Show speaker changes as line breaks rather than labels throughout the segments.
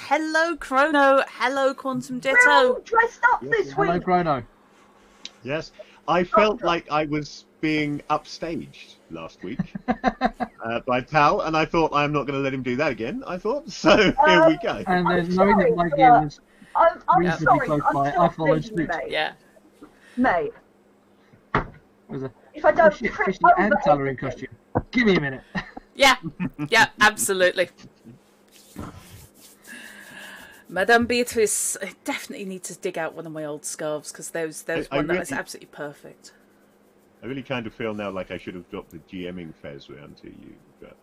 hello Chrono, hello Quantum Ditto.
We're all dressed up this week.
Hello, Chrono.
Yes, I felt like I was being upstaged last week by Tal, and I thought I'm not going to let him do that again. I thought so. Here we go.
And
I'm
then knowing
sorry,
that my gear was
I'm
reasonably
sorry,
close
I'm
by,
still
I followed
thinking,
suit.
mate.
Yeah.
Mate,
Was a
if I don't
fishy
trip
and
over
Taller in
anything-
costume. Give me a minute.
Yeah, absolutely. Madame Beatrice, I definitely need to dig out one of my old scarves because there's one that was absolutely perfect.
I really kind of feel now like I should have dropped the GMing fez round to you, but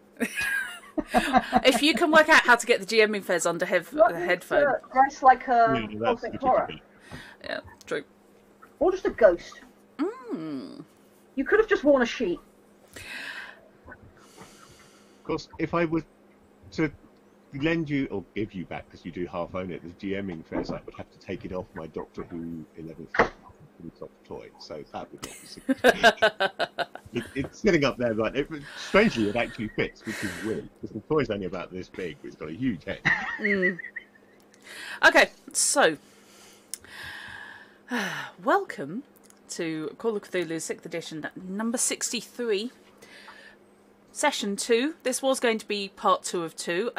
If you can work out how to get the GMing fez under
You want
the
me
headphone.
to dress like a
yeah, that's
cosmic
the
horror,
Yeah, true.
or just a ghost.
Mm.
You could have just worn a sheet.
of course, if I were to lend you or give you back because you do half own it, the GMing fez, I would have to take it off my Doctor Who 11th top toy, so that would not be it's sitting up there, but strangely it actually fits, which is weird because the toy's only about this big, but it's got a huge head.
Okay, so welcome to Call of Cthulhu 6th edition, number 63, session 2. This was going to be part 2 of 2.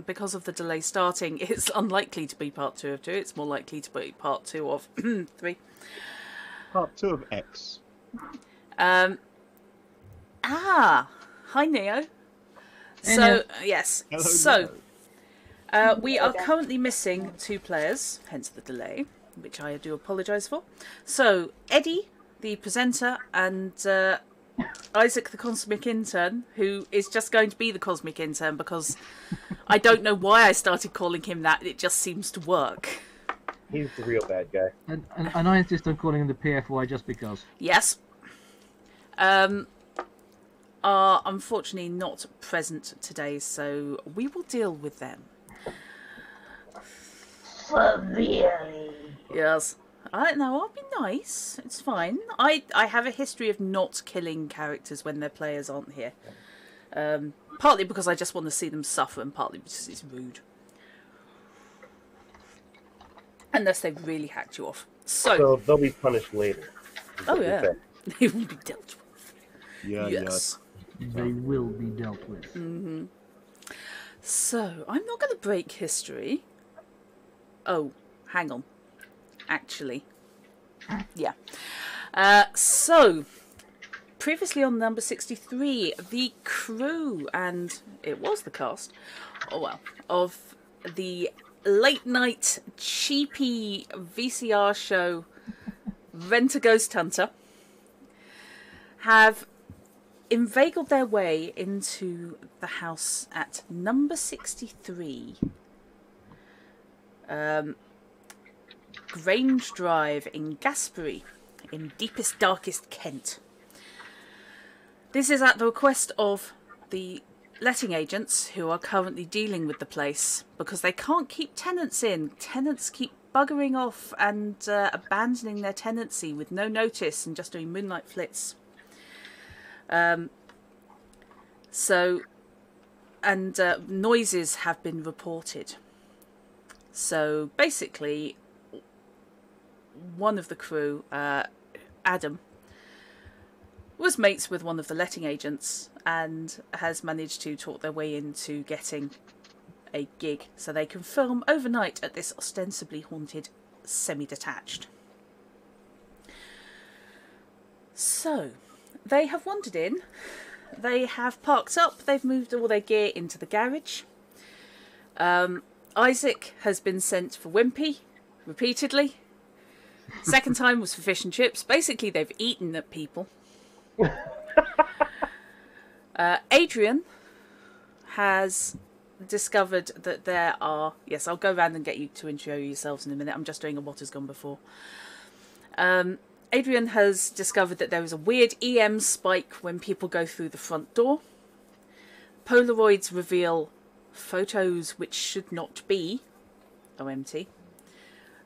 Because of the delay starting, it's unlikely to be part 2 of 2. It's more likely to be part 2 of 3.
Part 2 of X.
Hi Neo. So, yes.
Hello,
So,
Neo.
we are currently missing 2 players, hence the delay, which I do apologise for. So, Eddie, the presenter, and Isaac, the cosmic intern, who is just going to be the cosmic intern because I don't know why I started calling him that. It just seems to work.
He's the real bad guy.
And I insist on calling him the PFY just because.
Yes. Are unfortunately not present today, so we will deal with them.
Severely.
Yes. I know, I'll be nice. It's fine. I have a history of not killing characters when their players aren't here. Partly because I just want to see them suffer, and partly because it's rude. Unless they've really hacked you off.
So they'll be punished later.
Oh yeah. They will be dealt with.
Yeah,
Yes.
They will be dealt with.
Mm-hmm. So, I'm not going to break history. Oh, hang on. Actually. Yeah. So, previously on number 63, the crew, and it was the cast, oh well, of the late night cheapy VCR show Rent a Ghost Hunter have inveigled their way into the house at number 63 Grange Drive in Gaspery in deepest darkest Kent. This is at the request of the letting agents who are currently dealing with the place because they can't keep tenants in. Tenants keep buggering off and abandoning their tenancy with no notice and just doing moonlight flits. Noises have been reported. So basically, one of the crew, Adam, was mates with one of the letting agents and has managed to talk their way into getting a gig so they can film overnight at this ostensibly haunted semi-detached. So, they have wandered in, they have parked up, they've moved all their gear into the garage. Isaac has been sent for Wimpy, repeatedly. Second time was for fish and chips. Basically, they've eaten at people. Adrian has discovered that there are... Yes, I'll go around and get you to intro yourselves in a minute. I'm just doing a what has gone before. Adrian has discovered that there is a weird EM spike when people go through the front door. Polaroids reveal photos which should not be OMT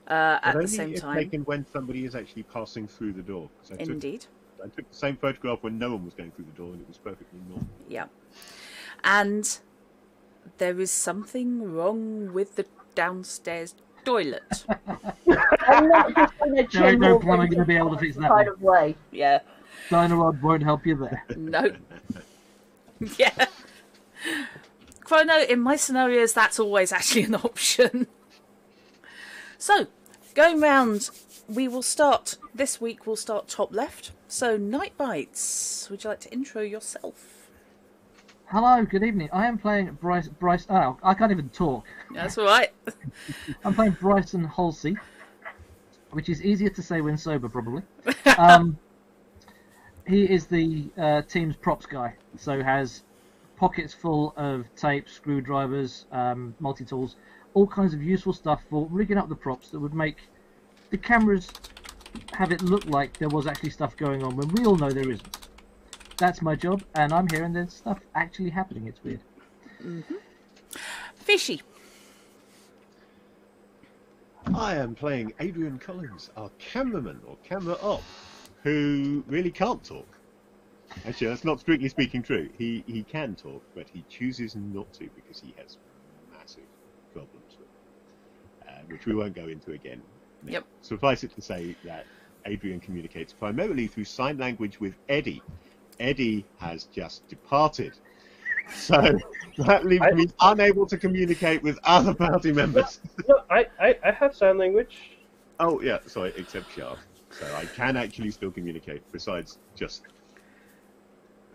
at the same time.
Taken when somebody is actually passing through the door.
Indeed.
I took the same photograph when no one was going through the door and it was perfectly normal.
Yeah. And there is something wrong with the downstairs toilet.
I'm not just in a
There ain't
general
no plumber going to be able to fix that
kind
one.
of way.
Yeah.
Dynarod won't help you there.
No. Yeah. Chrono, in my scenarios, that's always actually an option. So, going round, we will start, this week we'll start top left. So, Night Bites, would you like to intro yourself?
Hello, good evening. I am playing Bryce. Oh, I can't even talk.
That's all right.
I'm playing Bryson Halsey, which is easier to say when sober, probably. He is the team's props guy, so has pockets full of tape, screwdrivers, multi-tools, all kinds of useful stuff for rigging up the props that would make the cameras have it look like there was actually stuff going on when we all know there isn't. That's my job, and I'm here and there's stuff actually happening. It's weird.
Mm-hmm. Fishy.
I am playing Adrian Collins, our cameraman, or camera op, who really can't talk. Actually, that's not strictly speaking true. He can talk, but he chooses not to because he has massive problems with which we won't go into again. Now,
Yep.
suffice it to say that Adrian communicates primarily through sign language with Eddie. Eddie has just departed. So that leaves me unable to communicate with other party members.
No, I have sign language.
Oh, yeah, sorry, except Shard. So I can actually still communicate, besides just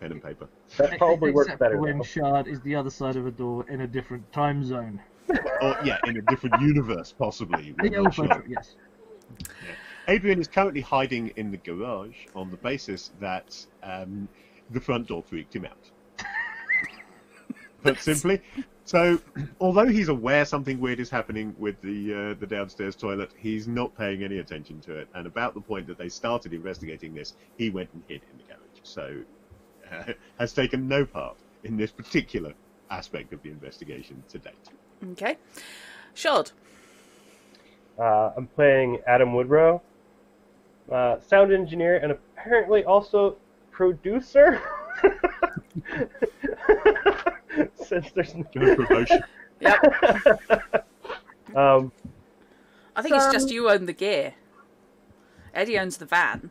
pen and paper.
That probably works
Except
better
for when
now.
Shard is the other side of a door in a different time zone.
Or, yeah, in a different universe, possibly. We're
Yeah,
not
also
sure.
true, yes.
Yeah. Adrian is currently hiding in the garage on the basis that the front door freaked him out. Put simply. So, although he's aware something weird is happening with the downstairs toilet, he's not paying any attention to it. And about the point that they started investigating this, he went and hid in the garage. So, has taken no part in this particular aspect of the investigation to date.
Okay. Shard.
I'm playing Adam Woodrow, sound engineer, and apparently also producer. Since there's
No promotion.
Yep.
um,
I think it's just you own the gear. Eddie owns the van.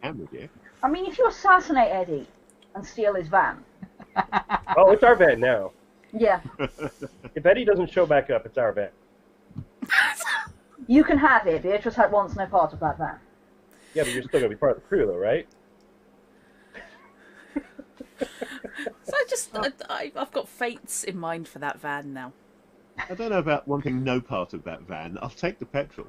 Camera gear.
I mean, if you assassinate Eddie and steal his van,
oh, it's our van now.
yeah,
If Eddie doesn't show back up, it's our van.
you can have it. Beatrice had once no part of that van.
Yeah, but you're still gonna be part of the crew, though, right?
So I've got fates in mind for that van now.
I don't know about wanting no part of that van. I'll take the petrol.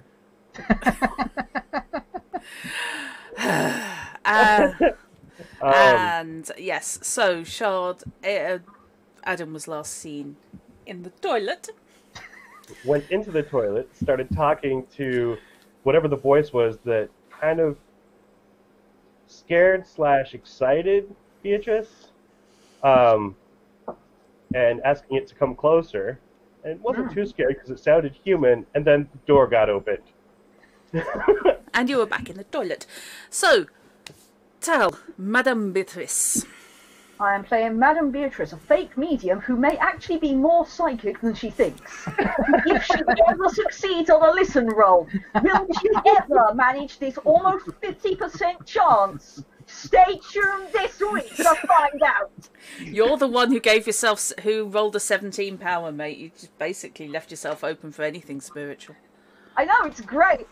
And yes, so Shard, Adam was last seen in the toilet.
Went into the toilet, started talking to whatever the voice was that kind of scared / excited Beatrice, and asking it to come closer. And it wasn't too scary because it sounded human, and then the door got opened.
And you were back in the toilet. So, tell Madame Beatrice.
I am playing Madame Beatrice, a fake medium who may actually be more psychic than she thinks. If she ever succeeds on a listen roll, will she ever manage this almost 50% chance? Stay tuned this week to find out.
You're the one who rolled a 17 power, mate. You just basically left yourself open for anything spiritual.
I know, it's great.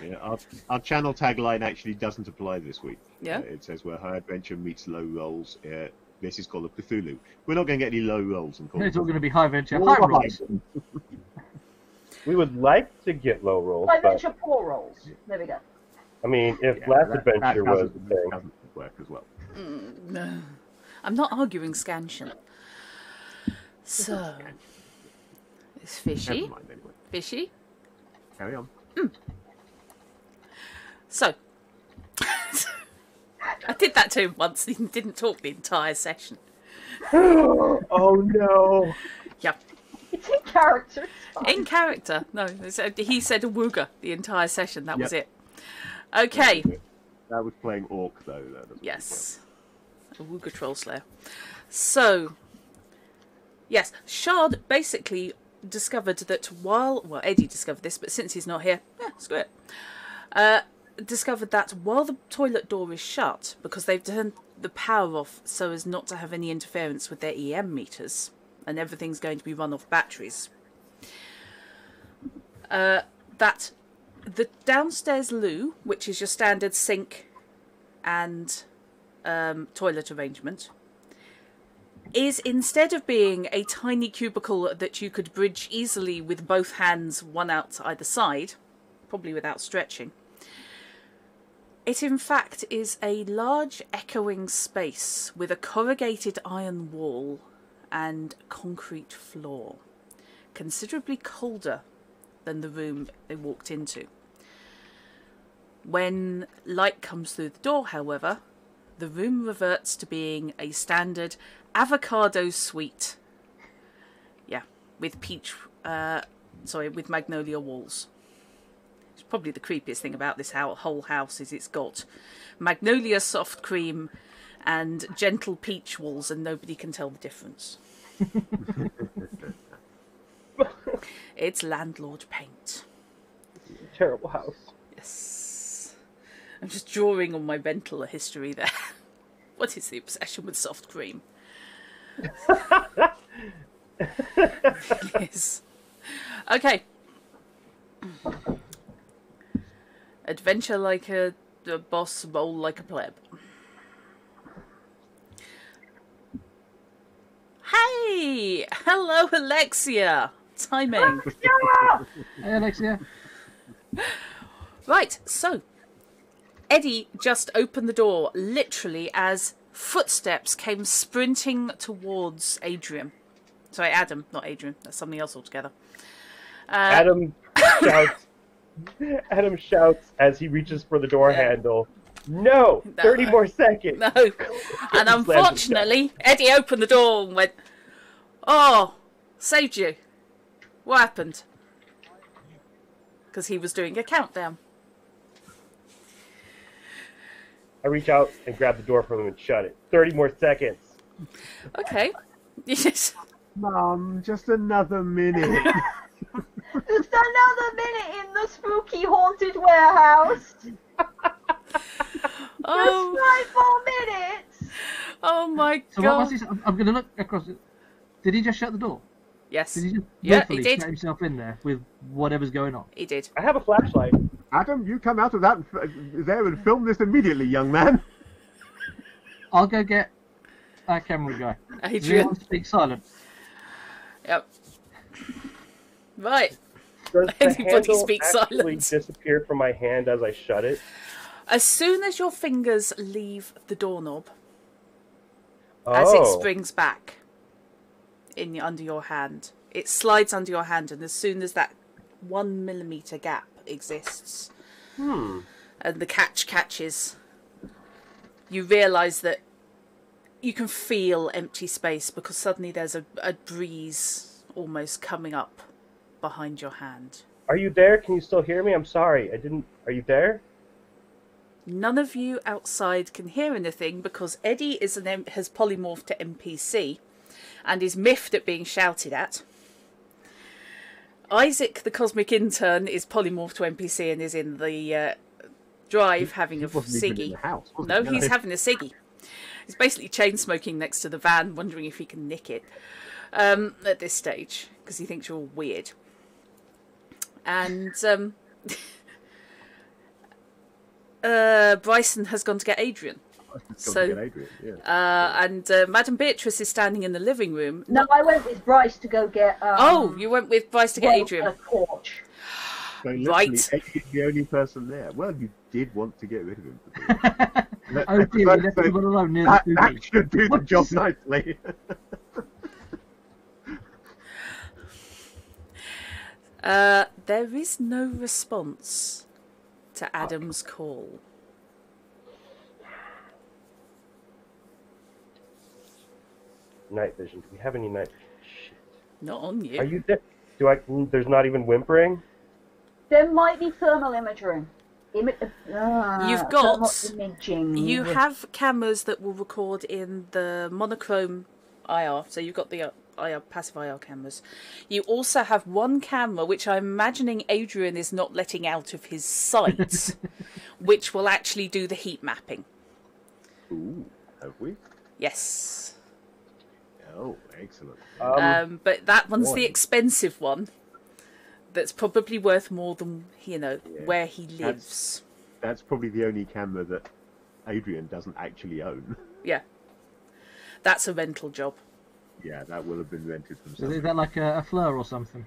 Yeah, our channel tagline actually doesn't apply this week.
Yeah.
It says where high adventure meets low rolls. This is called a Cthulhu. We're not going to get any low rolls and
It's all going to be high venture,
All
high rolls.
We would like to get low rolls,
I
but
venture poor rolls. There we go.
I mean, if
Yeah,
last
that
adventure was
doesn't-
the thing,
doesn't work as well.
No. I'm not arguing scansion. So, it's Fishy.
Never mind anyway.
Fishy.
Carry on.
So, I did that to him once. He didn't talk the entire session.
oh no!
Yep.
It's in character. It's fine.
In character. No, he said a wooga the entire session. That was
Yep.
it. Okay.
That was playing Orc though. That was
Yes. A wooga troll slayer. So, Yes, Shard basically discovered that well, Eddie discovered this, but since he's not here, screw it. Discovered that while the toilet door is shut, because they've turned the power off so as not to have any interference with their EM meters, and everything's going to be run off batteries, that the downstairs loo, which is your standard sink and toilet arrangement, is, instead of being a tiny cubicle that you could bridge easily with both hands, one out either side, probably without stretching, it in fact is a large echoing space with a corrugated iron wall and concrete floor, considerably colder than the room they walked into. When light comes through the door, however, the room reverts to being a standard avocado suite. Yeah, with with magnolia walls. It's probably the creepiest thing about this whole house is it's got magnolia soft cream and gentle peach walls, and nobody can tell the difference. It's landlord paint.
Terrible house.
Yes. I'm just drawing on my mental history there. What is the obsession with soft cream? Yes. Okay. Adventure like a boss, roll like a pleb. Hey! Hello, Alexia! Timing.
Hey, Alexia.
Right, so Eddie just opened the door literally as footsteps came sprinting towards Adrian. Sorry, Adam, not Adrian. That's something else altogether.
Adam shouts. Adam shouts as he reaches for the door handle. No, 30 more seconds.
No, and unfortunately, Eddie opened the door and went, "Oh, saved you. What happened?" Because he was doing a countdown.
I reach out and grab the door from him and shut it. 30 more seconds.
Okay. Yes.
Mum, just another minute.
Just another minute in the spooky haunted warehouse.
Oh.
Just 5 more minutes.
Oh my
So
god.
what was he? I'm going to look across it. Did he just shut the door?
Yes.
Did he just
Yeah,
willfully
he did.
shut himself in there with whatever's going on?
He did.
I have a flashlight.
Adam, you come out of that there and film this immediately, young man.
I'll go get our camera guy. Does
Adrian.
anyone speak silent?
Yep. Right.
Does the
Anybody
handle
speak
actually
silent?
disappear from my hand as I shut it?
As soon as your fingers leave the doorknob, as it
Oh.
springs back under your hand, it slides under your hand, and as soon as that 1 millimeter gap exists, and the catch catches, you realise that you can feel empty space because suddenly there's a breeze almost coming up behind your hand.
Are you there? Can you still hear me? I'm sorry. I didn't. Are you there?
None of you outside can hear anything because Eddie has polymorphed to NPC and is miffed at being shouted at. Isaac, the cosmic intern, is polymorphed to NPC and is in the drive having a
Wasn't even in
ciggy.
the house, was
No,
he?
he's having a ciggy. He's basically chain smoking next to the van, wondering if he can nick it at this stage because he thinks you're all weird. And Bryson has gone to get Adrian. And Madame Beatrice is standing in the living room.
No, I went with Bryce to go get.
Oh, you went with Bryce to get Adrian.
A torch.
So literally,
Right.
Eddie's the only person there. Well, you did want to get rid of him.
Oh dear, we left him alone near the
That
spooky.
should do the
What?
job nicely.
There is no response to Adam's call.
Night vision. Do we have any night? Shit.
Not on you.
Are you there? There's not even whimpering.
There might be thermal imaging.
You've
Thermal
got.
imaging.
You have cameras that will record in the monochrome IR. So you've got the passive IR cameras. You also have one camera, which I'm imagining Adrian is not letting out of his sight, which will actually do the heat mapping.
Ooh, have we?
Yes.
Oh, excellent.
But that one's
boy.
the expensive one. That's probably worth more than, where he lives.
That's probably the only camera that Adrian doesn't actually own.
Yeah. That's a rental job.
Yeah, that will have been rented from
Is
somebody.
that like a Fleur or something?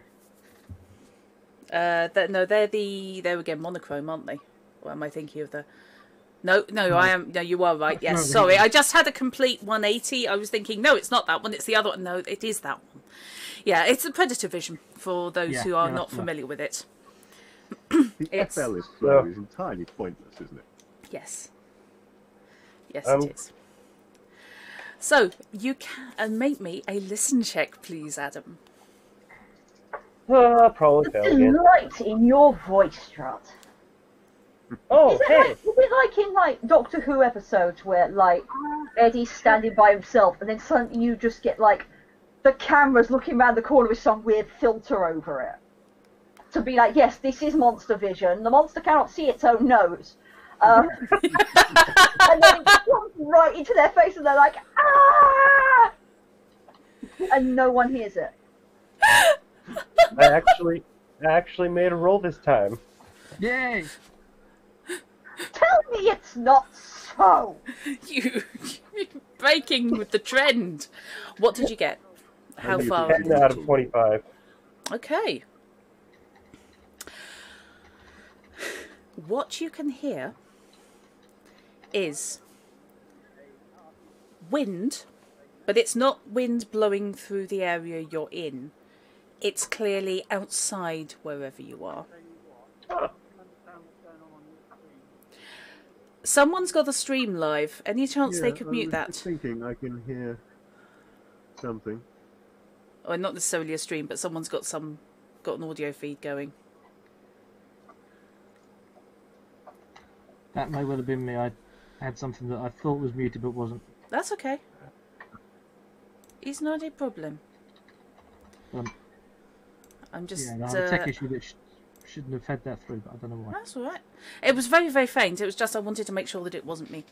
No, they're again monochrome, aren't they? Or am I thinking of the... No, I am. No, you are right. Yes, sorry. I just had a complete 180. I was thinking, no, it's not that one. It's the other one. No, it is that one. Yeah, it's the Predator Vision for those who are not familiar with it.
The FL is flow is entirely pointless, isn't it?
Yes. Yes, it is. So, you can make me a listen check, please, Adam.
Probably fail again.
Delight in your voice, Strut.
Oh,
Is
hey!
it like in like Doctor Who episodes where like Eddie's standing by himself and then suddenly you just get like the camera's looking around the corner with some weird filter over it to be like, yes, this is monster vision. The monster cannot see its own nose. And then it comes right into their face and they're like, ah! And no one hears it.
I actually made a roll this time.
Yay!
Tell me it's not so.
You're breaking with the trend. What did you get? How far?
10 out of 25.
Okay. What you can hear is wind, but it's not wind blowing through the area you're in. It's clearly outside wherever you are. Someone's got the stream live. Any chance they could mute
I
that?
was thinking I can hear something.
Or not necessarily a stream, but someone's got an audio feed going.
That may well have been me. I had something that I thought was muted but wasn't.
That's okay. It's not a problem. I'm just...
Yeah, I have a tech issue that shouldn't have fed that through, but I don't know why.
That's all right. It was very, very faint. It was just I wanted to make sure that it wasn't me.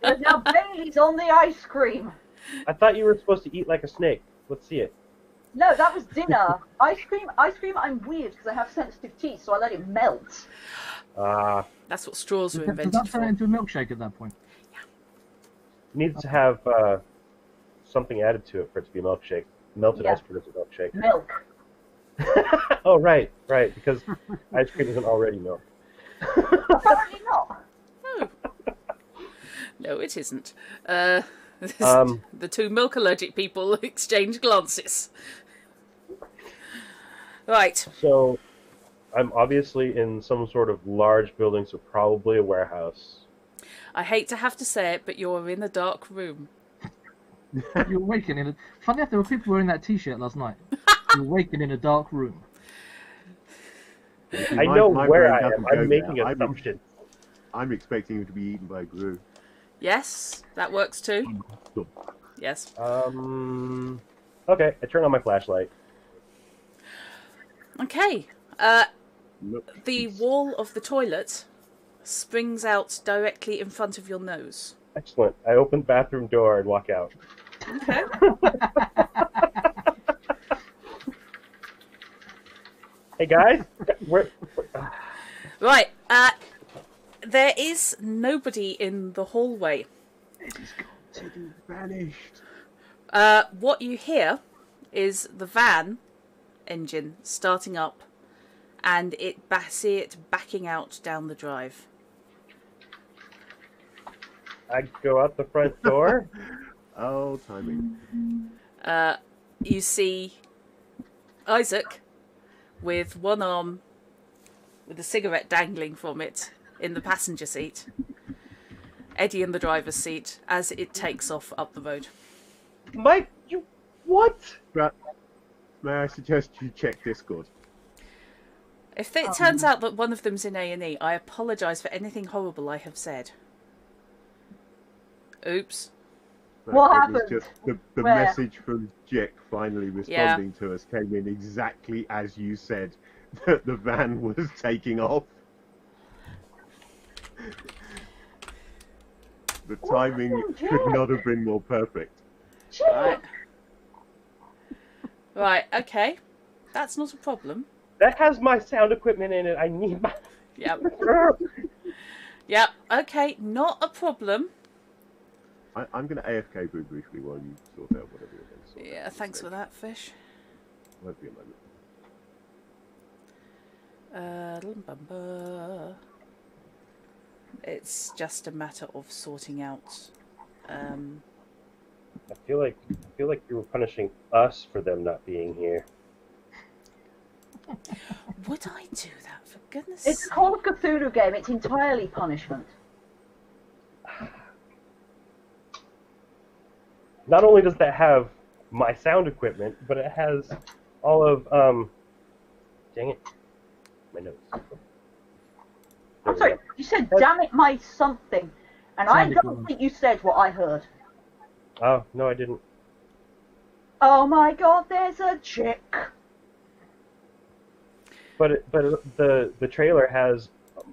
And now Bailey's on the ice cream.
I thought you were supposed to eat like a snake. Let's see it.
No, that was dinner. Ice cream, I'm weird because I have sensitive teeth, so I let it melt.
That's what straws were
Does
invented
that turn
for.
into a milkshake at that point?
Needs to have something added to it for it to be a milkshake. Melted ice cream is a milkshake.
Milk.
Oh, right, because ice cream isn't already milk.
Apparently not.
No, it isn't.
Um,
The two milk allergic people exchange glances. Right.
So, I'm obviously in some sort of large building, so probably a warehouse.
I hate to have to say it, but you're in a dark room.
You're waking in a... Funny enough, there were people wearing that t-shirt last night. You're waking in a dark room.
I know where I
doesn't
am.
go
I'm
there.
making assumptions.
I'm expecting him to be eaten by Gru.
Yes, that works too. Yes.
Okay, I turn on my flashlight.
Okay.
Look,
The wall of the toilet springs out directly in front of your nose.
Excellent. I open the bathroom door and walk out.
Okay.
Hey guys, where?
Right. There is nobody in the hallway.
Teddy vanished.
What you hear is the van engine starting up, and see it backing out down the drive.
I go out the front door.
Oh, timing.
You see Isaac with one arm with a cigarette dangling from it in the passenger seat. Eddie in the driver's seat as it takes off up the road.
Mike, you what?
But may I suggest you check Discord?
If it turns out that one of them's in A&E, I apologise for anything horrible I have said. Oops.
But
What
it
happened?
was just the
Where?
message from Jick finally responding to us came in exactly as you said that the van was taking off. The timing
happened,
could
Jick?
not have been more perfect.
Right. Right, okay. That's not a problem.
That has my sound equipment in it. I need my.
Yep. Yep, okay, not a problem.
I'm going to AFK Boo briefly while you sort out whatever you're going to sort out.
Yeah, thanks for that, Fish.
Won't be a moment.
It's just a matter of sorting out.
I feel like you were punishing us for them not being here.
Would I do that, for goodness
It's a Call of Cthulhu game. It's entirely punishment.
Not only does that have my sound equipment, but it has all of dang it, my notes.
I'm sorry, you said damn it my something, and I don't think you said what I heard.
Oh no, I didn't.
Oh my god, there's a chick.
But the trailer has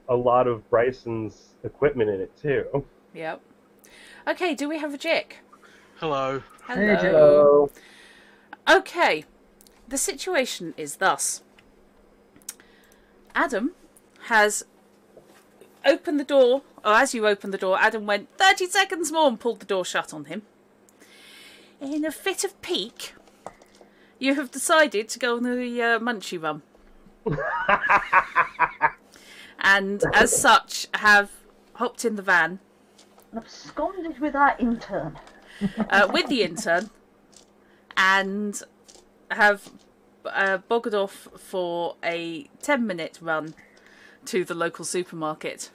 a lot of Bryson's equipment in it too.
Yep. Okay, do we have a Jick?
Hello.
Hello.
Hello.
Okay, the situation is thus. Adam has opened the door, or as you opened the door, Adam went 30 seconds more and pulled the door shut on him. In a fit of pique, you have decided to go on the munchie run. And as such, have hopped in the van
And absconded with our intern.
with the intern and have boggered off for a 10-minute run to the local supermarket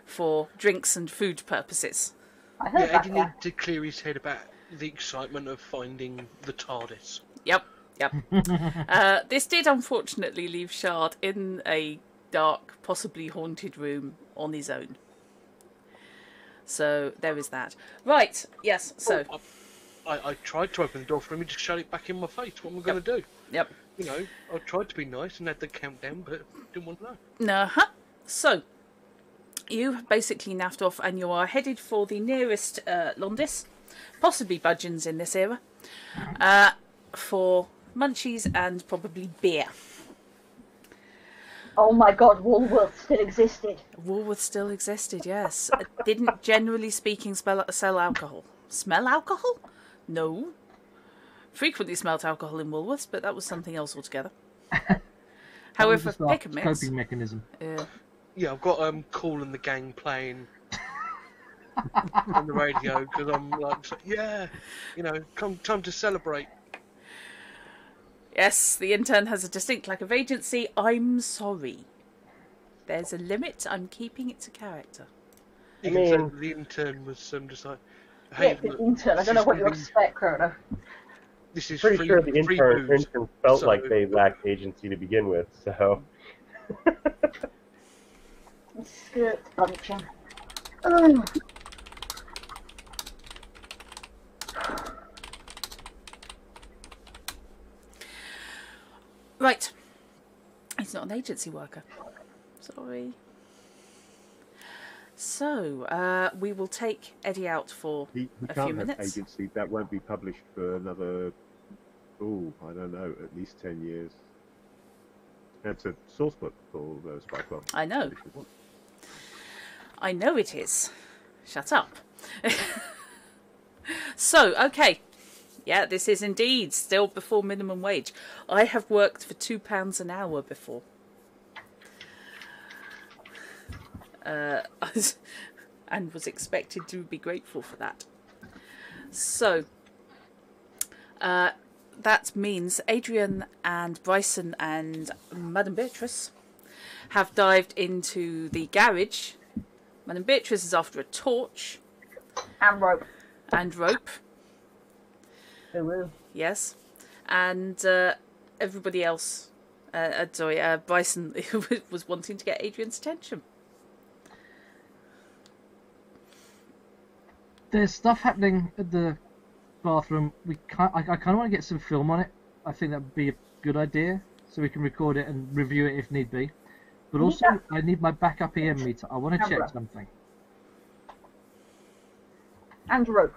for drinks and food purposes.
I heard
Yeah,
that.
Eddie needed to clear his head about the excitement of finding the TARDIS.
Yep. This did unfortunately leave Shard in a dark, possibly haunted room on his own. So there is that. Right, yes, so.
I tried to open the door for him to shut it back in my face. What am I going to do?
Yep.
You know, I tried to be nice and had the countdown, but didn't want to know.
Uh-huh. So, you have basically naffed off and you are headed for the nearest Londis, possibly Budgeons in this era, for munchies and probably beer.
Oh my god, Woolworth still existed.
Woolworth still existed, yes. Didn't, generally speaking, sell alcohol. Smell alcohol? No. Frequently smelt alcohol in Woolworths, but that was something else altogether. However, pick a mix.
Coping mechanism.
Yeah, I've got Cool and the Gang playing on the radio because I'm like, yeah, you know, time to celebrate.
Yes, the intern has a distinct lack of agency. I'm sorry. There's a limit. I'm keeping it to character.
You can say that the intern was just like, hey,
Yeah, the intern. I don't know what you expect, Crono.
This is
Pretty sure the intern
booze,
felt
so...
like they lacked agency to begin with, so.
Skirt bunching. Oh.
Right. He's not an agency worker. Sorry. So, we will take Eddie out for
He
a
can't
few
have
minutes.
agency. That won't be published for another, I don't know, at least 10 years. That's a source book for Spycraft.
I know. I know it is. Shut up. So, okay. Yeah, this is indeed still before minimum wage. I have worked for £2 an hour before. And was expected to be grateful for that. So, that means Adrian and Bryson and Madame Beatrice have dived into the garage. Madame Beatrice is after a torch.
And rope.
And rope.
Ooh.
Yes. And everybody else, Bryson was wanting to get Adrian's attention.
There's stuff happening at the bathroom. I kind of want to get some film on it. I think that would be a good idea, so we can record it and review it if need be. But also, I need my backup EM meter. I want to check something.
And rope.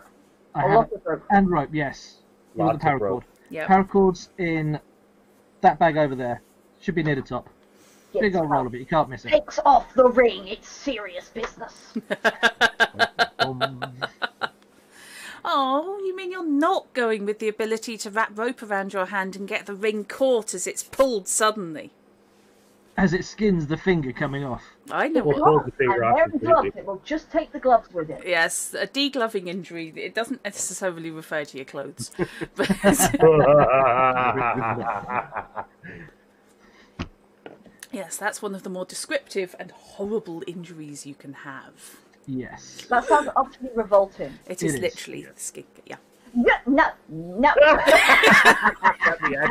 Rope.
And rope, yes. You want the paracord.
Yep.
Paracord's in that bag over there. Should be near the top. Big old roll of it. You can't miss it.
Takes off the ring. It's serious business.
Oh, you mean you're not going with the ability to wrap rope around your hand and get the ring caught as it's pulled suddenly?
As it skins the finger coming off.
I know
We'll
what.
pull the finger off
And gloves. It will just take the gloves with it.
Yes, a degloving injury. It doesn't necessarily refer to your clothes. But yes, that's one of the more descriptive and horrible injuries you can have.
Yes.
That sounds utterly revolting.
It is literally the skin. Yeah.
No.
That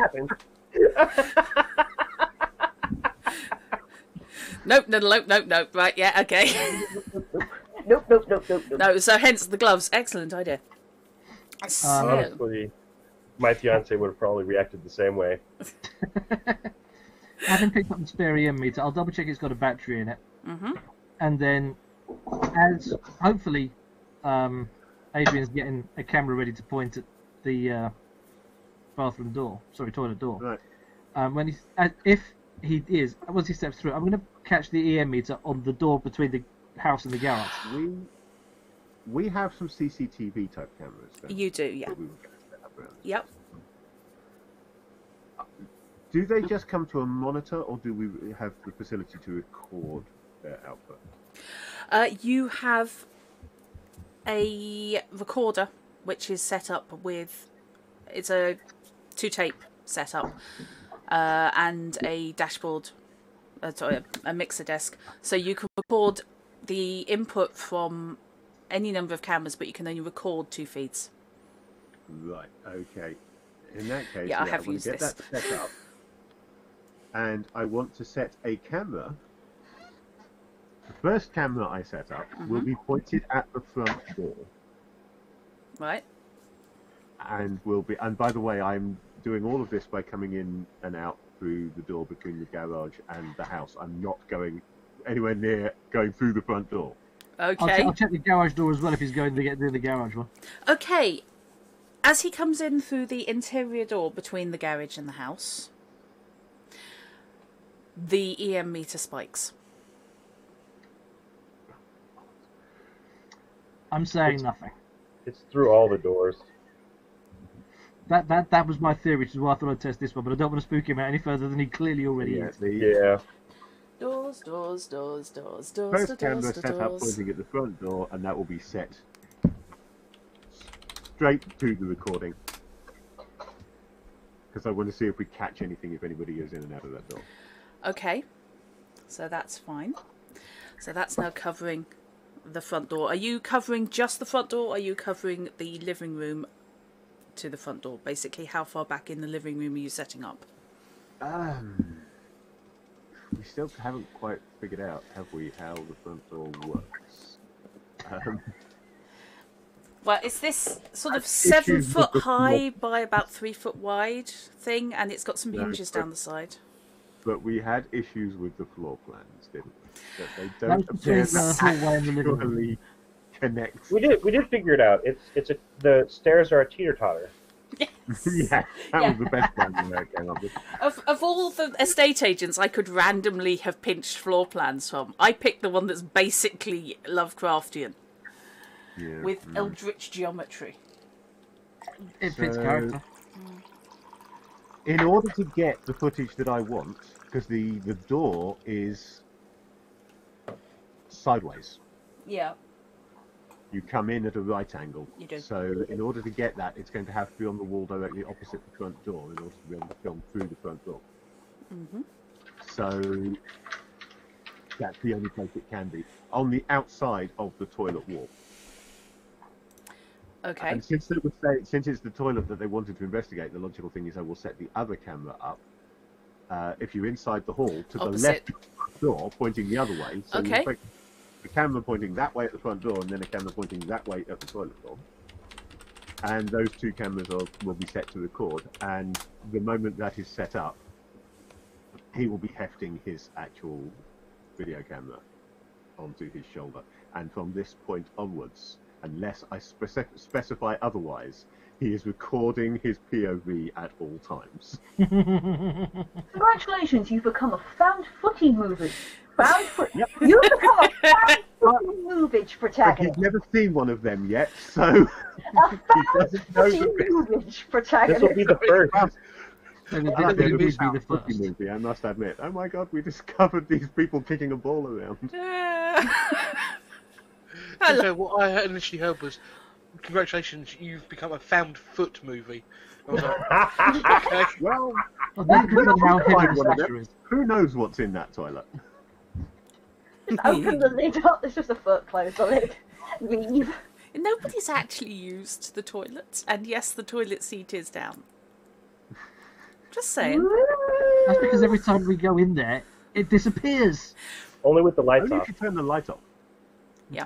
happened.
Nope. Right, yeah, okay.
Nope.
No, so hence the gloves. Excellent idea. So,
Honestly, my fiance would have probably reacted the same way.
Having picked up the spare EM meter, I'll double check it's got a battery in it. And then, as hopefully Adrian's getting a camera ready to point at the toilet door.
Right.
If he is, once he steps through, I'm going to catch the EM meter on the door between the house and the garage.
We have some CCTV type cameras.
you do, yeah.
that we were going to set up around.
Yep.
Do they just come to a monitor, or do we have the facility to record their output?
You have a recorder which is set up with, it's a 2-tape setup, and a dashboard, a mixer desk, so you can record the input from any number of cameras, but you can only record 2 feeds.
Right. Okay. In that case,
Yeah, I have
want to
used
get
this.
that set up, and I want to set a camera. The first camera I set up will be pointed at the front door,
Right.
and will be. And by the way, I'm doing all of this by coming in and out through the door between the garage and the house. I'm not going anywhere near going through the front door.
Okay.
I'll check the garage door as well if he's going to get near the garage one.
Okay. As he comes in through the interior door between the garage and the house, the EM meter spikes.
I'm saying nothing.
It's through all the doors.
That was my theory, which is why I thought I'd test this one, but I don't want to spook him out any further than he clearly already is.
Yeah.
Doors.
First
Doors.
camera set up pointing at the front door, and that will be set straight to the recording. Because I want to see if we catch anything if anybody goes in and out of that door.
Okay. So that's fine. So that's now covering the front door. Are you covering just the front door, or are you covering the living room to the front door? Basically, how far back in the living room are you setting up?
We still haven't quite figured out, have we, how the front door works.
Well, it's this sort of 7
issues
foot
with the
high by about 3 foot wide thing, and it's got some
No,
hinges down the side.
But we had issues with the floor plans, didn't we? That they
That
don't
was
appear
between the
to
hallway and the living room.
actually connect.
We did figure it out. The stairs are a teeter-totter.
Yeah, that was the best one I came up with.
Of all the estate agents I could randomly have pinched floor plans from, I picked the one that's basically Lovecraftian,
Yeah.
with eldritch geometry.
It fits
So-
character.
In order to get the footage that I want, because the door is sideways.
Yeah.
You come in at a right angle.
You do.
So in order to get that, it's going to have to be on the wall directly opposite the front door in order to be able to film through the front door. So that's the only place it can be. On the outside of the toilet wall.
Okay.
And since it's the toilet that they wanted to investigate, the logical thing is I will set the other camera up. If you're inside the hall, to
Opposite.
the left of the door, pointing the other way. So
Okay.
the camera pointing that way at the front door, and then a camera pointing that way at the toilet door. And those two cameras will be set to record. And the moment that is set up, he will be hefting his actual video camera onto his shoulder. And from this point onwards, unless I specify otherwise, he is recording his POV at all times.
Congratulations, you've become a found footy movie. Found footage.
Yep.
You've become a found footy movage
But
protagonist.
he's never seen one of them yet, so
A
he
found
doesn't know
footy
the bit.
movage
This
protagonist.
will be the first.
So
That
this
would
would
be
be the
a
first.
movie, I must admit. Oh my god, we discovered these people kicking a ball around.
Okay, what I initially heard was, congratulations, you've become a found foot movie. I was like, okay.
Well,
Well, that depends on how heavy
find
the
one of
slasher
them.
is.
Who knows what's in that toilet?
Just open the lid up, there's just a foot closed on it. Leave.
Nobody's actually used the toilet, and yes, the toilet seat is down. Just saying.
That's because every time we go in there, it disappears.
Only with the lights
Only
off.
if you turn the light off.
Yeah.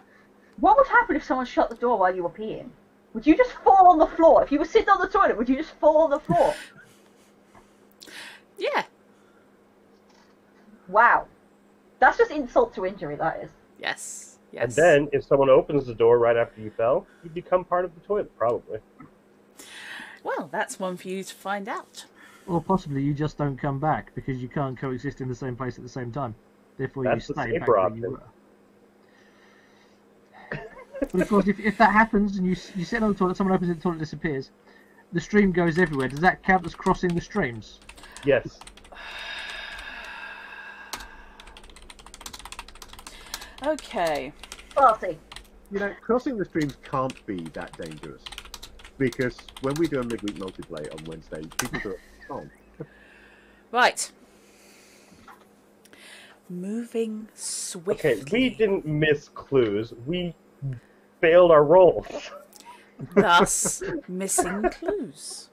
What would happen if someone shut the door while you were peeing? Would you just fall on the floor? If you were sitting on the toilet, would you just fall on the floor?
Yeah.
Wow. That's just insult to injury, that is.
Yes.
And
Yes.
then, if someone opens the door right after you fell, you become part of the toilet, probably.
Well, that's one for you to find out.
Or possibly you just don't come back because you can't coexist in the same place at the same time. Therefore,
That's
you
the
stay
safer
back where
option.
you were. But of course, if that happens and you sit on the toilet, someone opens it, the toilet disappears, the stream goes everywhere. Does that count as crossing the streams?
Yes.
Okay.
Farty.
You know, crossing the streams can't be that dangerous. Because when we do a midweek multiplayer on Wednesday, people do it all the time.
Right. Moving swiftly.
Okay, we didn't miss clues. We failed our rolls.
Thus, missing clues.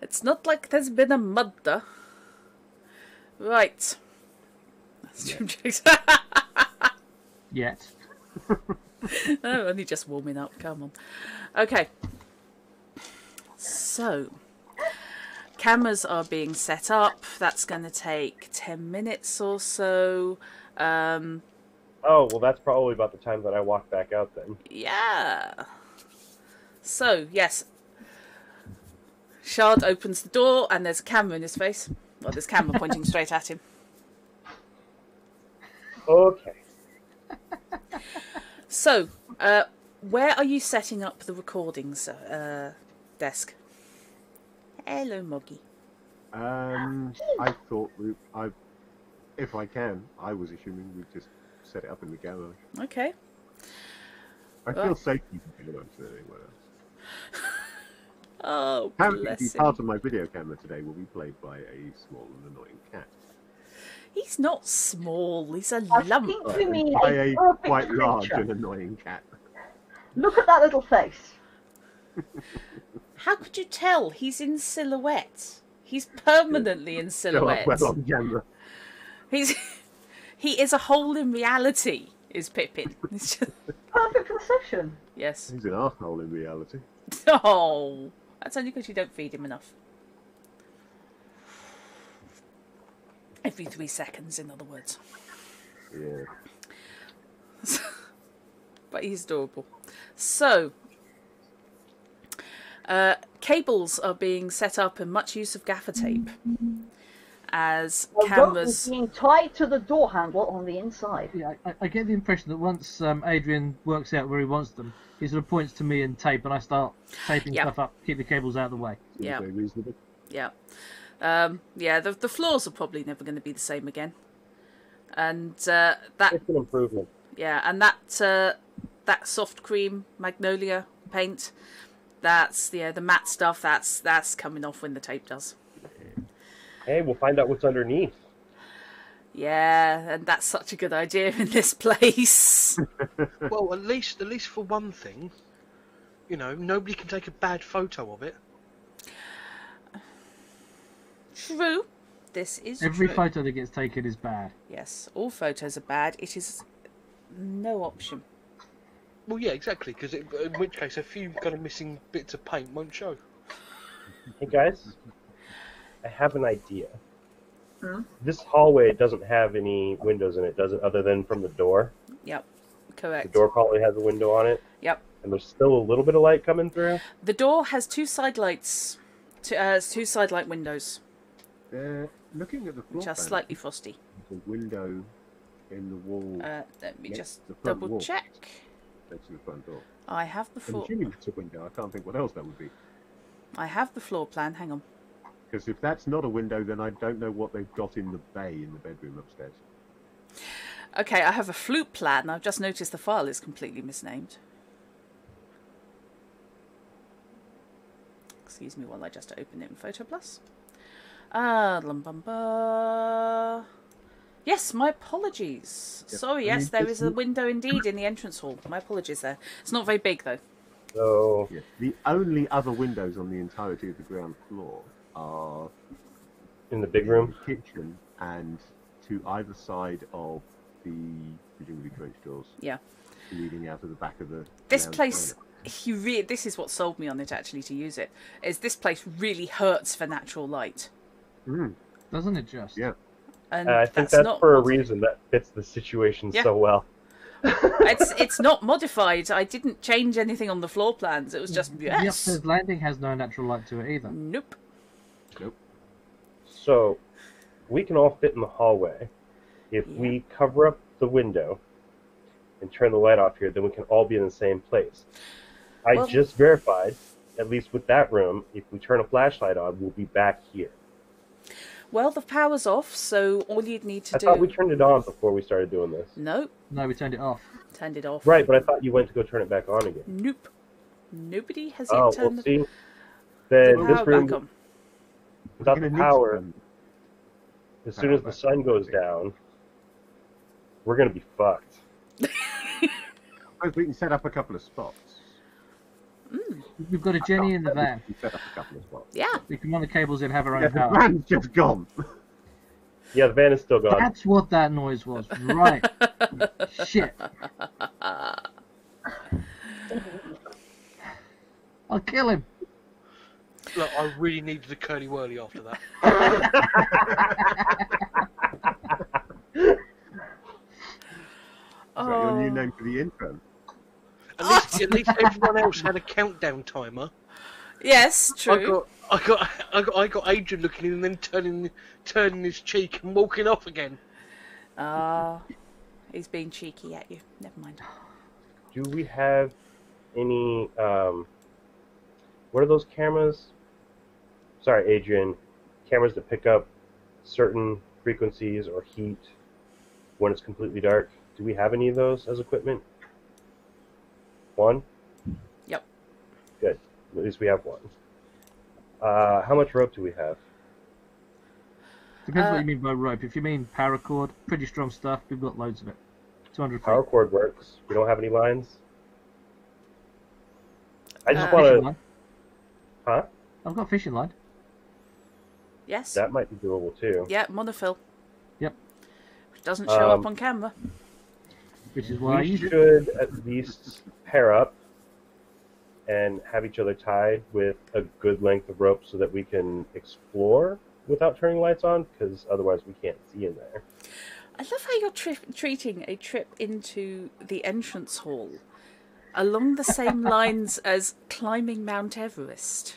It's not like there's been a murder. Right. That's Jim Jokes.
Yet.
Oh, only just warming up. Come on. Okay. So, cameras are being set up. That's going to take 10 minutes or so.
Oh, well, that's probably about the time that I walk back out then.
Yeah. So, yes. Shard opens the door and there's a camera in his face. Well, there's a camera pointing straight at him.
Okay.
So, where are you setting up the recordings desk? Hello, Moggy.
I thought if I can, I was assuming we'd just set it up in the gallery.
Okay.
I feel safe keeping it on anywhere else.
Oh,
Apparently,
bless
part
him.
of my video camera today will be played by a small and annoying cat.
He's not small. He's a
I
lump.
think you mean
By
a
a
perfect
quite large
creature.
and annoying cat.
Look at that little face.
How could you tell? He's in silhouette. He's permanently in
Show
silhouette.
up well on camera.
He is a hole in reality, is Pippin. It's just-
Perfect for the session.
yes.
He's an arsehole in reality.
Oh, that's only because you don't feed him enough. Every 3 seconds, in other words.
Yeah.
But he's adorable. So, cables are being set up and much use of gaffer tape as
A rope is
cameras.
being tied to the door handle on the inside.
Yeah, I get the impression that once Adrian works out where he wants them, he sort of points to me and tape, and I start taping
Yeah.
stuff up, keep the cables out of the way.
Seems
Yeah.
very reasonable.
Yeah. Yeah, the floors are probably never going to be the same again. And that,
It's an improvement.
yeah, and that soft cream magnolia paint, that's the matte stuff. That's coming off when the tape does.
Hey, we'll find out what's underneath.
Yeah, and that's such a good idea in this place.
Well, at least for one thing, you know, nobody can take a bad photo of it.
True, This is
Every
true.
photo that gets taken is bad.
Yes, all photos are bad. It is no option.
Well, yeah, exactly. Because in which case, a few kind of missing bits of paint won't show.
Hey guys, I have an idea.
Hmm?
This hallway doesn't have any windows in it, does it? Other than from the door.
Yep,
The
correct.
door probably has a window on it,
Yep.
and there's still a little bit of light coming through.
The door has two side lights. Two side light windows,
Looking at the floor
which are
plan,
slightly frosty.
the window in the wall
Let me
next
just
to the front
double
wall.
check.
next to the front door.
I have the
I'm
floor.
assuming it's a window. I can't think what else that would be.
I have the floor plan. Hang on.
Because if that's not a window, then I don't know what they've got in the bay in the bedroom upstairs.
Okay, I have a flute plan. I've just noticed the file is completely misnamed. Excuse me while I just open it in Photo Plus. Yes, my apologies.
Yep.
Sorry,
I
yes,
mean,
there
this
is a window indeed in the entrance hall. My apologies there. It's not very big though.
So
Yes. The only other windows on the entirety of the ground floor are
in the big room,
the kitchen and to either side of the presumably French doors.
Yeah.
Leading out of the back of the.
This
lounge
place,
diner.
this is what sold me on it actually to use it, is this place really hurts for natural light.
Doesn't it just?
Yeah.
And
I think
that's
that's
not
for a
modified.
reason that fits the situation
Yeah.
so well.
It's not modified. I didn't change anything on the floor plans. It was just
The
yes.
upstairs landing has no natural light to it either.
Nope.
Nope.
So we can all fit in the hallway. If
Yeah.
we cover up the window and turn the light off here, then we can all be in the same place. I
Well-
just verified, at least with that room, if we turn a flashlight on, we'll be back here.
Well, the power's off, so all you'd need to
I
do.
thought we turned it on before we started doing this.
Nope.
No, we turned it off.
Turned it off.
Right, but I thought you went to go turn it back on again.
Nope. Nobody has yet
Oh, well,
turned
see,
the
then
power
this room,
back on.
without
We're
the
gonna need
power,
some
as soon as the
back.
sun goes down, we're going to be fucked.
Suppose we can set up a couple of spots.
We've got a Jenny in the van.
We can set up a couple of spots.
Yeah.
We can run the cables in, have our
Yeah,
own
the
power.
van's just gone.
Yeah, the van is still gone.
That's what that noise was. Right. Shit. I'll kill him.
Look, I really needed a curly whirly after that.
Is that your new name for the intro?
At least everyone else had a countdown timer.
Yes, true.
I got Adrian looking in and then turning his cheek and walking off again.
He's being cheeky at you. Never mind.
Do we have any, what are those cameras? Sorry, Adrian. Cameras that pick up certain frequencies or heat when it's completely dark. Do we have any of those as equipment? One?
Yep.
Good. At least we have one. How much rope do we have?
Depends what you mean by rope. If you mean paracord, pretty strong stuff. We've got loads of it. 200 feet.
Power cord works. We don't have any lines. I just
Fishing
want to...
line.
Huh?
I've got fishing line.
Yes.
That might be doable too.
Yeah, monofill.
Yep.
Which doesn't show up on camera.
Which is why I
We
use it.
should at least pair up and have each other tied with a good length of rope so that we can explore without turning lights on, because otherwise we can't see in there.
I love how you're treating a trip into the entrance hall along the same lines as climbing Mount Everest.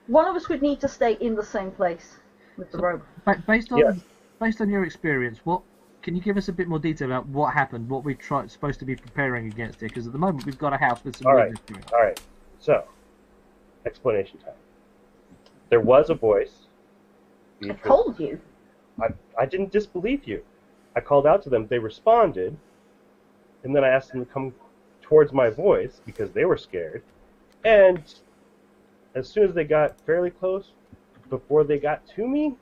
One of us would need to stay in the same place with the rope.
Based on
Yes.
based on your experience, what can you give us a bit more detail about what happened, what we're supposed to be preparing against here? Because at the moment we've got a house with some
All right.
windows to it.
All right. So, explanation time. There was a voice.
I told you.
I didn't disbelieve you. I called out to them. They responded. And then I asked them to come towards my voice because they were scared. And as soon as they got fairly close, before they got to me,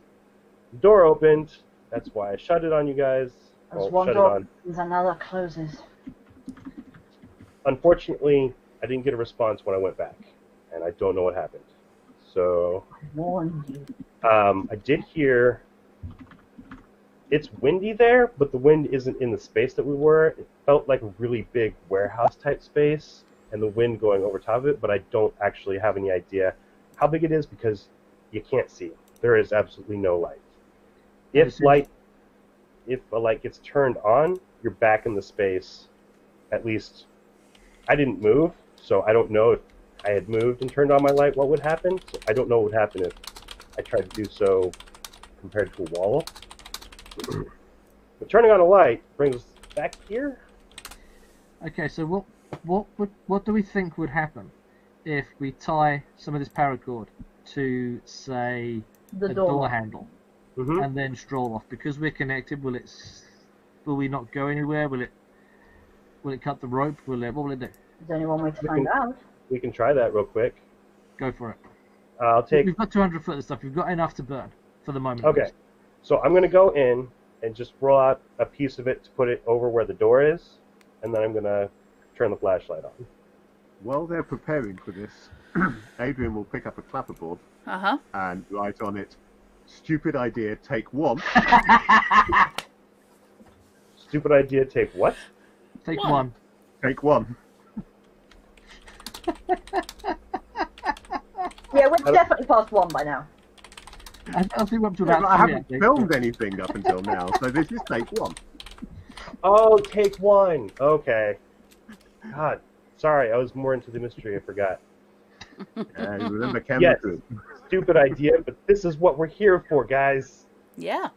the door opened. That's why I shut it on you guys.
As
Well,
one
shut it
door
on.
opens, another closes.
Unfortunately, I didn't get a response when I went back. And I don't know what happened. So
Warn you.
I did hear it's windy there, but the wind isn't in the space that we were. It felt like a really big warehouse type space, and the wind going over top of it. But I don't actually have any idea how big it is because you can't see it. There is absolutely no light. If a light gets turned on, you're back in the space. At least I didn't move, so I don't know if I had moved and turned on my light, what would happen. So I don't know what would happen if I tried to do so compared to a wall. But turning on a light brings us back here.
Okay, so what do we think would happen if we tie some of this paracord to, say,
The
a
door.
door handle
Mm-hmm.
and then stroll off? Because we're connected, will we not go anywhere? Will it cut the rope? What will it do?
There's only one way to find out.
We can try that real quick.
Go for it.
I'll take.
We've got 200 foot of stuff. We've got enough to burn for the moment.
Okay, so I'm going to go in and just roll out a piece of it to put it over where the door is, and then I'm going to turn the flashlight on.
While they're preparing for this, Adrian will pick up a clapperboard and write on it, "Stupid idea, take one."
Stupid idea, take what?
Take one.
Take one.
Yeah, we're definitely past one by now.
I think we're up to
Yeah,
about
but I
three,
haven't
think.
filmed anything up until now, so this is take one.
Oh, take one. Okay. God, sorry, I was more into the mystery. I forgot.
And remember camera
Yes,
crew.
stupid idea, but this is what we're here for, guys.
Yeah.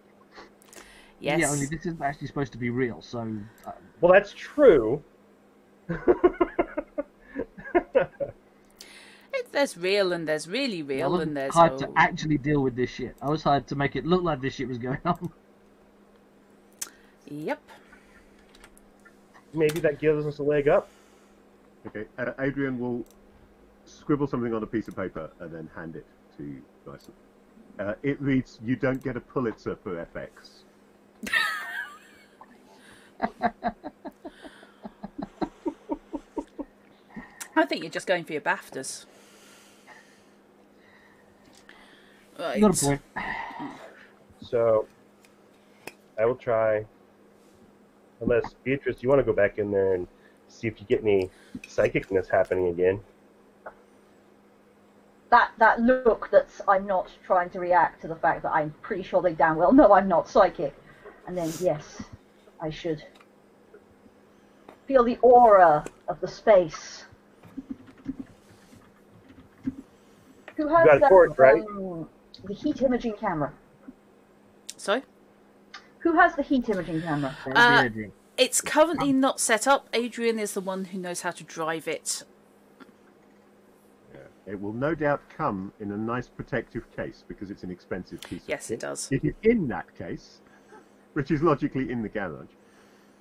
Yes.
Yeah, only this isn't actually supposed to be real, so...
Well, that's true.
There's real and there's really
I
real
wasn't
and there's...
hired to actually deal with this shit. I was hired to make it look like this shit was going on.
Yep.
Maybe that gives us a leg up.
Okay, Adrian will scribble something on a piece of paper and then hand it to Dyson. It reads, "You don't get a Pulitzer for FX."
I think you're just going for your BAFTAs. Right.
Not a point.
So, I will try. Unless, Beatrice, you want to go back in there and see if you get any psychicness happening again.
That look that's I'm not trying to react to the fact that I'm pretty sure they damn well know I'm not psychic. And then, yes, I should feel the aura of the space. Who has
got a torch, right?
The heat imaging camera?
Sorry?
Who has the heat imaging camera?
Adrian.
It's currently not set up. Adrian is the one who knows how to drive it.
It will no doubt come in a nice protective case because it's an expensive piece of
Yes,
kit.
it does.
It is in that case, which is logically in the garage.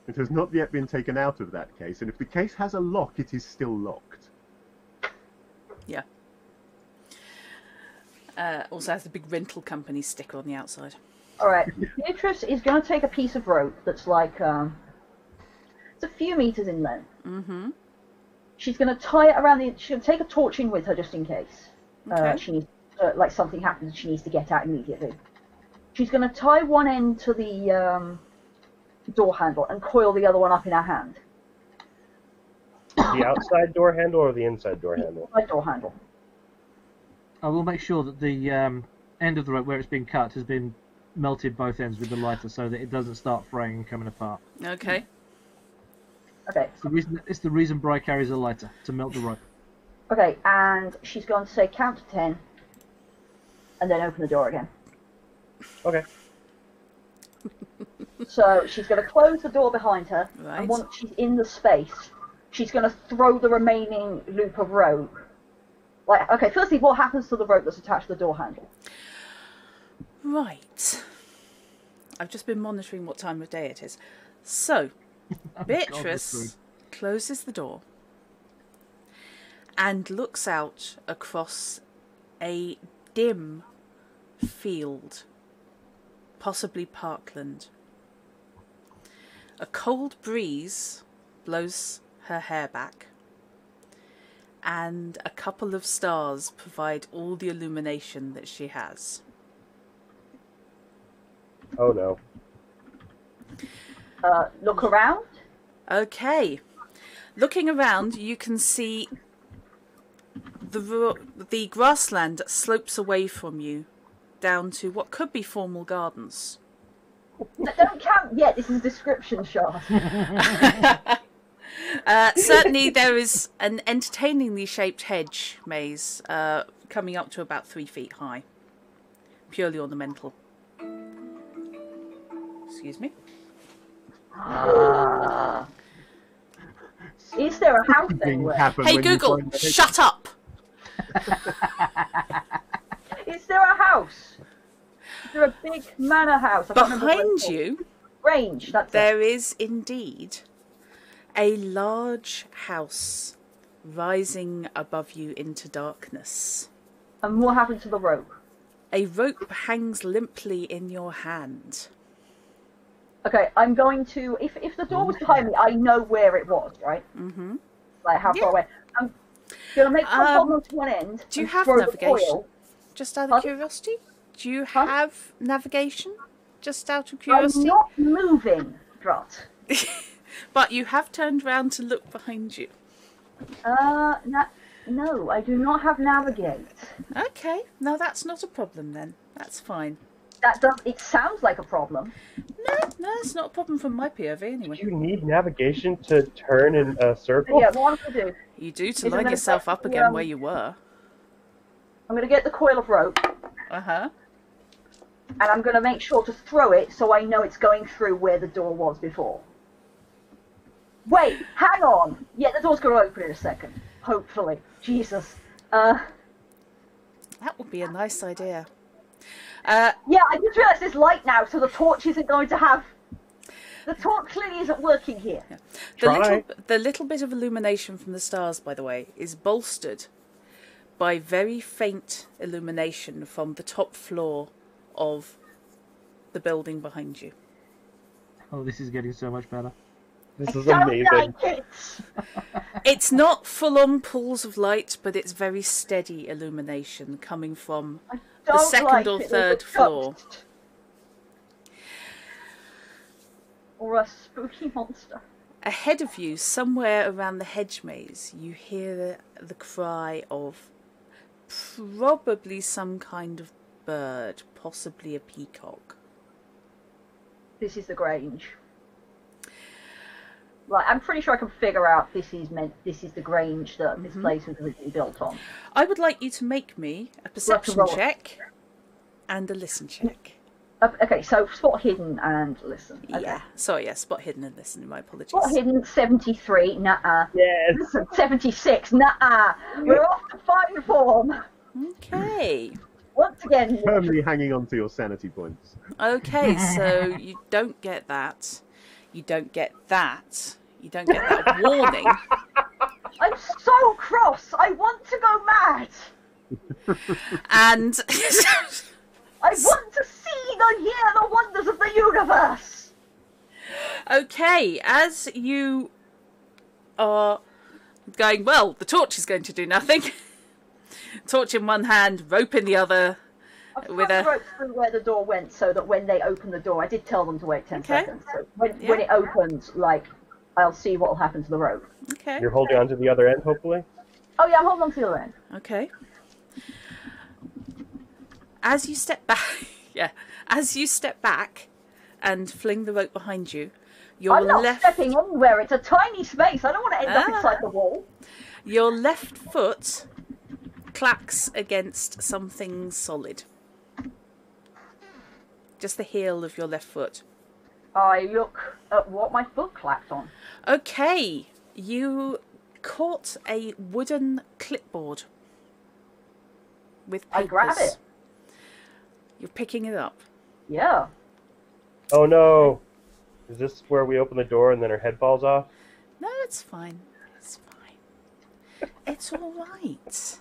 It has not yet been taken out of that case, and if the case has a lock, it is still locked.
Yeah. Also has the big rental company sticker on the outside.
Alright, Beatrice is going to take a piece of rope that's like, it's a few meters in length.
Mm-hmm.
She's going to tie it around she's going to take a torch in with her just in case.
Okay.
She needs, like something happens and she needs to get out immediately. She's going to tie one end to the door handle and coil the other one up in her hand.
The outside door handle or the inside door handle?
My door handle.
I will make sure that the end of the rope where it's been cut has been melted both ends with the lighter so that it doesn't start fraying and coming apart.
Okay.
Okay.
It's the reason Bri carries a lighter, to melt the rope.
Okay, and she's going to say count to 10 and then open the door again.
Okay.
So she's going to close the door behind her,
Right.
and once she's in the space, she's going to throw the remaining loop of rope. Like, okay, firstly, what happens to the rope that's attached to the door handle?
Right. I've just been monitoring what time of day it is. So, Beatrice closes the door and looks out across a dim field, possibly parkland. A cold breeze blows her hair back, and a couple of stars provide all the illumination that she has.
Oh no.
Look around.
Okay. Looking around, you can see the grassland slopes away from you down to what could be formal gardens.
Don't count yet. This is a description shot.
Certainly there is an entertainingly shaped hedge maze coming up to about 3 feet high. Purely ornamental. Excuse me.
Is there a house
Things
anywhere?
happen
Hey
when you
Google,
find the-
shut up!
Is there a house? Is there a big manor house? I can't remember what
Behind
it's called.
you,
Range. That's it.
there is indeed a large house rising above you into darkness.
And what happened to the rope?
A rope hangs limply in your hand.
Okay, I'm going to. If the door was behind me, I know where it was, right?
Mm-hmm.
Like how
Yeah.
far away. I'm gonna make the hold on to one end.
Do you
and
have
throw the
navigation?
coil.
Just out of
Pardon?
curiosity? Do you
Huh?
have navigation? Just out of
I'm
curiosity?
not moving, Drut.
But you have turned round to look behind you.
No, I do not have navigate.
Okay, no, that's not a problem then. That's fine.
That does. It sounds like a problem.
No, it's not a problem from my POV anyway.
Do you need navigation to turn in a
But
circle?
yeah, what I'm gonna do
You do to
Is I'm
line
gonna
yourself
get
up
the,
again where you were.
I'm gonna get the coil of rope
Uh-huh.
and I'm gonna make sure to throw it so I know it's going through where the door was before. Wait, hang on. Yeah, the door's gonna open in a second. Hopefully. Jesus.
That would be a nice idea.
Yeah, I just realised there's light now, so the torch isn't going to have. The torch clearly isn't working here.
Try.
The little bit of illumination from the stars, by the way, is bolstered by very faint illumination from the top floor of the building behind you.
Oh, this is getting so much better.
This is
Don't
amazing.
like it.
It's not full-on pools of light, but it's very steady illumination coming from
Don't
second
like
or
it.
third
There's a
floor.
ghost. Or a spooky monster.
Ahead of you, somewhere around the hedge maze, you hear the cry of probably some kind of bird, possibly a peacock.
This is the Grange. Like, I'm pretty sure I can figure out this is the Grange that this place was originally built on.
I would like you to make me a perception
roll.
check and a listen check.
Okay, so spot hidden and listen. Okay.
Yeah. Sorry, yeah, spot hidden and listen. My apologies.
Spot hidden 73, nah.
Yes.
Listen, 76, nah. We're off to fine form.
Okay.
Once again,
Firmly hanging on to your sanity points.
Okay, so you don't get that. You don't get that. You don't get that warning.
I'm so cross. I want to go mad.
And
I want to see and hear the wonders of the universe.
okay, as you are going, well, the torch is going to do nothing. Torch in one hand, rope in the other.
I've
With
thrown
a-
the rope through where the door went so that when they open the door, I did tell them to wait 10
Okay.
seconds. So when it opens, like, I'll see what will happen to the rope.
Okay.
You're holding on to the other end, hopefully?
Oh yeah, I'm holding on to the other end.
Okay. As you step back, as you step back and fling the rope behind you, your
I'm not
left
stepping anywhere. It's a tiny space. I don't want to end up
Ah.
inside the wall.
your left foot clacks against something solid. Just the heel of your left foot.
I look at what my foot clacked on.
Okay, you caught a wooden clipboard with papers.
I grab it.
You're picking it up.
Yeah.
Oh no! Is this where we open the door and then her head falls off?
No, it's fine. It's fine. It's all right.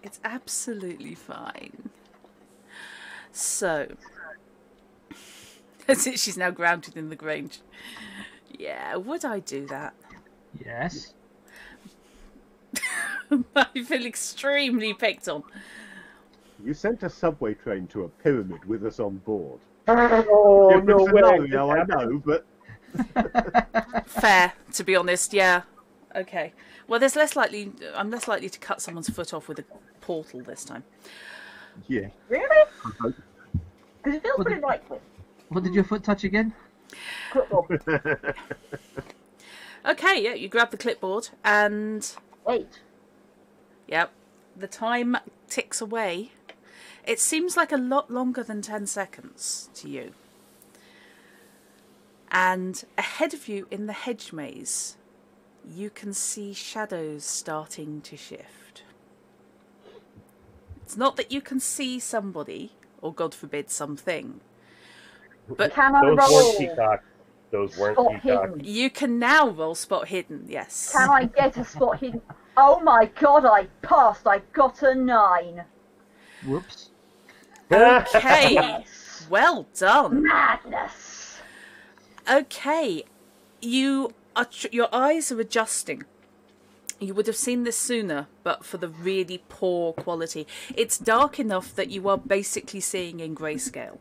It's absolutely fine. So, she's now grounded in the Grange. Yeah, would I do that?
Yes.
I feel extremely picked on.
You sent a subway train to a pyramid with us on board.
Oh,
Different
no way.
scenario, I know, but
Fair, to be honest, yeah. Okay. Well, I'm less likely to cut someone's foot off with a portal this time.
yeah.
Really? Because it feels
Well,
pretty likely.
What did your foot touch again?
Clipboard.
Okay, yeah, you grab the clipboard and...
Wait.
Yep. The time ticks away. It seems like a lot longer than 10 seconds to you. And ahead of you in the hedge maze, you can see shadows starting to shift. It's not that you can see somebody, or God forbid, something. But
Can I
Those
roll
weren't peacocks. Those weren't
spot
peacocks.
hidden?
you can now roll spot hidden, yes.
Can I get a spot hidden? Oh my god, I passed. I got a 9.
Whoops.
Okay.
Yes.
Well done.
Madness.
Okay. Your eyes are adjusting. You would have seen this sooner, but for the really poor quality. It's dark enough that you are basically seeing in grayscale.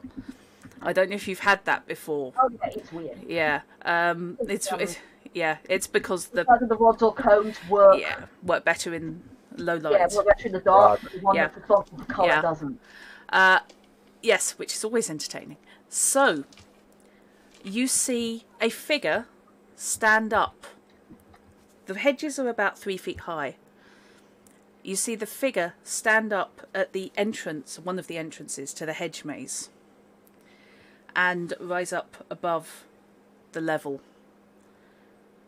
I don't know if you've had that before.
Oh yeah, it's weird.
Yeah. It's because
Either the rods or cones work.
work better in low
Yeah,
light.
work better in the dark. But the one
Yeah.
that's the cloth with the colour
Yeah.
doesn't.
Yes, which is always entertaining. So, you see a figure stand up. The hedges are about 3 feet high. You see the figure stand up at the entrance, one of the entrances to the hedge maze, and rise up above the level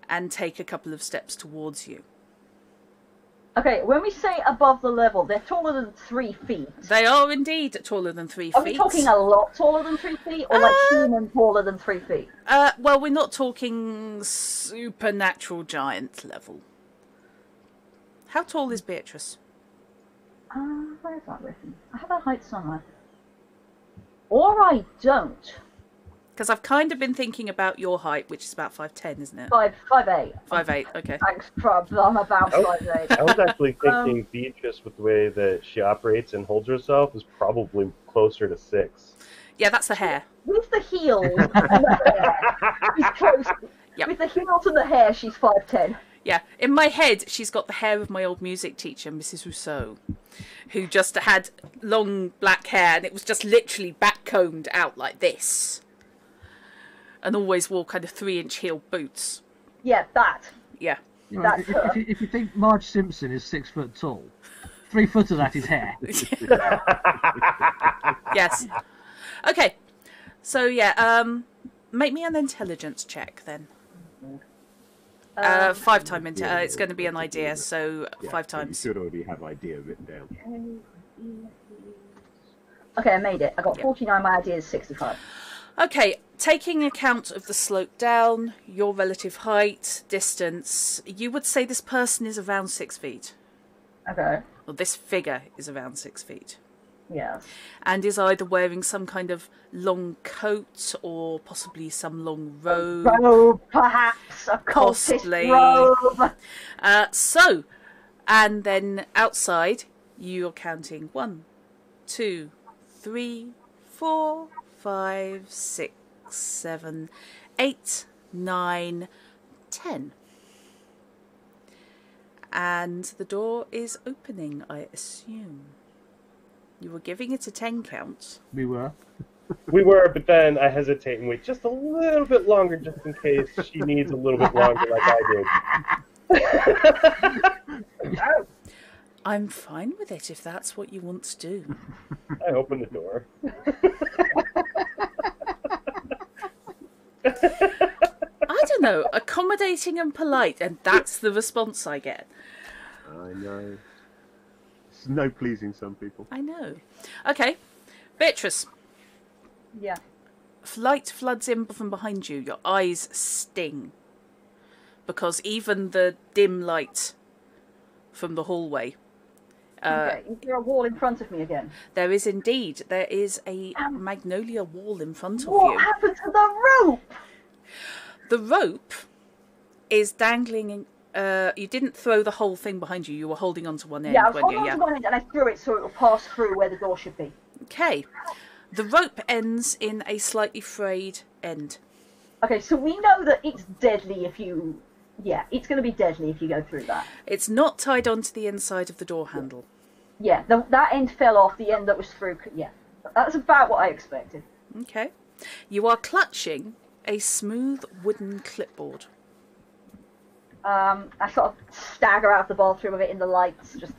and take a couple of steps towards you.
Okay, when we say above the level, they're taller than 3 feet.
They are indeed taller than 3
Are
feet.
we talking a lot taller than 3 feet, or like human taller than 3 feet?
Well, we're not talking supernatural giant level. How tall is Beatrice?
Where is that written? I have a height somewhere. Or I don't.
Because I've kind of been thinking about your height, which is about 5'10", isn't it?
5'8".
5'8", okay.
Thanks, Probs. I'm about 5'8".
I was actually thinking Beatrice, with the way that she operates and holds herself, is probably closer to 6.
Yeah, that's the hair.
With the heels and the hair, she's close.
Yep.
With the heels and the hair, she's 5'10".
Yeah, in my head, she's got the hair of my old music teacher, Mrs. Rousseau, who just had long black hair, and it was just literally back-combed out like this. And always wore kind of 3-inch heel boots.
Yeah, that.
Yeah.
You know,
That's her.
if you think Marge Simpson is 6 foot tall, 3 foot of that is hair.
Yes. Okay. So, yeah, make me an intelligence check, then. 5 times. It's going to be an idea, so
Yeah,
5
so
times.
You should already have idea written down.
Okay, I made it. I got 49, my idea is 65.
Okay, taking account of the slope down, your relative height, distance, you would say this person is around 6 feet.
Okay.
Or this figure is around 6 feet.
Yes.
And is either wearing some kind of long coat or possibly some long robe.
Robe, perhaps. A cultist
Possibly.
robe.
And then outside, you're counting 1, 2, 3, 4, 5, 6, 7, 8, 9, 10. And the door is opening, I assume. You were giving it a 10 count.
We were.
We were, but then I hesitate and wait just a little bit longer, just in case she needs a little bit longer, like I did.
I'm fine with it if that's what you want to do.
I opened the door.
I don't know, accommodating and polite, and that's the response I get.
I know. It's no pleasing some people.
I know. Okay, Beatrice.
Yeah.
Light floods in from behind you. Your eyes sting. Because even the dim light from the hallway...
Okay. Is there a wall in front of me again?
There is indeed. There is a magnolia wall in front of
What
you.
happened to the rope?
The rope is dangling You didn't throw the whole thing behind you. You were holding on to one end,
Yeah, I was
weren't
holding
you?
on
Yeah.
to one end and I threw it so it would pass through where the door should be.
Okay. The rope ends in a slightly frayed end.
Okay, so we know that it's deadly if you... Yeah, it's going to be deadly if you go through that.
It's not tied onto the inside of the door handle.
Yeah, that end fell off, the end that was through... Yeah, that's about what I expected.
Okay. You are clutching a smooth wooden clipboard.
I sort of stagger out of the bathroom with it in the lights. Just,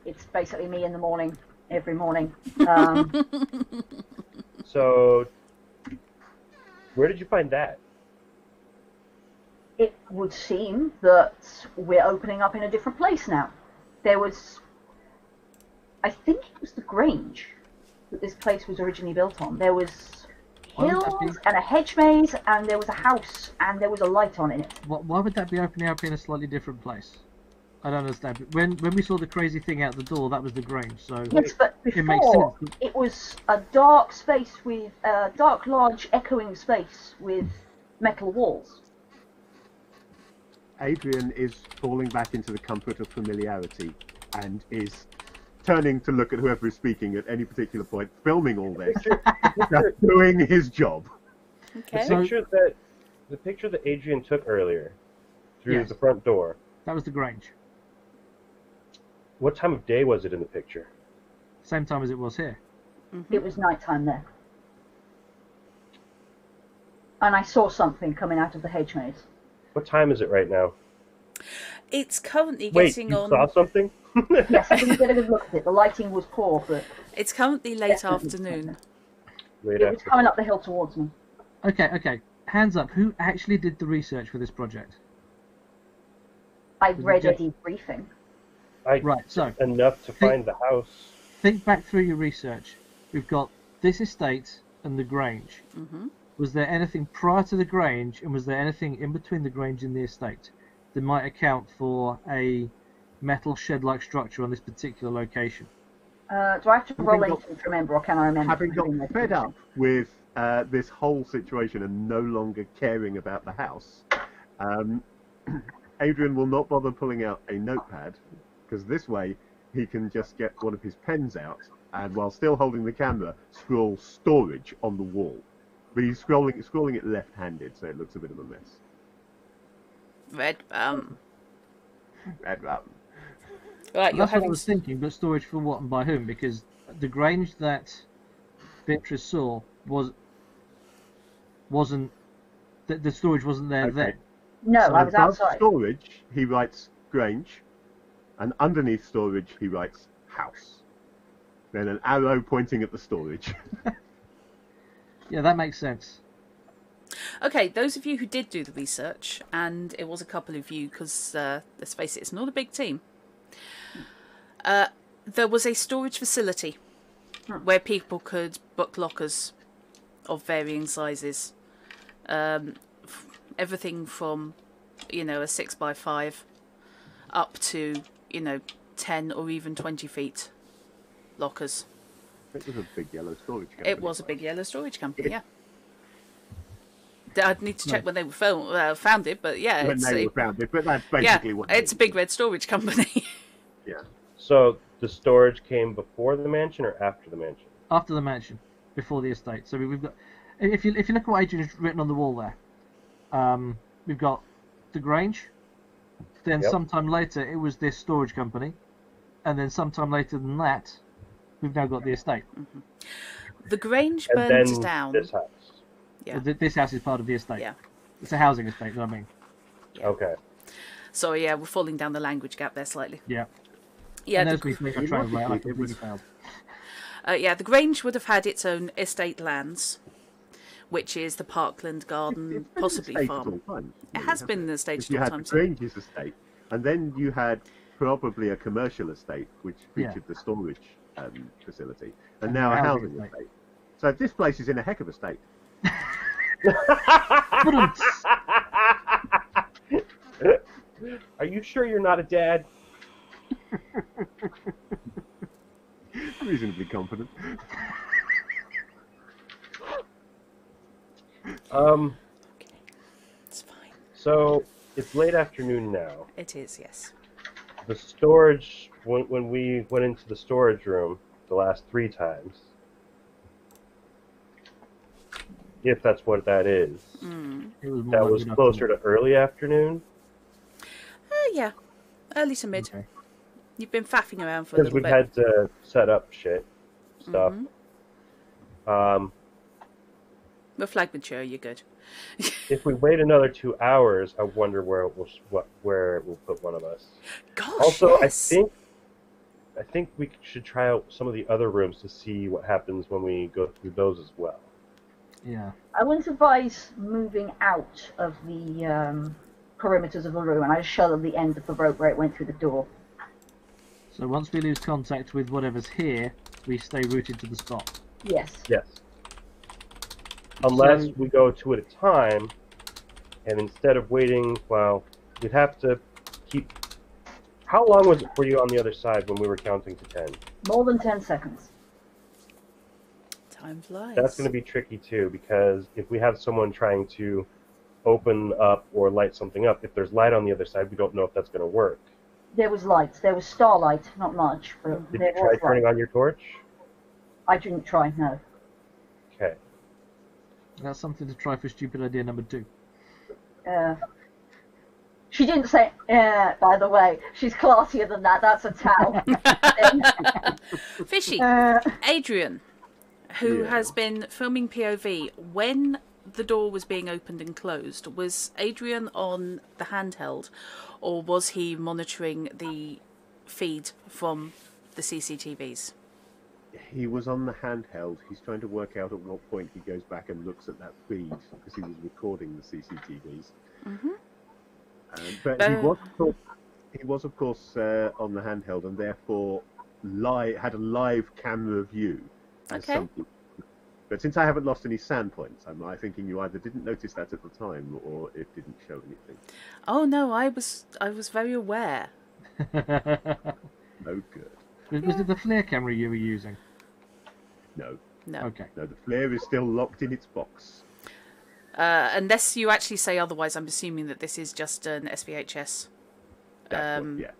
it's basically me in the morning, every morning.
So, where did you find that?
It would seem that we're opening up in a different place now. There was... I think it was the Grange that this place was originally built on. There was hills and a hedge maze, and there was a house, and there was a light on in it.
Why would that be opening up in a slightly different place? I don't understand. When we saw the crazy thing out the door, that was the Grange. So
Yes, but
it makes
before,
sense.
it was a dark space with a dark, large, echoing space with metal walls.
Adrian is falling back into the comfort of familiarity and is turning to look at whoever is speaking at any particular point, filming all this, just doing his job.
Okay.
The picture that Adrian took earlier through
Yes.
the front door.
That was the Grange.
What time of day was it in the picture?
Same time as it was here.
It was nighttime there. And I saw something coming out of the hedge maze.
What time is it right now?
It's currently
Wait,
getting
you
on.
saw something?
Yes, I didn't get a good look at it. The lighting was poor, but
It's currently late afternoon.
Late
it was
after.
coming up the hill towards me.
Okay. Hands up. Who actually did the research for this project?
I read a
Okay.
debriefing.
Right. So
Enough to find the house.
think back through your research. We've got this estate and the Grange.
Mm-hmm.
Was there anything prior to the Grange, and was there anything in between the Grange and the estate that might account for a metal shed-like structure on this particular location?
Do I have to roll
Having
anything to remember, or can I remember?
Having got fed up with this whole situation and no longer caring about the house, Adrian will not bother pulling out a notepad, because this way he can just get one of his pens out and, while still holding the camera, scroll storage on the wall. But he's scrolling it left-handed, so it looks a bit of a mess.
Red bum.
Red rum.
Right, you're
That's what I
having.
was thinking, but storage for what and by whom? Because the Grange that Beatrice saw wasn't the storage wasn't there
Okay.
then.
No,
So
I was
above
outside.
storage, he writes Grange, and underneath storage, he writes house. Then an arrow pointing at the storage.
Yeah, that makes sense.
Okay, those of you who did do the research, and it was a couple of you, because let's face it, it's not a big team. There was a storage facility where people could book lockers of varying sizes. Everything from, a 6x5 up to, 10 or even 20 feet lockers.
It was a big yellow storage company.
It was a big yellow storage company, yeah. I'd need to check when they were founded, but yeah,
When they were founded, but that's basically what
it's a big red storage company.
Yeah.
So the storage came before the mansion or after the mansion?
After the mansion, before the estate. So we've got. If you look at what Adrian has written on the wall there, we've got the Grange. Then
Yep.
sometime later, it was this storage company, and then sometime later than that, we've now got the estate.
The Grange
And
burned
then
down.
this house.
Yeah.
This house is part of the estate.
Yeah.
It's a housing estate. You know what I mean?
Yeah.
Okay.
Sorry, yeah, we're falling down the language gap there slightly.
Yeah.
Yeah,
And
the,
as we think I'm trying to write, I
It
completely
was-
failed.
the Grange would have had its own estate lands, which is the Parkland Garden,
It's been
possibly
an estate
farm.
at all times,
It
really,
has
hasn't
been
it?
an estate
If
at
you
all
had the
times.
Grange's estate, and then you had probably a commercial estate, which
Yeah.
featured the storage facility, and now a housing estate. So this place is in a heck of a state.
Are you sure you're not a dad?
Reasonably confident.
It's fine.
So It's late afternoon now.
It is, yes.
The storage, when we went into the storage room the last 3 times, if that's what that is,
It was more
that
like
was
good
closer
afternoon.
to early afternoon.
Yeah, early to mid.
Okay.
You've been faffing around for a
Because
little
we
bit.
had to set up stuff.
We're flag mature, you're good.
If we wait another 2 hours, I wonder where it will put one of us.
Gosh,
Also,
yes.
I think we should try out some of the other rooms to see what happens when we go through those as well.
Yeah.
I wouldn't advise moving out of the perimeters of the room, and I just showed them the end of the rope where it went through the door.
So once we lose contact with whatever's here, we stay rooted to the spot.
Yes.
Yes. Unless
So-
we go 2 at a time, and instead of waiting, well, we'd have to keep... How long was it for you on the other side when we were counting to 10?
More than 10 seconds.
Time flies.
That's going to be tricky too, because if we have someone trying to open up or light something up, if there's light on the other side, we don't know if that's going to work.
There was light. There was starlight, not much, but
Did
there
you try
was
turning
light.
on your torch?
I didn't try, no.
Okay.
That's something to try for stupid idea number 2.
She didn't say, by the way. She's classier than that. That's a towel.
Fishy. Adrian, who has been filming POV, when the door was being opened and closed, was Adrian on the handheld, or was he monitoring the feed from the CCTVs?
He was on the handheld. He's trying to work out at what point he goes back and looks at that feed because he was recording the CCTVs. But he was of course, on the handheld and therefore had a live camera view. As
Okay.
some people. But since I haven't lost any sand points, I'm thinking you either didn't notice that at the time or it didn't show anything.
Oh no, I was very aware.
No good.
Was it the flare camera you were using?
No.
No.
Okay.
No, the flare is still locked in its box.
Unless you actually say otherwise, I'm assuming that this is just an SVHS.
That's what, yeah.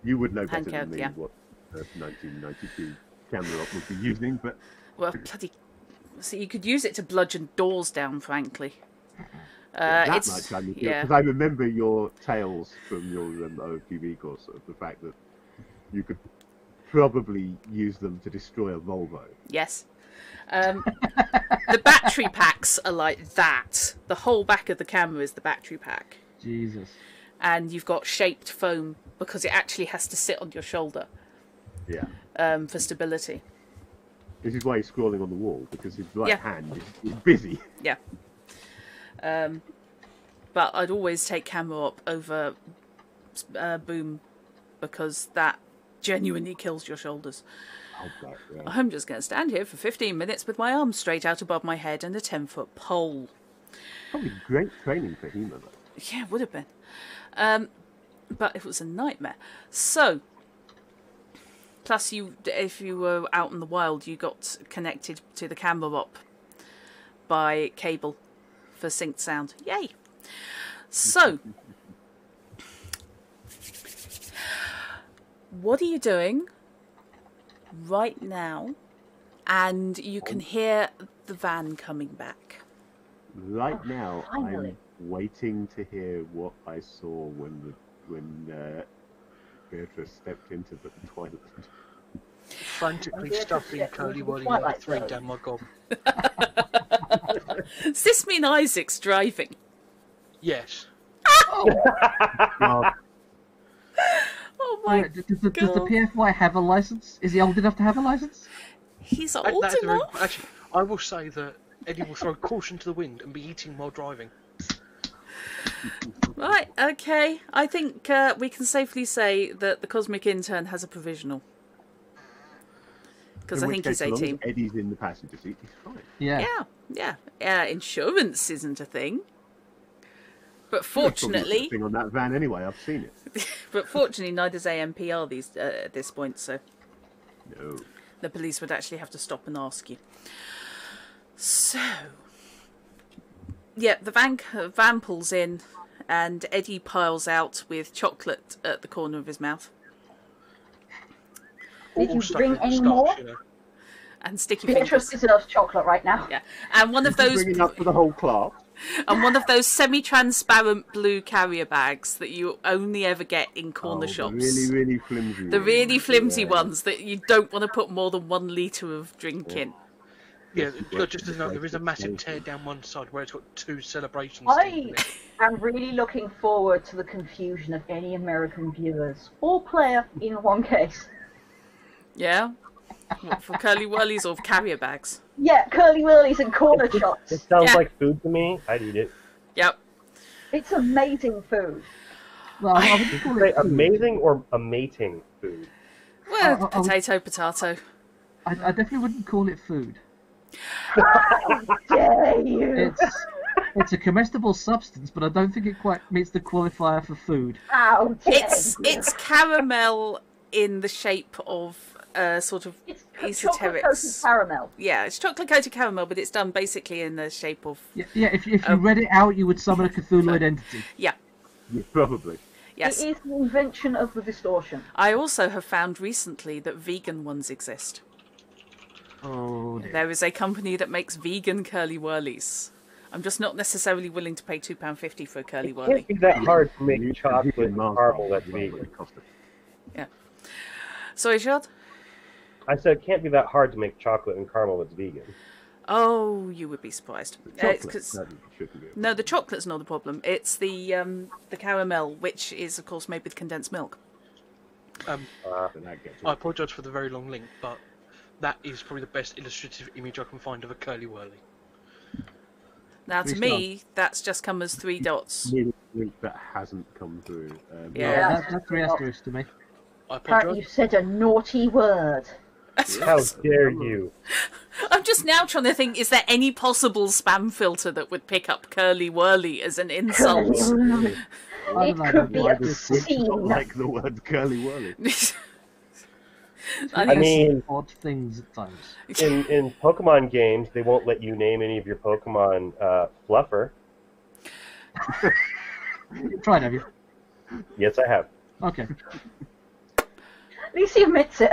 You would know better
handheld,
than me
yeah.
what a 1992 camera op would be using, but
Well, bloody. So you could use it to bludgeon doors down, frankly.
that
it's
much I mean,
yeah.
because I remember your tales from your OQB course of the fact that you could probably use them to destroy a Volvo.
Yes. The battery packs are like that. The whole back of the camera is the battery pack.
Jesus.
And you've got shaped foam because it actually has to sit on your shoulder
Yeah.
for stability.
This is why he's scrawling on the wall, because his right
Yeah.
hand is busy.
Yeah. But I'd always take camera up over boom because that genuinely kills your shoulders.
Oh, right, yeah.
I'm just going to stand here for 15 minutes with my arms straight out above my head and a 10-foot pole.
Probably great training for Hema, though.
Yeah, it would have been. But it was a nightmare. So, plus if you were out in the wild, you got connected to the camera op by cable for synced sound. Yay! So, what are you doing right now? And you can hear the van coming back.
Right now,
finally.
I'm waiting to hear what I saw when Beatrice stepped into the toilet.
Frantically
Yeah,
stuffing
yeah,
Cody while he
Twilight
had 3
Zone.
down my gob.
Does this mean Isaac's driving?
Yes.
God,
Oh my
Does the
God.
PFY have a license? Is he old enough to have a license?
He's old
That's a very-
enough.
actually, I will say that Eddie will throw caution to the wind and be eating while driving.
Right, okay. I think we can safely say that the Cosmic Intern has a provisional. Because
in
I
which
think
case,
he's
as long as
18.
Eddie's in the passenger seat, he's fine.
Yeah.
Yeah. Insurance isn't a thing. But
There's probably a
fortunately,
thing on that van anyway. I've seen it.
neither's AMPR these at this point, so
No.
the police would actually have to stop and ask you. So, yeah, the van pulls in, and Eddie piles out with chocolate at the corner of his mouth.
Did you
stuck
bring
in
any
stuff,
more?
you know.
And sticky
Beatrice
fingers.
deserves chocolate right now.
Yeah, and one of those
Bringing up for the whole class.
semi-transparent blue carrier bags that you only ever get in corner shops.
The really flimsy
The
ones.
really flimsy
Yeah.
ones that you don't want to put more than 1 litre of drink in.
Yeah,
Well,
just as a note, there is a massive tear down one side where it's got 2 celebrations.
I am really looking forward to the confusion of any American viewers. All player in one case.
Yeah? What, for curly whirlies or carrier bags?
Yeah, curly whirlies and corner
It
shots.
sounds
Yeah.
like food to me. I'd eat it.
Yep.
It's amazing food.
Well, I wouldn't call
Say
it food.
amazing or amating food.
Well,
I would-
potato.
I definitely wouldn't call it food.
How dare you?
It's a comestible substance, but I don't think it quite meets the qualifier for food.
How dare
It's
you?
it's caramel in the shape of sort of
It's chocolate coated
esoterics.
caramel.
Yeah, it's chocolate coated caramel, but it's done basically in the shape of
Yeah. If you read it out, you would summon a Cthulhu identity.
yeah.
Yeah, probably.
Yes.
It is the invention of the distortion.
I also have found recently that vegan ones exist.
Oh dear.
There is a company that makes vegan curly whirlies. I'm just not necessarily willing to pay £2.50 for a curly
It
whirly.
can't be that hard to make
You
chocolate
can
and
mask
caramel
off
that's
as well,
vegan.
but it costs it.
Yeah. Sorry, Shard?
I said it can't be that hard to make chocolate and caramel that's vegan.
Oh, you would be surprised. It's
Chocolate,
'cause-
that shouldn't be a
no, the chocolate's not the problem. It's the caramel, which is of course made with condensed milk.
problem, and that gets
I apologise for the very long link, but that is probably the best illustrative image I can find of a curly whirly.
Now, to
Three
me, that's just come as 3 dots.
nearly a link that hasn't come through.
Yeah.
That's 3 asterisks to me.
I
Apparently you
apologise.
said a naughty word.
How dare you?
I'm just now trying to think: is there any possible spam filter that would pick up curly whirly as an insult?
It
I don't know,
could be
Why does Switch not
obscene.
like the word curly whirly?
I mean,
odd things at times.
in Pokemon games, they won't let you name any of your Pokemon Fluffer.
Tried, have you?
Yes, I have.
Okay.
At least he admits it.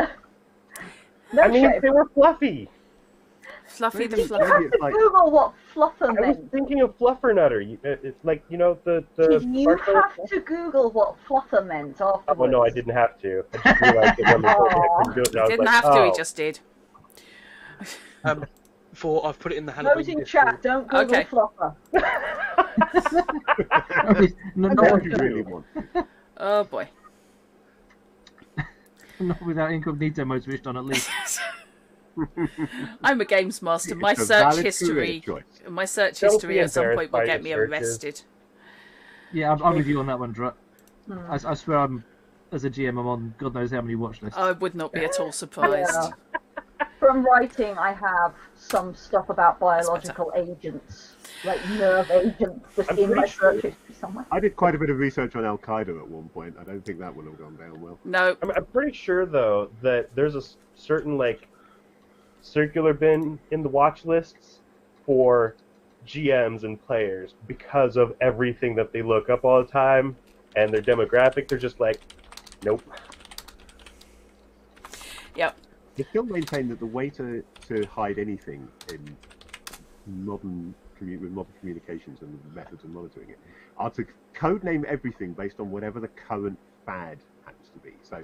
No
I mean,
shame.
they were fluffy.
Fluffy the
Did you
Fluff.
have to Google what fluffer
I was
meant?
thinking of Fluffernutter. It's like, you know, the
Did you
sparkle-
have to Google what fluffer meant afterwards?
Oh, no, I didn't have to. I just realized that when they told me I couldn't do it, and I was
Didn't
like,
have to,
oh.
he just did.
I've put it in the Halloween.
Those in
Discord.
chat, don't Google
Okay.
fluffer.
no,
That's
not,
what you really want.
Oh boy.
not without incognito mode switched on at least.
I'm a games master. My
It's a
search
valid
history,
career choice.
my search
Don't
history
be
at some point
embarrassed
will
by
get me
your searches.
arrested.
Yeah, I'm with you on that one, Drut. I swear as a GM, I'm on God knows how many watch lists.
I would not be at all surprised.
Yeah. From writing, I have some stuff about biological agents, like nerve agents, just
I'm
in my
pretty sure-
search history somewhere.
I did quite a bit of research on Al Qaeda at one point. I don't think that would have gone down well.
No,
I'm pretty sure, though, that there's a certain, like, circular bin in the watch lists for GMs and players because of everything that they look up all the time and their demographic. They're just like, nope.
yep.
I still maintain that the way to hide anything in modern with modern communications and methods of monitoring it are to codename everything based on whatever the current fad happens to be. So,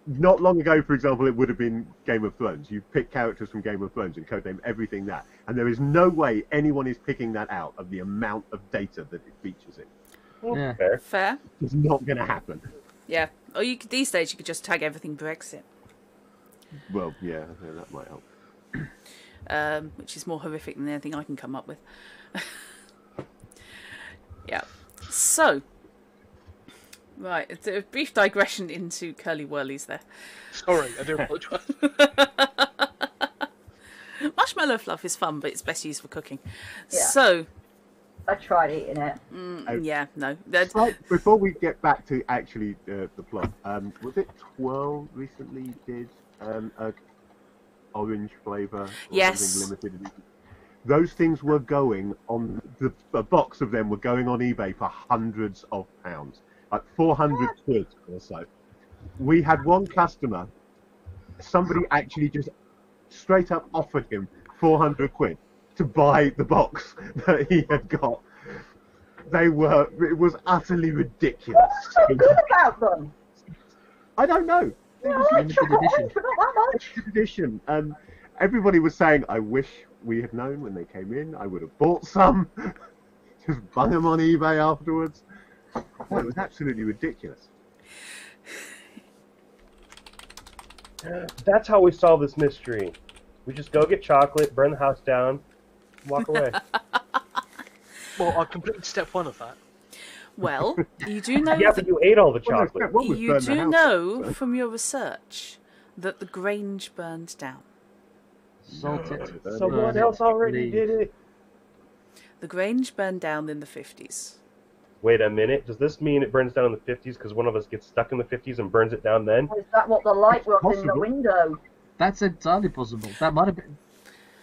not long ago, for example, it would have been Game of Thrones. You pick characters from Game of Thrones and codename everything that, and there is no way anyone is picking that out of the amount of data that it features in.
Yeah.
Fair.
Fair.
It's not going to happen.
Yeah. Or you could, these days you could just tag everything Brexit,
Well, yeah, that might help.
which is more horrific than anything I can come up with. Yeah. So, right, it's a brief digression into curly whirlies there.
Sorry, I do apologise.
Marshmallow fluff is fun, but it's best used for cooking.
Yeah.
So,
I tried eating it.
yeah, no. That,
Right, before we get back to actually the plot, was it Twirl recently did a orange flavour? Or
Yes.
something limited edition? Those things were going on, a box of them were going on eBay for hundreds of pounds, like 400 quid or so. We had one customer, somebody actually just straight up offered him 400 quid to buy the box that he had got. It was utterly ridiculous.
What's so good about them?
I don't know. It was
limited edition.
For not that much.
limited edition. And everybody was saying, I wish we had known when they came in. I would have bought some. Just bung them on eBay afterwards. Well, it was absolutely ridiculous.
That's how we solve this mystery. We just go get chocolate, burn the house down, walk away.
Well, I completed step 1 of that.
Well, you do know
Yeah, but you ate all the chocolate.
you do know from your research that the Grange burned down.
Salted.
Someone else already did it.
The Grange burned down in the 50s.
Wait a minute. Does this mean it burns down in the 50s because one of us gets stuck in the 50s and burns it down then?
Is that what the light was in the
Possible.
window?
That's entirely possible. That might have been.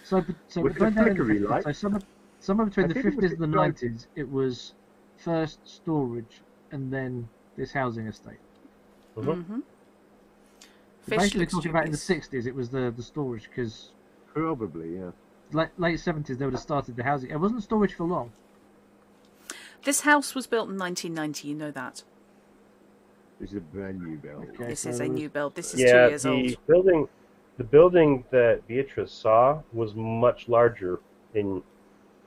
So
With
it burned
the
down in the
flickery
50s.
light?
So somewhere between
I
the
think it was
50s and the
described-
90s, it was first storage and then this housing estate.
Mhm.
Mm-hmm.
Basically, talking about in the 60s, it was the storage because
Probably, yeah.
late 70s they would have started the housing. It wasn't storage for long.
This house was built in 1990, you know that.
This is a brand new build.
Okay,
This
so
is a new build. This is
Yeah,
2 years old.
the building that Beatrice saw was much larger in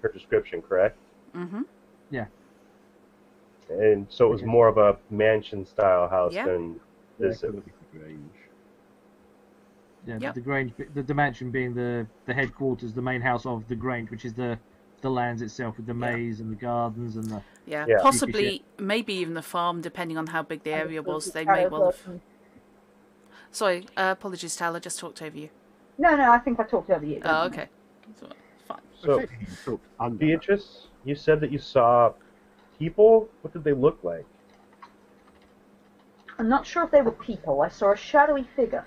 her description, correct?
Mm-hmm.
And so it was more of a mansion-style house
Yeah.
than
Yeah,
this.
kind of range.
Yeah,
Yep.
the Grange, the mansion being the headquarters, the main house of the Grange, which is the lands itself with the maze and the gardens and the.
Yeah,
Yeah.
possibly, maybe even the farm, depending on how big the area was. They may well have. Sorry, apologies, Tal. I just talked over you.
No, I think I talked over you.
Oh, okay. So, fine.
So,
Effectively, you talked under.
Beatrice, you said that you saw people. What did they look like?
I'm not sure if they were people. I saw a shadowy figure,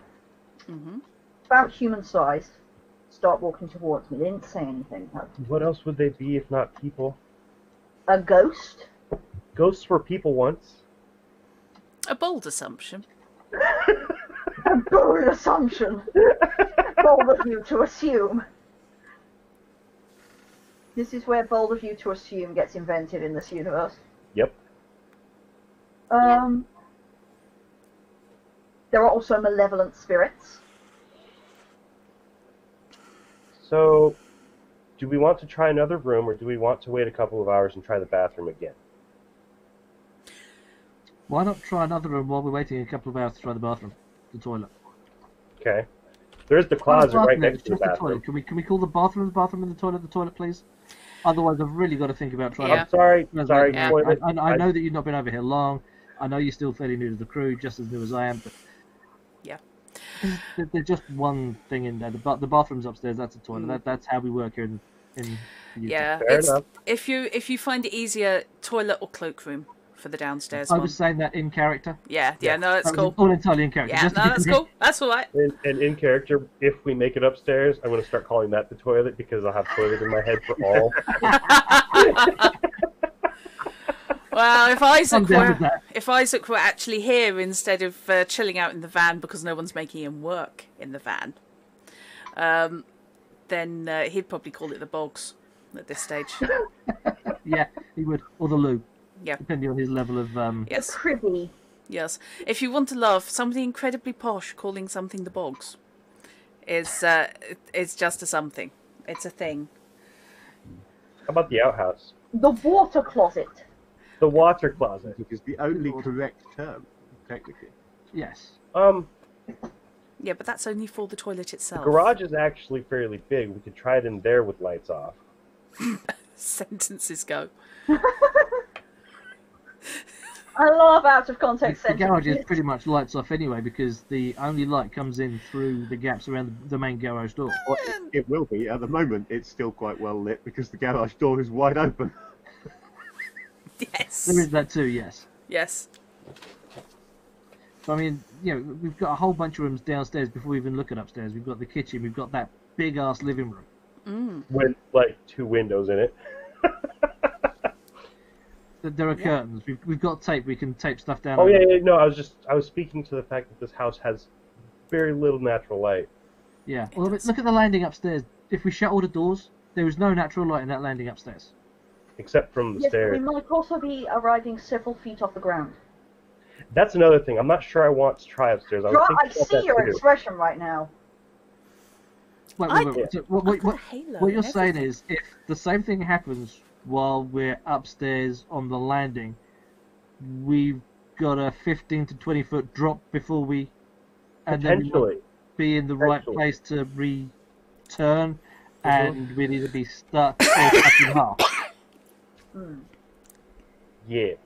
Mm-hmm.
about human sized, start walking towards me. They didn't say anything.
What else would they be if not people?
A ghost?
Ghosts were people once.
A bold assumption.
A bold assumption. Bold of you to assume. This is where bold of you to assume gets invented in this universe.
Yep.
There are also malevolent spirits.
So, do we want to try another room, or do we want to wait a couple of hours and try the bathroom again?
Why not try another room while we're waiting a couple of hours to try the bathroom, the toilet?
Okay. There's the closet right next to the
Just the
bathroom.
toilet. Can we call the bathroom and the toilet, please? Otherwise, I've really got to think about trying.
Yeah.
I'm sorry, sorry,
Yeah.
toilet.
I know that you've not been over here long. I know you're still fairly new to the crew, just as new as I am. But
Yeah.
there's just one thing in there. The bathroom's upstairs. That's a toilet. That's how we work here in the UK.
Yeah.
Fair
It's,
enough.
if you find it easier, toilet or cloakroom for the downstairs
I
one.
was saying that in character.
Yeah. No, that's
That was
cool.
all entirely in character.
Yeah,
just to
no,
be
that's
clear.
cool. That's all right.
And in character, if we make it upstairs, I'm going to start calling that the toilet because I'll have toilet in my head for all.
Well,
I'm down with that.
if Isaac were actually here instead of chilling out in the van because no one's making him work in the van, then he'd probably call it the bogs at this stage.
Yeah, he would, or the loo,
Yeah.
depending on his level of.
Yes.
Privy.
Yes. If you want to laugh, somebody incredibly posh calling something the bogs is just a something. It's a thing.
How about the outhouse?
The water closet.
The water closet.
Which is the only correct term, technically.
Yes.
Yeah, but that's only for the toilet itself.
Garage is actually fairly big. We could try it in there with lights off.
Sentences go.
I love out of context
The garage is
sentences.
pretty much lights off anyway because the only light comes in through the gaps around the main garage door.
Well, it will be. At the moment, it's still quite well lit because the garage door is wide open.
Yes.
There is that too, yes.
Yes.
So, I mean, we've got a whole bunch of rooms downstairs before we even look at upstairs. We've got the kitchen, we've got that big ass living room.
with like 2 windows in it.
There are curtains. We've got tape. We can tape stuff down.
Oh
over.
yeah, no, I was speaking to the fact that this house has very little natural light.
Yeah. Well, look at the landing upstairs. If we shut all the doors, there is no natural light in that landing upstairs.
Except from the
Yes, but we
stairs.
might also be arriving several feet off the ground.
That's another thing. I'm not sure I want to try upstairs.
I
was thinking about
see
that
your
too.
expression right now.
Wait. So what
halo
you're
and
saying
everything.
is, if the same thing happens while we're upstairs on the landing, we've got a 15 to 20 foot drop before we, and then we
Potentially.
won't be in the right
Potentially.
place to return, and we'd either be stuck or cut in half.
Yeah.
I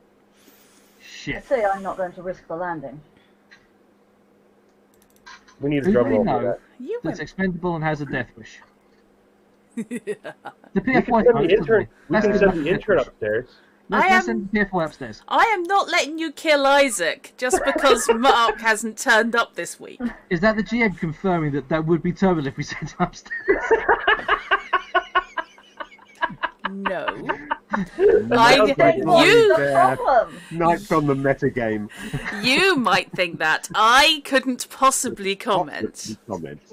Shit.
say I'm not going to risk the landing.
We need a
We
drum
really
roll
know
for that.
You
that's
went.
expendable and has a death wish. The
We can
PFY
send
can't,
the intern. We
That's
can
the
send
death
the intern
wish.
upstairs.
Let's send the PFY upstairs.
I am not letting you kill Isaac just because Mark hasn't turned up this week.
Is that the GM confirming that would be terrible if we sent him upstairs?
No.
Sounds like
you-
Ronnie's there.
Problem.
Nights on the metagame.
You might think that. I couldn't possibly comment.
Comments.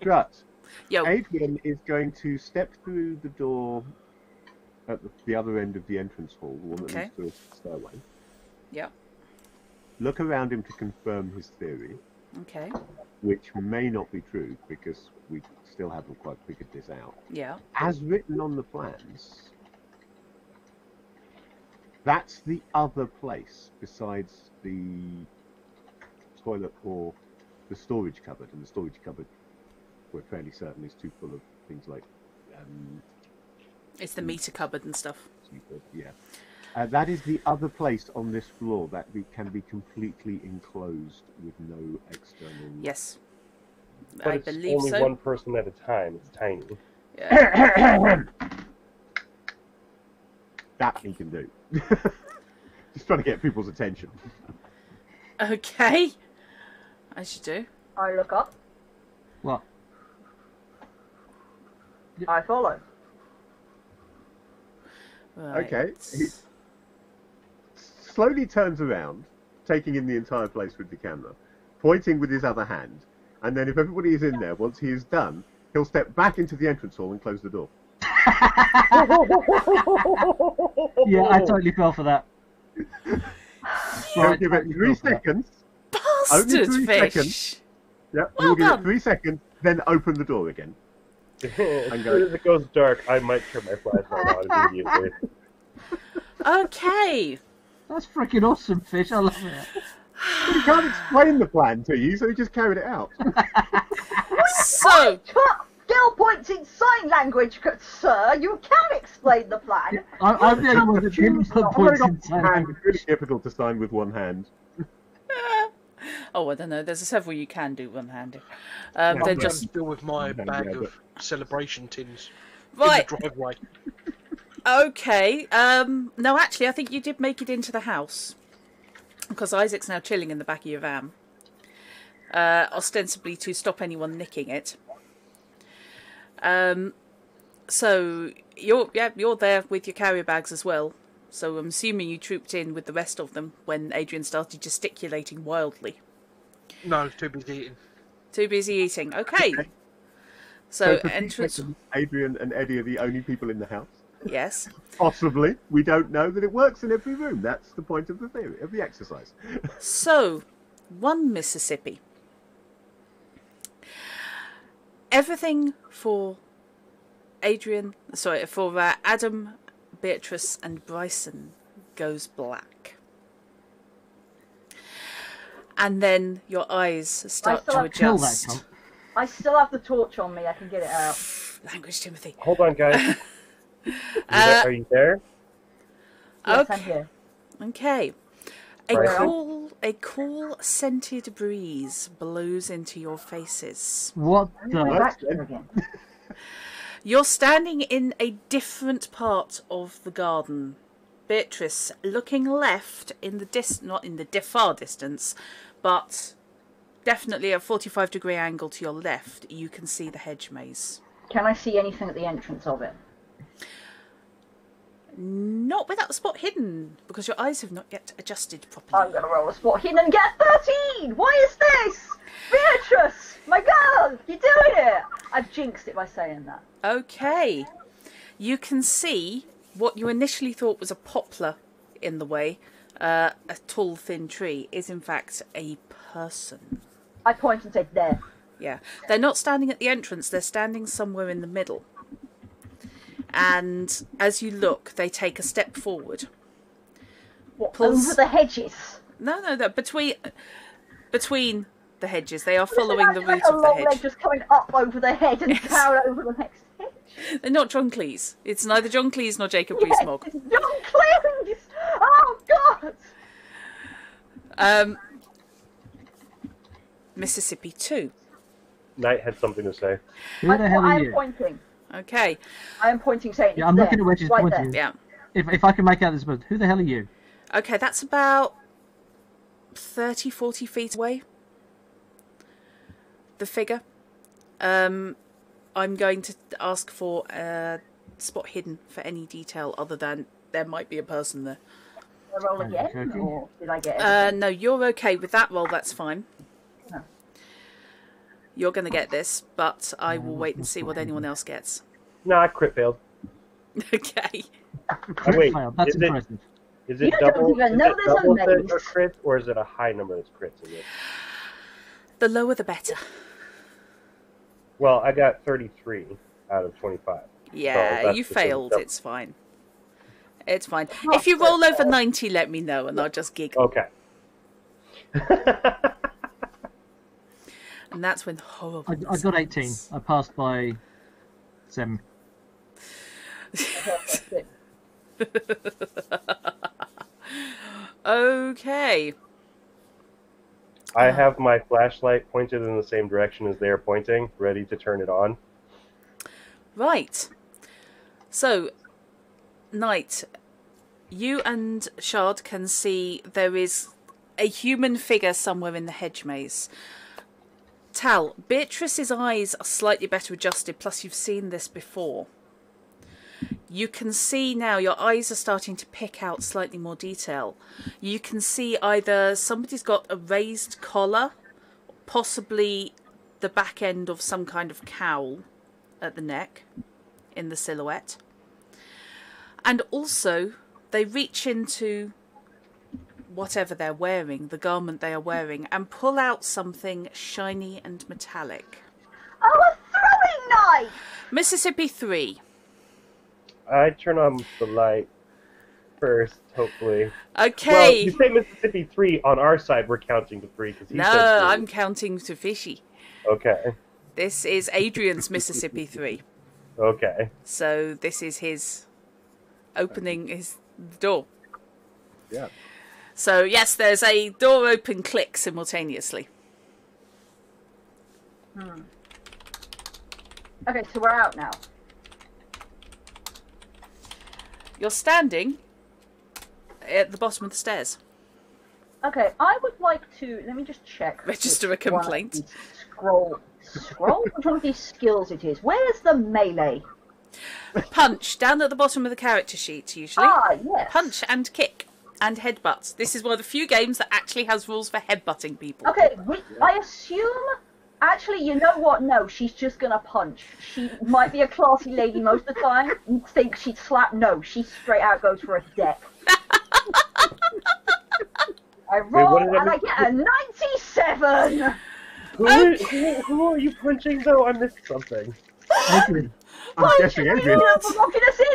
Strut.
Yo,
Adrian is going to step through the door at the other end of the entrance hall, the one that
Okay.
leads to a stairway.
yeah,
Look around him to confirm his theory,
okay,
which may not be true because we still haven't quite figured this out.
yeah.
As written on the plans, that's the other place besides the toilet or the storage cupboard, and the storage cupboard, we're fairly certain, is too full of things like
It's the meter cupboard and stuff.
yeah. That is the other place on this floor that can be completely enclosed with no external.
Yes,
But
I
it's
believe
only
so.
one person at a time. It's tiny.
Yeah.
That he can do. Just trying to get people's attention.
Okay, as you do.
I look up.
What?
I follow.
Right.
Okay. He slowly turns around, taking in the entire place with the camera, pointing with his other hand, and then if everybody is in there, once he is done, he'll step back into the entrance hall and close the door.
Yeah, I totally fell for that.
He'll give it 3 seconds. Only
Bastard
3
fish.
seconds. Yep.
Well
He'll give
done.
it 3 seconds, then open the door again.
As soon as it goes dark, I might turn my flashlight on immediately.
Okay.
That's freaking awesome, fish. I love it.
But he can't explain the plan to you, so he just carried it out.
So,
Skill points in sign language, good sir. You can explain the plan.
I'm the only one that didn't put points in
Hand,
time.
it's really difficult to sign with one hand.
oh, I don't know. There's several you can do one-handed.
Yeah,
They're
I'm
just
still with my
Yeah,
bag
but-
of celebration tins
right.
in the driveway.
Okay. No, actually, I think you did make it into the house because Isaac's now chilling in the back of your van, ostensibly to stop anyone nicking it. So you're there with your carrier bags as well. So I'm assuming you trooped in with the rest of them when Adrian started gesticulating wildly.
No, too busy eating.
Too busy eating. Okay. So
for 2
entrance.
seconds, Adrian and Eddie are the only people in the house.
Yes.
Possibly. We don't know that it works in every room. That's the point of the theory, of the exercise.
So, 1 Mississippi. Everything for Adam, Beatrice, and Bryson goes black. And then your eyes start
still
to
have to
Kill that
adjust.
cunt.
I still have the torch on me. I can get it out.
Language, Timothy.
Hold on, guys. Are you there?
Yes,
Okay.
I'm here.
Okay.
Bryson?
A cool scented breeze blows into your faces.
What
I'm going
the?
back here again.
You're standing in a different part of the garden. Beatrice, looking left in the not in the far distance, but definitely a 45-degree angle to your left, you can see the hedge maze.
Can I see anything at the entrance of it?
Not without the spot hidden, because your eyes have not yet adjusted properly.
I'm gonna roll a spot hidden and get 13! What is this? Beatrice! My girl! You're doing it! I've jinxed it by saying that.
Okay. You can see what you initially thought was a poplar in the way, a tall, thin tree, is in fact a person.
I point and say, there.
Yeah. They're not standing at the entrance, they're standing somewhere in the middle. And as you look, they take a step forward.
What, over the hedges?
No, between the hedges. They are following the route
like
of the
a long
hedge.
leg just coming up over the head and down over the next hedge.
They're not John Cleese. It's neither John Cleese nor Jacob
Yes,
Rees-Mogg.
it's John Cleese! Oh, God!
Mississippi 2.
Knight had something to say.
Who the hell are
I'm
you?
pointing.
Okay.
I am pointing, saying,
Yeah, I'm looking at where she's
right
pointing.
there.
Yeah.
If I can make out this, but who the hell are you?
Okay, that's about 30, 40 feet away. The figure. I'm going to ask for a spot hidden for any detail other than there might be a person there.
Did I roll again,
Okay.
or did I get it?
No, you're okay with that roll, that's fine.
No.
You're going to get this, but I will wait and see what anyone else gets.
No, I crit failed.
Okay.
Oh, wait,
Failed. That's
is
impressive.
Is it
You don't
double?
even
Is
know
it
there's a
double the
maze.
crits, or is it a high number that's crits in it?
The lower the better.
Well, I got 33 out of 25.
Yeah,
So that's
you
the same
failed.
double.
It's fine. It's fine.
Not
If you roll over 90, let me know and I'll just giggle.
Okay.
And that's when horrible.
I got 18. I passed by 7.
Okay.
I have my flashlight pointed in the same direction as they're pointing, ready to turn it on.
Right. So, Knight, you and Shard can see there is a human figure somewhere in the hedge maze. Tal, Beatrice's eyes are slightly better adjusted, plus you've seen this before. You can see now, your eyes are starting to pick out slightly more detail. You can see either somebody's got a raised collar, possibly the back end of some kind of cowl at the neck in the silhouette. And also, they reach into whatever they're wearing, the garment they are wearing, and pull out something shiny and metallic.
Oh, a throwing knife!
Mississippi 3.
I turn on the light first, hopefully.
Okay.
Well, you say Mississippi 3, on our side we're counting to 3. Cause he
No,
said 3.
I'm counting to fishy.
Okay.
This is Adrian's Mississippi 3.
Okay.
So this is his opening his door.
Yeah.
So yes, there's a door open click simultaneously.
Okay, so we're out now.
You're standing at the bottom of the stairs.
Okay, I would like to, let me just check.
Register a
which one of
complaint.
these Scroll? Which one of these skills it is? Where's the melee?
Punch down at the bottom of the character sheet usually.
Ah, yes.
Punch and kick and headbutt. This is one of the few games that actually has rules for headbutting people.
Okay, I assume. Actually, you know what? No, she's just gonna punch. She might be a classy lady most of the time. You'd think she'd slap. No, she straight out goes for a deck. I roll
what did I
and I
miss?
get a 97.
Who are you punching though? I missed something.
Adrian.
I'm guessing Adrian.
Thank you for locking us in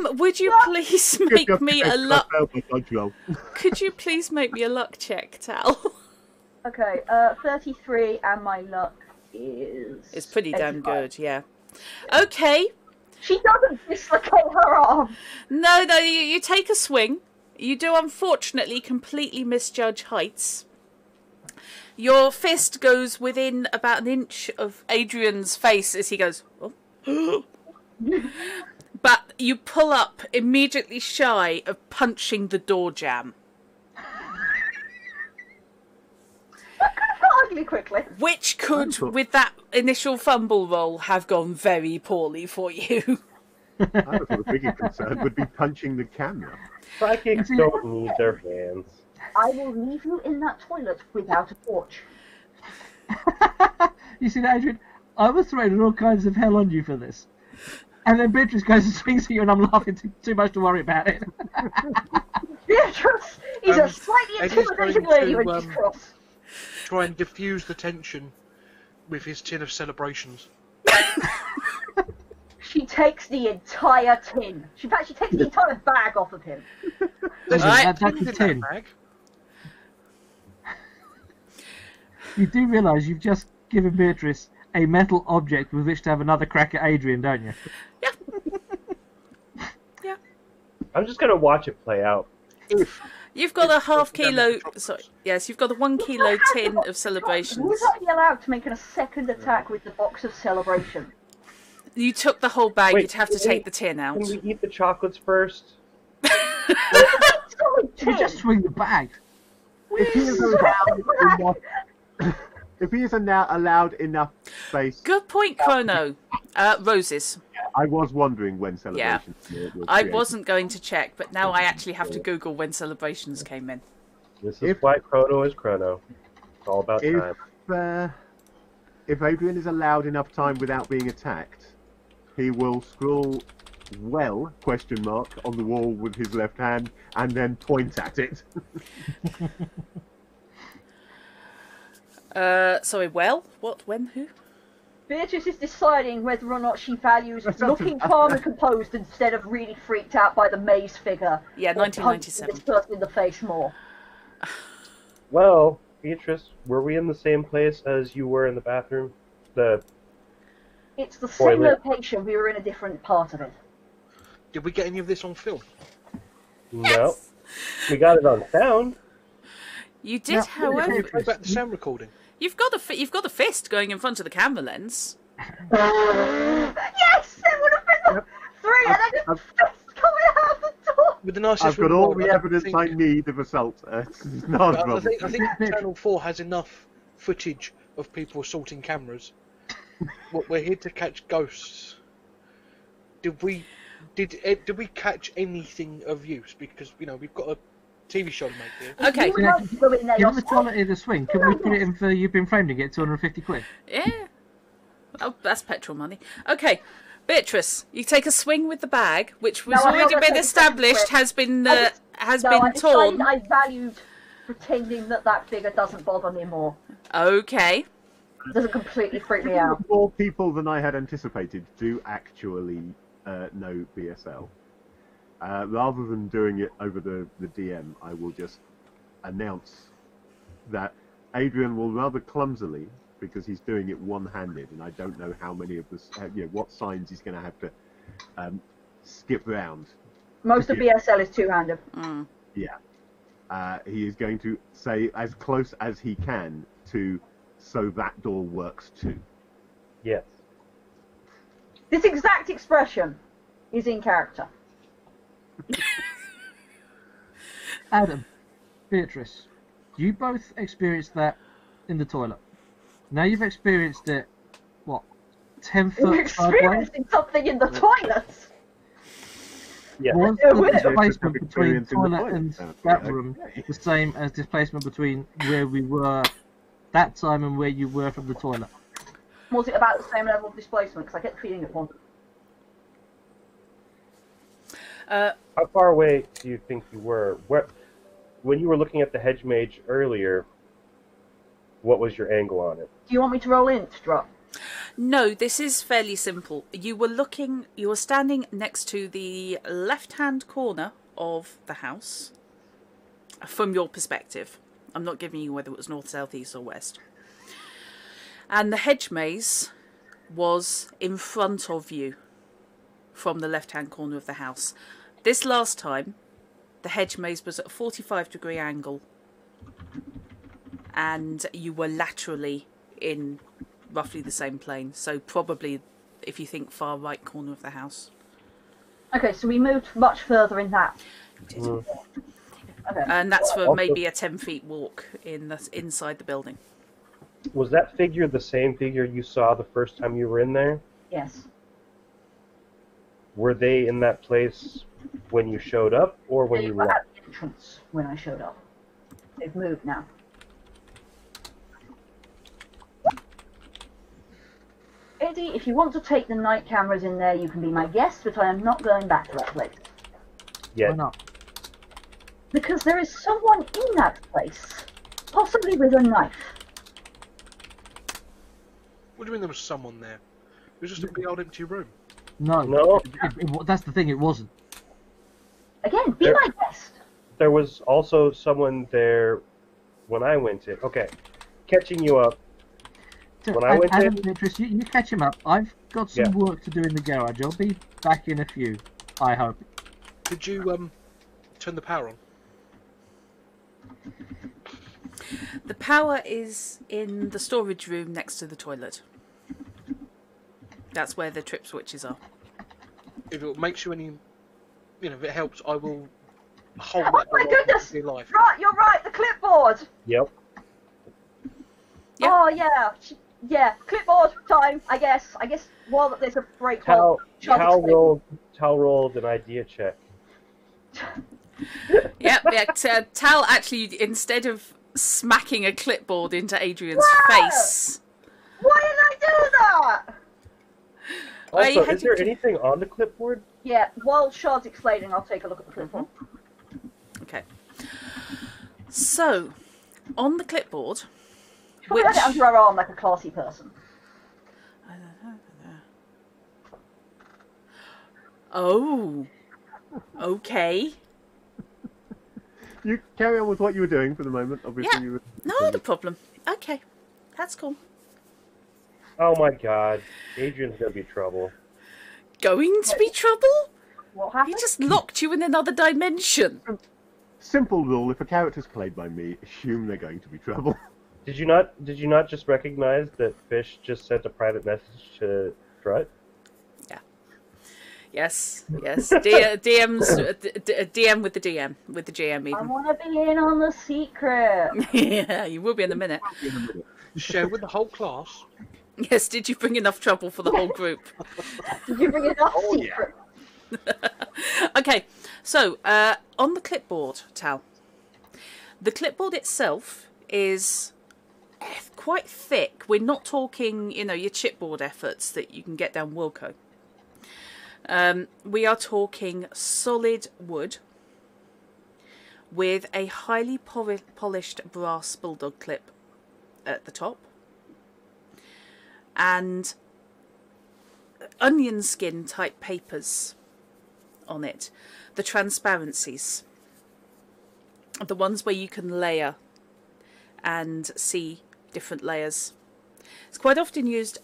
here.
Would you please make me a luck? Could you please make me a luck check, Tal?
Okay, 33, and my luck is.
It's pretty damn
85.
good, yeah. Okay.
She doesn't dislocate her arm.
No, you take a swing. You do unfortunately completely misjudge heights. Your fist goes within about an inch of Adrian's face as he goes, oh. But you pull up immediately shy of punching the door jamb.
I could have got a relatively quickly.
Which could, with that initial fumble roll, have gone very poorly for you.
I thought the bigger concern would be punching the camera.
Psychics don't need their hands.
I will leave you in that toilet without a torch.
You see that, Adrian? I was throwing all kinds of hell on you for this. And then Beatrice goes and swings at you, and I'm laughing too much to worry about it.
Beatrice is a slightly
Eddie's
intimidating
going
lady
to,
when she's cross.
Try and diffuse the tension with his tin of celebrations.
She takes the entire tin. In fact, she takes the entire bag off of him.
There's
Right.
tins
That's
in
a
that
tin.
bag.
You do realise you've just given Beatrice a metal object with which to have another crack at Adrian, don't you?
Yeah.
I'm just gonna watch it play out.
You've got a
It's
half
broken down
kilo.
into chocolates.
Sorry, yes, you've got a 1 kilo tin of
Who's
celebrations.
actually allowed to make a second attack with the box of celebration?
You took the whole bag.
Wait,
You'd have to
can we-
take the tin out.
Can we eat the chocolates first?
Solid
You
tin.
just swing the bag.
If he is allowed enough, if he is now allowed enough space,
Good point, Chrono. Roses.
I was wondering when celebrations were
I
created.
wasn't going to check, but now I actually have to Google when celebrations came in.
This is
If-
why Chrono is Chrono. It's all about time.
If Adrian is allowed enough time without being attacked, he will scroll "well?" on the wall with his left hand and then point at it.
Sorry, well? What? When? Who?
Beatrice is deciding whether or not she values
That's not
looking
an-
calm and composed instead of really freaked out by the maze figure.
Yeah,
or punching
1997.
this person in the face more.
Well, Beatrice, were we in the same place as you were in the bathroom?
It's the same
Toilet.
location, we were in a different part of it.
Did we get any of this on film?
No. We got it on sound.
You did,
No,
however.
What about the sound recording?
You've got a fist going in front of the camera lens.
Yes! It would have been the three and then
I've-
a fist coming out of the door!
With the nicest
I've got all
reward,
the
I
evidence
think-
I need of assault. It's not a
I
problem.
think Channel 4 has enough footage of people assaulting cameras. We're here to catch ghosts. Did we catch anything of use? Because we've got a TV show to make here.
Okay.
You would like to go in there
You have the
yourself.
toilet in the swing. Can we put it in for You've Been Framed and get 250 quid?
Yeah. Oh, that's petrol money. Okay. Beatrice, you take a swing with the bag, which was
No, I'm not
already
gonna
been
take a second
established,
swing.
has been
I decided
torn.
I valued pretending that figure doesn't bother me more.
Okay.
It doesn't completely freak me out.
More people than I had anticipated do actually know BSL. Rather than doing it over the DM, I will just announce that Adrian will rather clumsily, because he's doing it one-handed, and I don't know how many of this, what signs he's going to have to skip round.
Most of BSL is two-handed.
Yeah. He is going to say as close as he can to "so that door works too."
Yes.
This exact expression is in character.
Adam, Beatrice, you both experienced that in the toilet. Now you've experienced it, 10
We're
foot sideways?
experiencing something in the toilet.
Yes.
Was
Yeah,
the
we're-
displacement between
Experience in the
toilet
toilet.
and
Okay.
that room the same as displacement between where we were that time and where you were from the toilet?
Was it about the same level of displacement? Because I get the feeling it was.
How far away do you think you were? When you were looking at the hedge mage earlier, what was your angle on it?
Do you want me to roll int drop?
No, this is fairly simple. You were standing next to the left-hand corner of the house, from your perspective. I'm not giving you whether it was north, south, east or west. And the hedge maze was in front of you from the left-hand corner of the house. This last time, the hedge maze was at a 45-degree angle, and you were laterally in roughly the same plane. So probably, if you think far right corner of the house.
Okay, so we moved much further in that.
Mm.
Okay.
And that's for
Also-
maybe a 10 feet walk inside the building.
Was that figure the same figure you saw the first time you were in there?
Yes.
Were they in that place when you showed up, or when
They
you
were
left?
at the entrance when I showed up. They've moved now. Eddie, if you want to take the night cameras in there, you can be my guest, but I am not going back to that place.
Yeah.
Why not?
Because there is someone in that place, possibly with a knife.
What do you mean there was someone there? It was just a big old empty room.
No.
No.
That's the thing. It wasn't.
Again, be
There-
my guest.
There was also someone there when I went in. Okay, catching you up. When I went
Adam
in-
Beatrice, you catch him up. I've got some
Yeah.
work to do in the garage. I'll be back in a few. I hope.
Did you turn the power on?
The power is in the storage room next to the toilet. That's where the trip switches are.
If it makes you any, if it helps, I will hold
Oh
that
my
door
goodness!
to your life.
Right, you're right, the clipboard!
Yep.
Yeah.
Oh, yeah. Yeah, clipboard time, I guess. I guess while there's a break.
Tal
Charles explained.
rolled an idea check.
Yep, yeah. Tal actually, instead of smacking a clipboard into Adrian's
Wow!
face,
Why did I do that?
Well, you
Also,
had
is there
to-
anything on the clipboard?
Yeah, while Shard's explaining, I'll take a look at the clipboard.
okay. So, on the clipboard,
She probably had it under her arm like a classy person.
oh, okay,
You carry on with what you were doing for the moment. Obviously,
Yeah.
you were.
not a problem. Okay, that's cool.
Oh my god, Adrian's gonna be trouble.
Going to be trouble?
What
He
happened?
just locked you in another dimension.
Simple rule: if a character's played by me, assume they're going to be trouble.
Did you not just recognize that Fish just sent a private message to Strut?
Yes, yes. DM's DM with the DM, with the GM
I
even.
want to be in on the secret.
Yeah, you will be in a minute.
Share with the whole class.
Yes, did you bring enough trouble for the whole group?
Did you bring enough
Oh, yeah.
secret?
Okay, so on the clipboard, Tal. The clipboard itself is quite thick. We're not talking, your chipboard efforts that you can get down Wilco. We are talking solid wood with a highly polished brass bulldog clip at the top and onion skin type papers on it. The transparencies, the ones where you can layer and see different layers. It's quite often used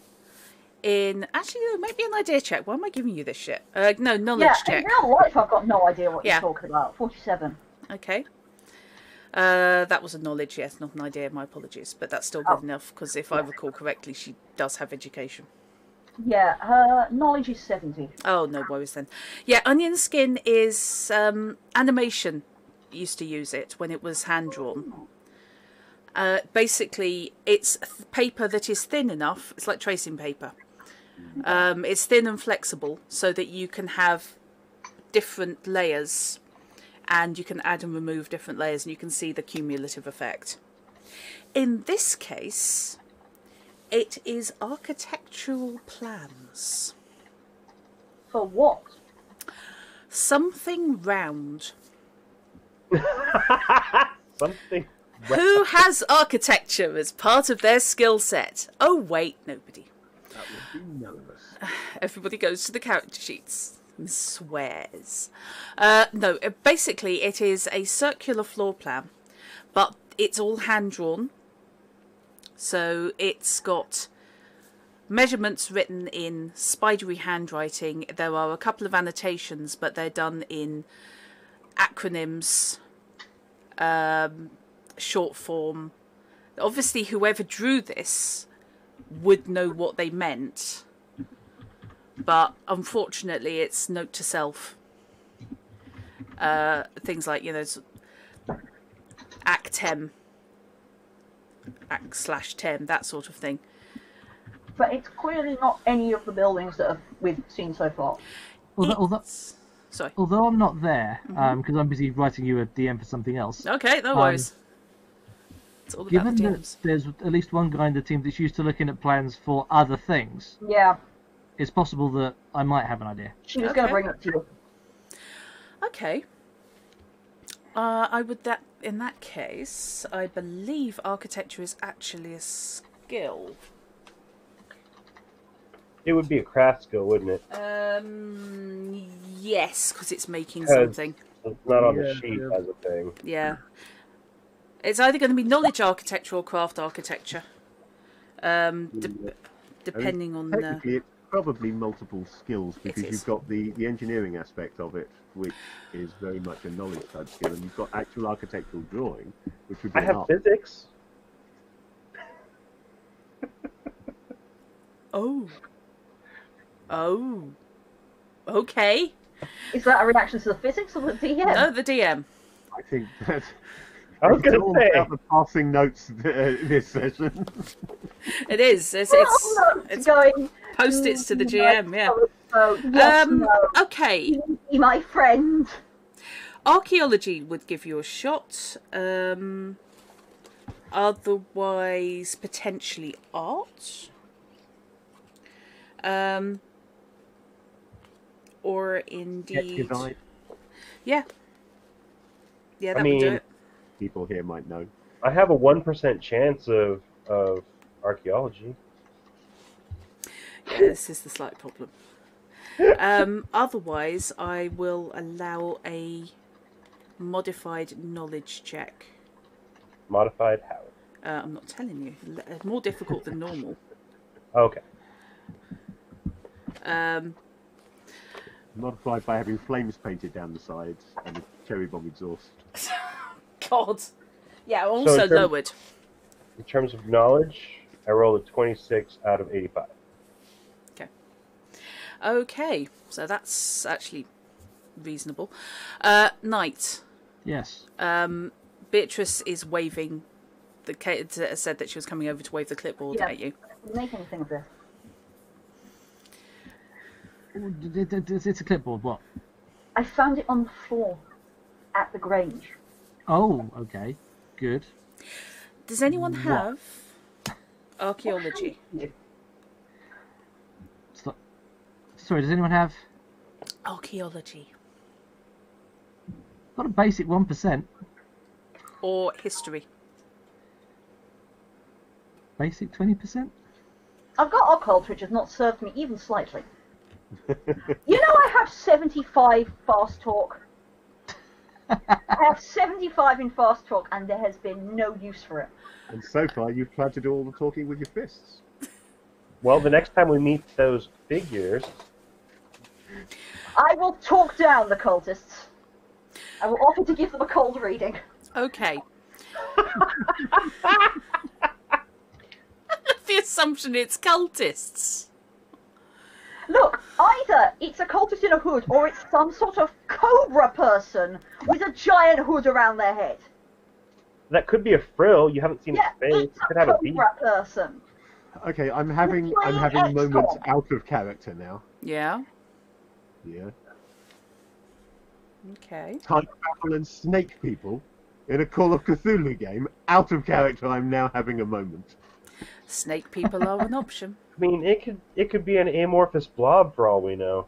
in, actually, no, maybe an idea check. Why am I giving you this shit? No, knowledge
Yeah,
check.
in real life, I've got no idea what
Yeah.
you're talking about. 47.
Okay. That was a knowledge, yes, not an idea. My apologies, but that's still good enough because if I recall correctly, she does have education.
Yeah, her knowledge is 70.
Oh, no worries then. Yeah, onion skin is animation used to use it when it was hand drawn. Basically, it's paper that is thin enough. It's like tracing paper. It's thin and flexible so that you can have different layers and you can add and remove different layers and you can see the cumulative effect. In this case, it is architectural plans.
For what?
Something round.
Something.
Who has architecture as part of their skill set? Oh, wait, nobody.
That would be none of us.
Everybody goes to the character sheets and swears. No, basically it is a circular floor plan, but it's all hand-drawn. So it's got measurements written in spidery handwriting. There are a couple of annotations, but they're done in acronyms, short form. Obviously, whoever drew this would know what they meant, but unfortunately it's note to self. Things like, Actem, /10, that sort of thing.
But it's clearly not any of the buildings that we've seen so far.
Sorry.
Although I'm not there, because I'm busy writing you a DM for something else.
Okay, no worries. It's all about
Given
the
that
DMs.
there's at least one guy in the team that's used to looking at plans for other things,
Yeah,
it's possible that I might have an idea.
she was going
Okay.
to bring it to you.
Okay. In that case, I believe architecture is actually a skill.
It would be a craft skill, wouldn't it?
Yes, because it's making
'Cause
something.
It's not on the
Yeah,
sheet
yeah.
as a thing.
Yeah. It's either going to be knowledge architecture or craft architecture. Depending on the...
Technically, it's probably multiple skills because
is.
you've got the engineering aspect of it, which is very much a knowledge type skill, and you've got actual architectural drawing, which would be
I
an
have
art.
physics.
Oh. Okay.
Is that a reaction to the physics or the DM?
No, the DM.
I think that
I was
it's
gonna
all
say.
about the passing notes this session.
It is. It's
going.
post-its to the GM, yeah.
Oh, yes, no.
Okay.
Be my friend.
Archaeology would give you a shot. Otherwise, potentially art. Or indeed...
Design.
Yeah. Yeah, that
I
would do
mean-
it.
People here might know.
I have a 1% chance of archaeology.
Yeah, this is the slight problem. Otherwise, I will allow a modified knowledge check.
Modified how?
I'm not telling you. More difficult than normal.
Okay.
Modified by having flames painted down the sides and a cherry bomb exhaust.
God. Yeah, also
in terms-
lowered.
In terms of knowledge, I rolled a 26 out of 85.
Okay, so that's actually reasonable. Knight.
Yes.
Beatrice is waving. Said that she was coming over to wave the clipboard
Yeah.
at you.
Make anything of this.
It's a clipboard, what?
I found it on the floor at the Grange.
Oh, okay. Good.
Does anyone
What?
have archaeology?
Sorry, does anyone have...
Archaeology.
Got a basic 1%.
Or history?
Basic 20%?
I've got occult, which has not served me even slightly. You know, I have 75 fast talk. I have 75 in fast talk, and there has been no use for it.
And so far, you've tried to do all the talking with your fists.
Well, the next time we meet those figures,
I will talk down the cultists. I will offer to give them a cold reading.
Okay. The assumption it's cultists.
Look, either it's a cultist in a hood, or it's some sort of cobra person with a giant hood around their head.
that could be a frill. You haven't seen
Yeah,
his face.
it's
It could
a
have a beak.
cobra person.
Okay, I'm having
Excellent.
moments out of character now.
Yeah.
Yeah.
Okay.
Time battle and snake people in a Call of Cthulhu game. Out of character, I'm now having a moment.
Snake people are an option.
I mean, it could be an amorphous blob for all we know.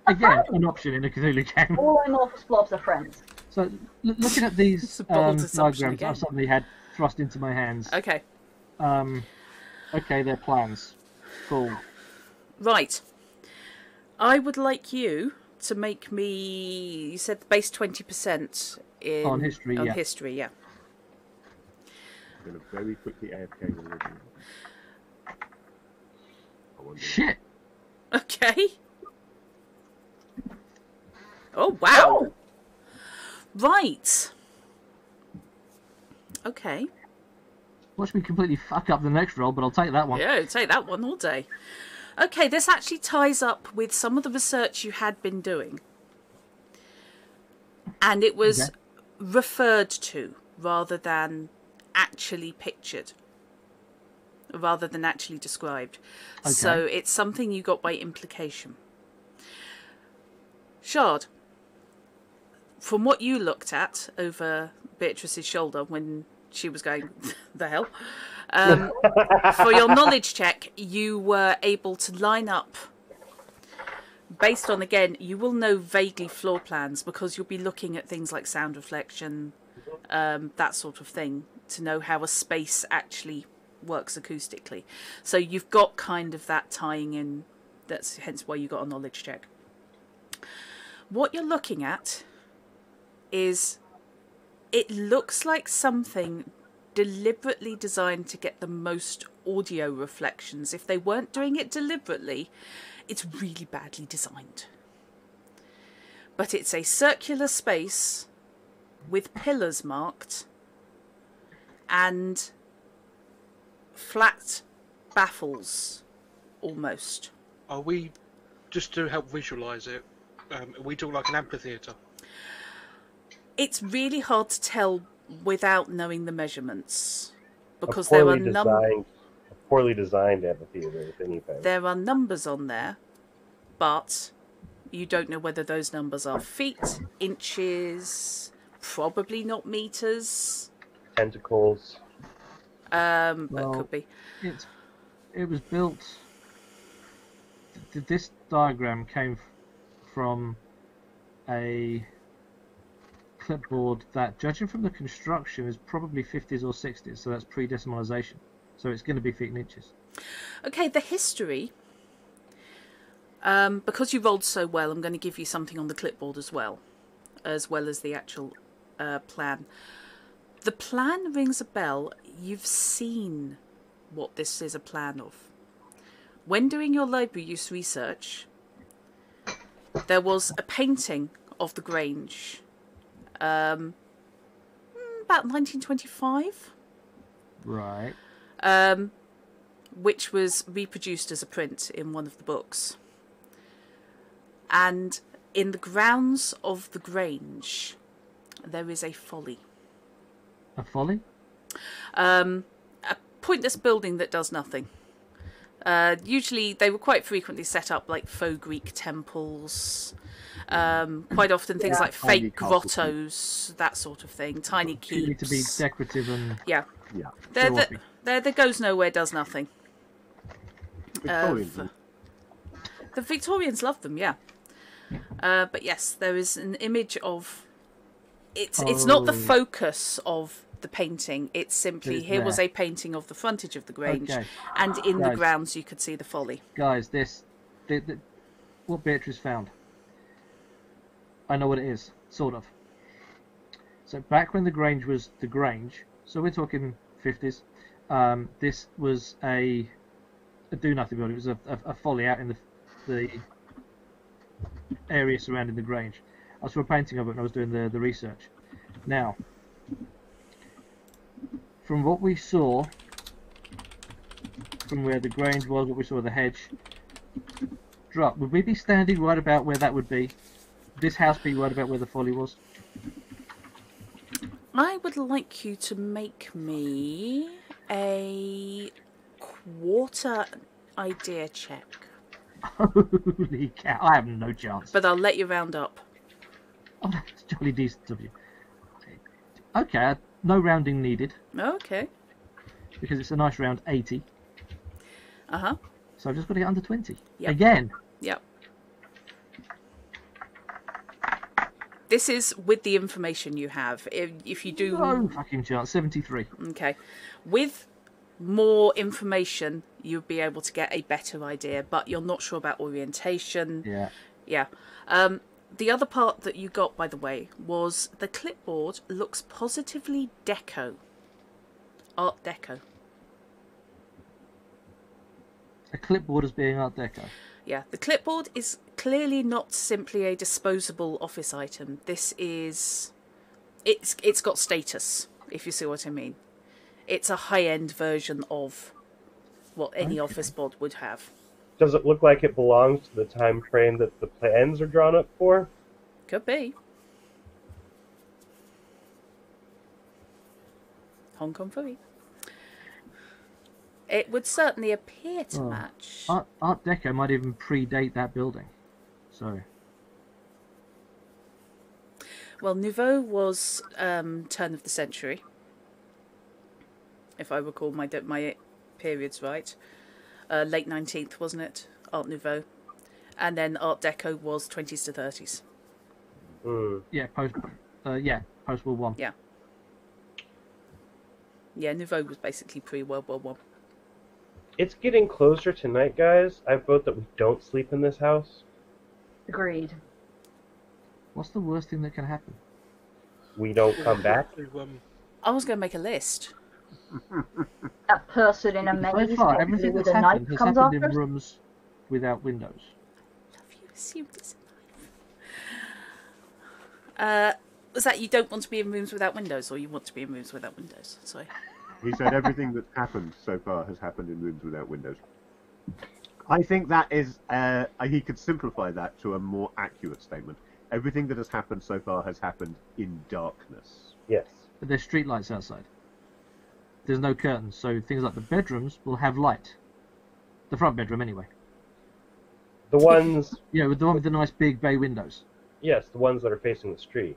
Again, an option in a Cthulhu game.
All amorphous blobs are friends.
So, looking at these
It's a bold assumption
diagrams
again.
I've suddenly had thrust into my hands.
Okay.
Okay, they're plans. Cool.
Right. I would like you to make me... You said base 20% in...
On history,
On
yeah.
history, yeah.
I'm going to very quickly AFK the review. I wonder-
Shit!
Okay. Oh, wow. Right. Okay.
Watch me completely fuck up the next roll, but I'll take that one.
Yeah, take that one all day. Okay, this actually ties up with some of the research you had been doing. And it was
Okay.
referred to rather than actually pictured. rather than actually described.
Okay.
So it's something you got by implication. Shard, from what you looked at over Beatrice's shoulder when she was going, the hell? For your knowledge check, you were able to line up, based on, again, you will know vaguely floor plans because you'll be looking at things like sound reflection, that sort of thing, to know how a space actually works acoustically. So you've got kind of that tying in, that's hence why you got a knowledge check. What you're looking at is, it looks like something deliberately designed to get the most audio reflections. If they weren't doing it deliberately, it's really badly designed. But it's a circular space with pillars marked and flat baffles, almost.
Are we, just to help visualise it, are we talking like an amphitheatre?
It's really hard to tell without knowing the measurements, because
a
there
poorly designed amphitheater, if anything.
there are numbers on there, but you don't know whether those numbers are feet, inches, probably not meters.
Tentacles.
But
Well,
could be.
It was built. This diagram came from a clipboard that, judging from the construction, is probably 50s or 60s, so that's pre-decimalisation. So it's going to be feet and inches.
Okay, the history. Because you rolled so well, I'm going to give you something on the clipboard as well as the actual plan. The plan rings a bell. You've seen what this is a plan of. When doing your library use research, there was a painting of the Grange, about 1925.
Right.
Which was reproduced as a print in one of the books. And in the grounds of the Grange, there is a folly.
A folly?
A pointless building that does nothing. Usually, they were quite frequently set up like faux Greek temples. Quite often things like
Tiny
fake
castle
grottos, that sort of thing. Tiny keeps.
Need to be decorative and
Yeah.
show
There goes nowhere, does nothing.
Victorian.
The Victorians loved them, yeah. But yes, there is an image of. It's not the focus of the painting. It's simply
It's
here was
there.
a painting of the frontage of the Grange,
Okay.
and in the
Guys.
grounds you could see the folly.
Guys, what Beatrice found. I know what it is, sort of. So back when the Grange was the Grange, so we're talking 50s. This was a do nothing building. It was a folly out in the area surrounding the Grange. I saw a painting of it when I was doing the research. Now, from what we saw, from where the Grange was, what we saw the hedge, drop. Would we be standing right about where that would be? This house be right about where the folly was?
I would like you to make me a quarter idea check,
Holy cow! I have no chance.
but I'll let you round up.
Oh, that's jolly decent of you. Okay, no rounding needed
Okay.
because it's a nice round 80.
Uh-huh.
So I've just got to get under 20
Yep.
again.
Yep. This is with the information you have. If you do...
No fucking chance. 73.
Okay. With more information, you'll be able to get a better idea, but you're not sure about orientation.
Yeah.
Yeah. The other part that you got, by the way, was the clipboard looks positively deco. Art deco.
A clipboard as being Art Deco.
Yeah, the clipboard is clearly not simply a disposable office item. This is... It's got status, if you see what I mean. It's a high-end version of what any office board would have.
Does it look like it belongs to the time frame that the plans are drawn up for?
Could be. Hong Kong for me. It would certainly appear to
Oh.
match.
Art Deco might even predate that building. So,
Well, Nouveau was turn of the century, if I recall my periods right. Late 19th, wasn't it? Art Nouveau. And then Art Deco was 20s to 30s.
yeah, post World War One.
Yeah. Yeah, Nouveau was basically pre-World War One.
It's getting closer to night, guys. I vote that we don't sleep in this house.
Agreed.
What's the worst thing that can happen?
We don't come back.
I was going to make a list.
That person in a
So
maze,
far,
probably
everything
with
that's
a knife,
happened has
comes
happened
after
in
us.
rooms without windows.
Love you assumed it's a knife. Was that you don't want to be in rooms without windows, or you want to be in rooms without windows? Sorry.
He said everything that's happened so far has happened in rooms without windows. I think that is, he could simplify that to a more accurate statement. Everything that has happened so far has happened in darkness.
Yes.
But there's street lights outside. There's no curtains, so things like the bedrooms will have light. The front bedroom, anyway.
The ones,
Yeah, with the one with the nice big bay windows.
yes, the ones that are facing the street.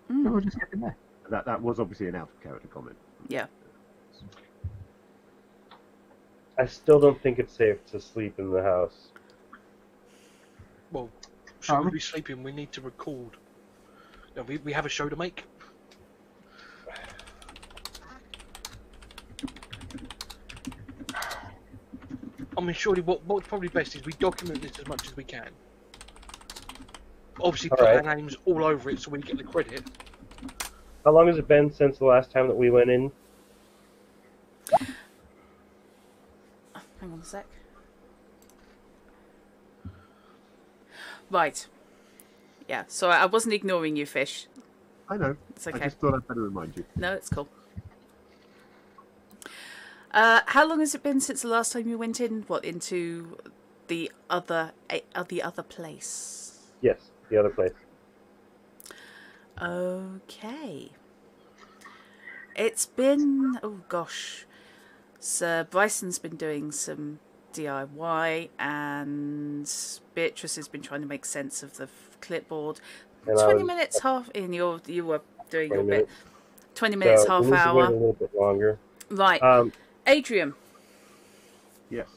So we'll just get in there.
That was obviously an out-of-character comment.
Yeah.
I still don't think it's safe to sleep in the house.
Well, should we be sleeping? We need to record. No, we have a show to make. I mean, surely what's probably best is we document this as much as we can. Obviously, put
Alright.
our names all over it so we get the credit.
How long has it been since the last time that we went in?
Hang on a sec. Right. Yeah, so I wasn't ignoring you, Fish.
I know.
It's okay.
I just thought I'd better remind you.
No, it's cool. How long has it been since the last time you went in? What, into the other place?
Yes, the other place.
Okay. It's been, oh gosh, Sir Bryson's been doing some DIY and Beatrice has been trying to make sense of the clipboard.
And I
20
was-
minutes, half in you were doing
20
your
minutes.
bit. 20 minutes,
So
half
we need to wait a
hour.
little bit longer.
Right. Adrian.
Yes.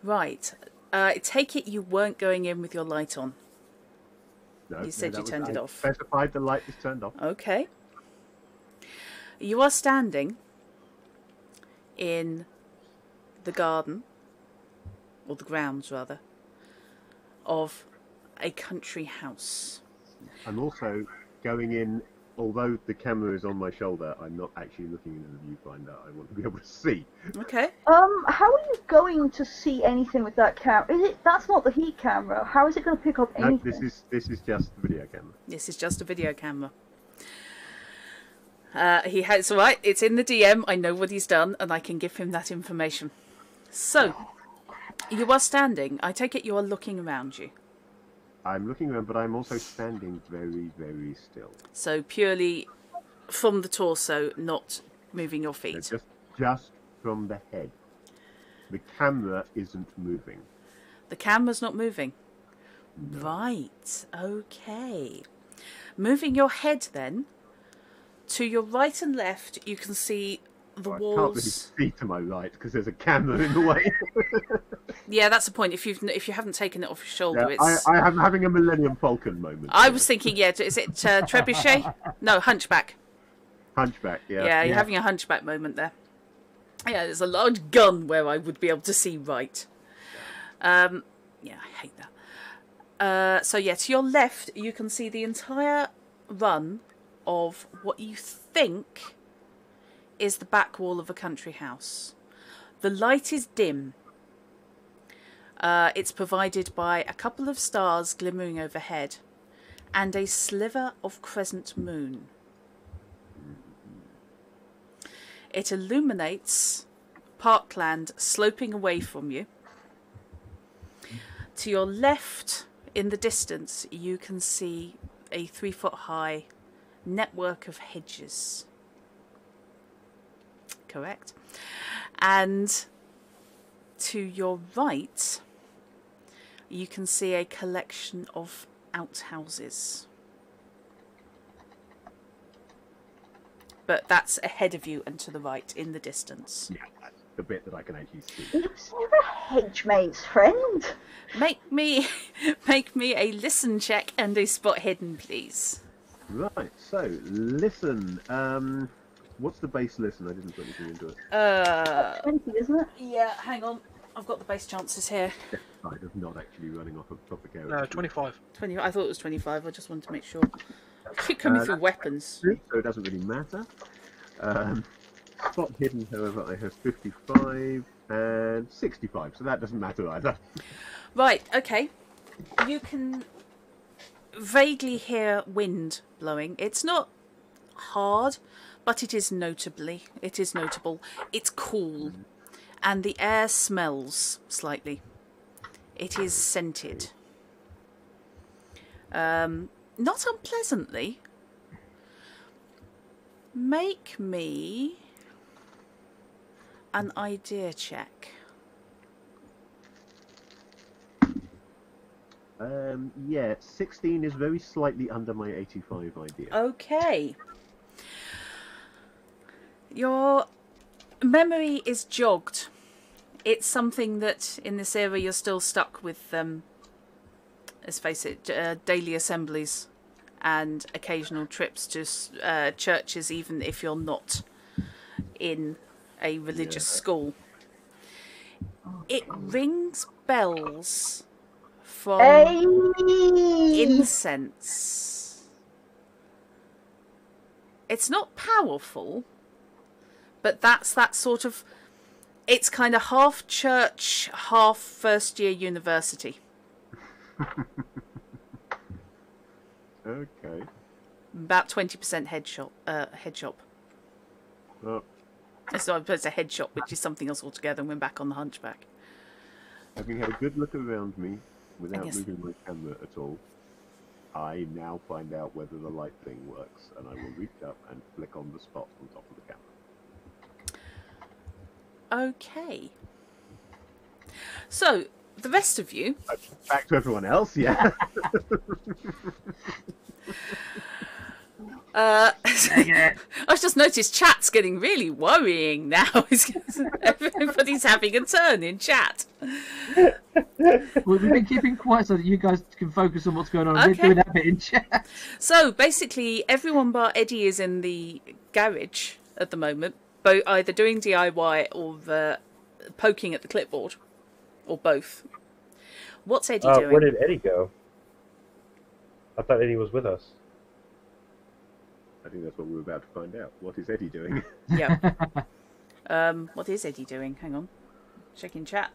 Right. I take it you weren't going in with your light on.
No,
You said
that
you
was-
turned it
I
off.
Specified the light was turned off.
Okay. You are standing in the garden, or the grounds rather, of a country house.
I'm also going in, although the camera is on my shoulder, I'm not actually looking into the viewfinder. I want to be able to see.
Okay.
How are you going to see anything with that camera? That's not the heat camera. How is it going to pick up
No,
anything?
this is just the video camera.
This is just a video camera. It's all right. It's in the DM. I know what he's done, and I can give him that information. So, you are standing. I take it you are looking around you.
I'm looking around, but I'm also standing very, very still.
So purely from the torso, not moving your
So
feet.
just from the head. The camera isn't moving.
The camera's not moving. Right. Okay. Moving your head then. To your right and left, you can see the
I can't really
walls.
see to my right because there's a camera in the way.
Yeah, that's the point. If you haven't taken it off your shoulder,
Yeah,
it's.
I am having a Millennium Falcon moment.
I was thinking, yeah, is it trebuchet? No, hunchback.
Hunchback, yeah.
Yeah, you're having a hunchback moment there. Yeah, there's a large gun where I would be able to see right. Yeah, I hate that. So yeah, to your left, you can see the entire run of what you think is the back wall of a country house. The light is dim. It's provided by a couple of stars glimmering overhead and a sliver of crescent moon. It illuminates parkland sloping away from you. To your left, in the distance, you can see a 3-foot high network of hedges. correct. And to your right, you can see a collection of outhouses. But that's ahead of you and to the right in the distance.
Yeah, that's the bit that I can actually see.
Is there a hedge mate's friend?
Make me a listen check and a spot hidden, please.
Right, so listen. What's the base listen? I didn't put anything into it.
20, isn't it?
Yeah, hang on. I've got the base chances here.
Side of not actually running off a proper carriage.
No, 25.
20. I thought it was 25. I just wanted to make sure. Keep coming through weapons.
So it doesn't really matter. Spot hidden, however, I have 55 and 65, so that doesn't matter either.
Right, okay. You can vaguely hear wind blowing. It's not hard, but it is notable. It's cool. And the air smells slightly. It is scented. Not unpleasantly. Make me an idea check.
Yeah, 16 is very slightly under my 85 idea.
Okay. Your memory is jogged. It's something that in this era you're still stuck with, let's face it, daily assemblies and occasional trips to churches, even if you're not in a religious school. It rings bells from incense. It's not powerful, but that's that sort of... It's kind of half church, half first-year university.
Okay.
About 20% head shop.
Well,
It's not it's a head shop, which is something else altogether, and we're back on the Hunchback.
having had a good look around me without
Yes.
moving my camera at all, I now find out whether the light thing works, and I will reach up and flick on the spot on top of the camera.
Okay. So, the rest of you...
Back to everyone else, yeah.
I've just noticed chat's getting really worrying now. Everybody's having a turn in chat.
We've been keeping quiet so that you guys can focus on what's going on.
Okay.
We're doing that bit in chat.
So, basically, everyone bar Eddie is in the garage at the moment, either doing DIY or poking at the clipboard, or both. What's Eddie doing?
Where did Eddie go? I thought Eddie was with us.
I think that's what we're about to find out. What is Eddie doing?
Yeah. What is Eddie doing? Hang on. Checking chat.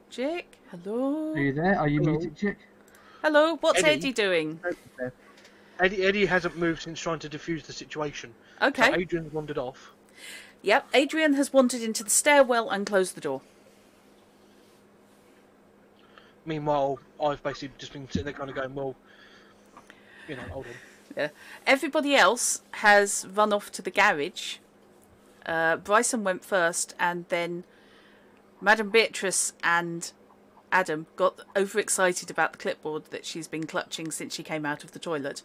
Chick, hello.
Are you there? Are you
Hello.
muted, Chick?
Hello. What's
Eddie?
Eddie doing?
Eddie hasn't moved since trying to defuse the situation.
Okay.
So Adrian's wandered off.
Yep. Adrian has wandered into the stairwell and closed the door.
Meanwhile, I've basically just been sitting there kind of going, well, you know, hold on.
Yeah. Everybody else has run off to the garage. Bryson went first, and then Madame Beatrice and Adam got overexcited about the clipboard that she's been clutching since she came out of the toilet.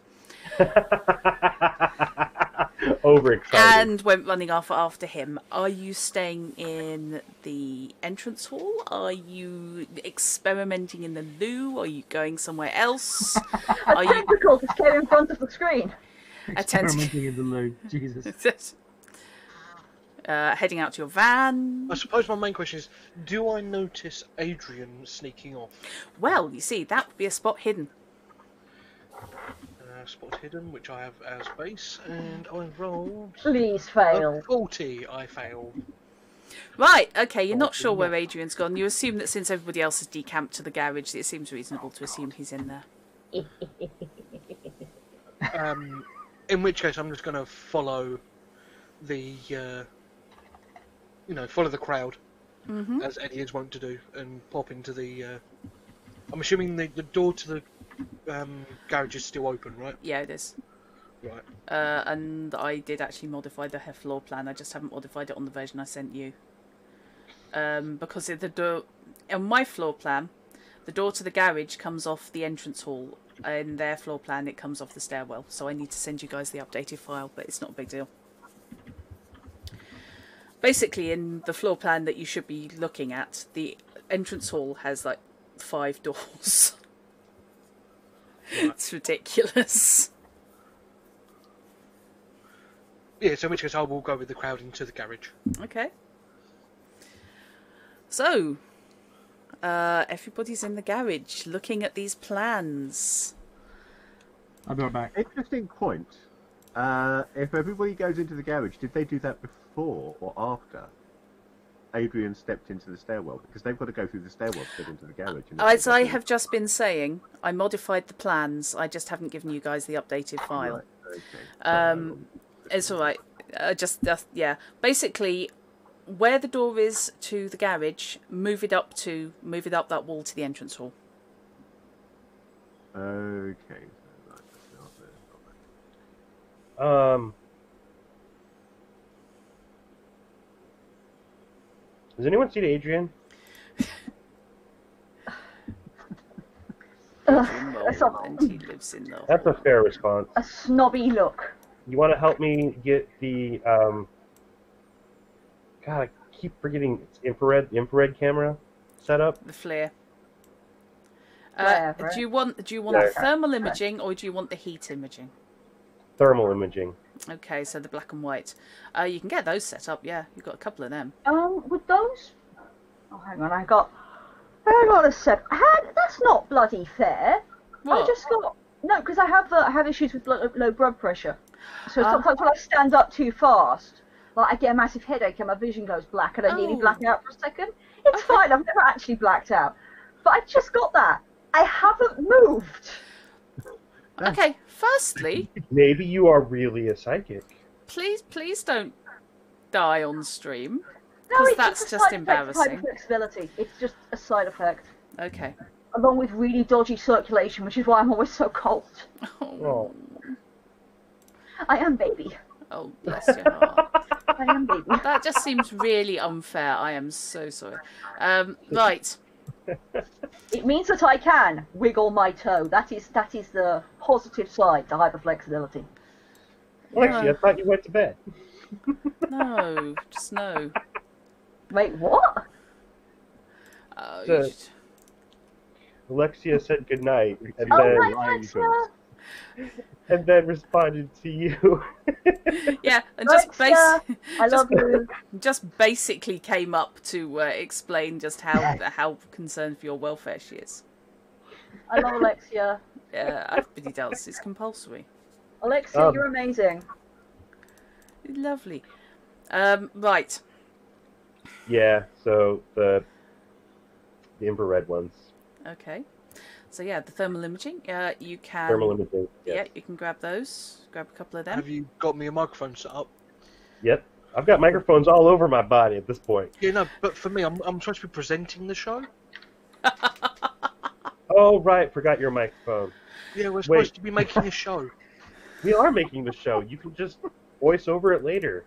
Overexcited.
And went running after him. Are you staying in the entrance hall? Are you experimenting in the loo? Are you going somewhere else? Are you
Tentacle to stare in front of the screen.
Experimenting in the loo. Jesus.
Heading out to your van?
I suppose my main question is, do I notice Adrian sneaking off?
Well, you see, that would be a spot hidden.
Spot hidden, which I have as base, and I rolled
Please
a
fail.
40. I failed.
Right, okay, you're not sure where Adrian's gone. You assume that since everybody else has decamped to the garage, it seems reasonable to assume he's in there.
In which case, I'm just going to follow the, follow the crowd, as Eddie is wont to do, and pop into the. I'm assuming the door to the garage is still open, right?
Yeah, it is.
Right.
And I did actually modify the floor plan. I just haven't modified it on the version I sent you. Because the door on my floor plan, the door to the garage comes off the entrance hall. In their floor plan, it comes off the stairwell. So I need to send you guys the updated file, but it's not a big deal. Basically, in the floor plan that you should be looking at, the entrance hall has like 5 doors.
Right.
It's ridiculous.
Yeah, so in which case I will go with the crowd into the garage.
Okay. So, everybody's in the garage looking at these plans.
I'll be right back.
Interesting point. If everybody goes into the garage, did they do that before or after Adrian stepped into the stairwell? Because they've got to go through the stairwell to get into the garage.
As I have just been saying, I modified the plans. I just haven't given you guys the updated file.
Right, okay.
It's all right. Yeah. Basically, where the door is to the garage, move it up that wall to the entrance hall.
Okay. Right,
Has anyone seen Adrian?
And he lives in the
That's a fair response.
A snobby look.
You want to help me get the God, I keep forgetting it's infrared camera set up.
the flare.
Flare, right?
Do you want
Yeah.
thermal imaging or do you want the heat imaging?
Thermal imaging.
Okay, so the black and white. You can get those set up. Yeah, you've got a couple of them.
With those? Oh, hang on, hang on a sec. That's not bloody fair.
What?
I just got no, because I have issues with low blood pressure. So sometimes when I stand up too fast, like I get a massive headache and my vision goes black and I nearly black out for a second. It's fine. I've never actually blacked out, but I just got that. I haven't moved.
Okay, firstly,
Maybe you are really a psychic.
please don't die on stream.
No,
'Cause
it's
that's
a
just
side effect of
embarrassing.
hyperflexibility. It's just a side effect,
Okay.
along with really dodgy circulation, which is why I'm always so cold.
Oh.
I am baby.
Oh, bless your heart.
I am baby.
That just seems really unfair. I am so sorry. Right.
It means that I can wiggle my toe. That is the positive side to hyperflexibility.
Alexi, I thought you went to bed.
No, just no.
Wait, what?
Oh,
The-
you should-
Alexia said goodnight and
Oh,
then
right, Alexia.
responded to you.
Yeah, and just
Alexia, I love you.
just basically came up to explain just how concerned for your welfare she is.
I love Alexia.
Yeah, everybody does. It's compulsory.
Alexia, you're amazing.
Lovely. Right.
Yeah, so the infrared ones.
Okay. So yeah, the thermal imaging. You can.
Thermal imaging. Yes.
Yeah, you can grab those. Grab a couple of them.
Have you got me a microphone set up?
Yep. I've got microphones all over my body at this point.
Yeah, no, but for me, I'm supposed to be presenting the show.
Oh, right. Forgot your microphone.
Yeah, we're supposed to be making a show.
We are making the show. You can just voice over it later.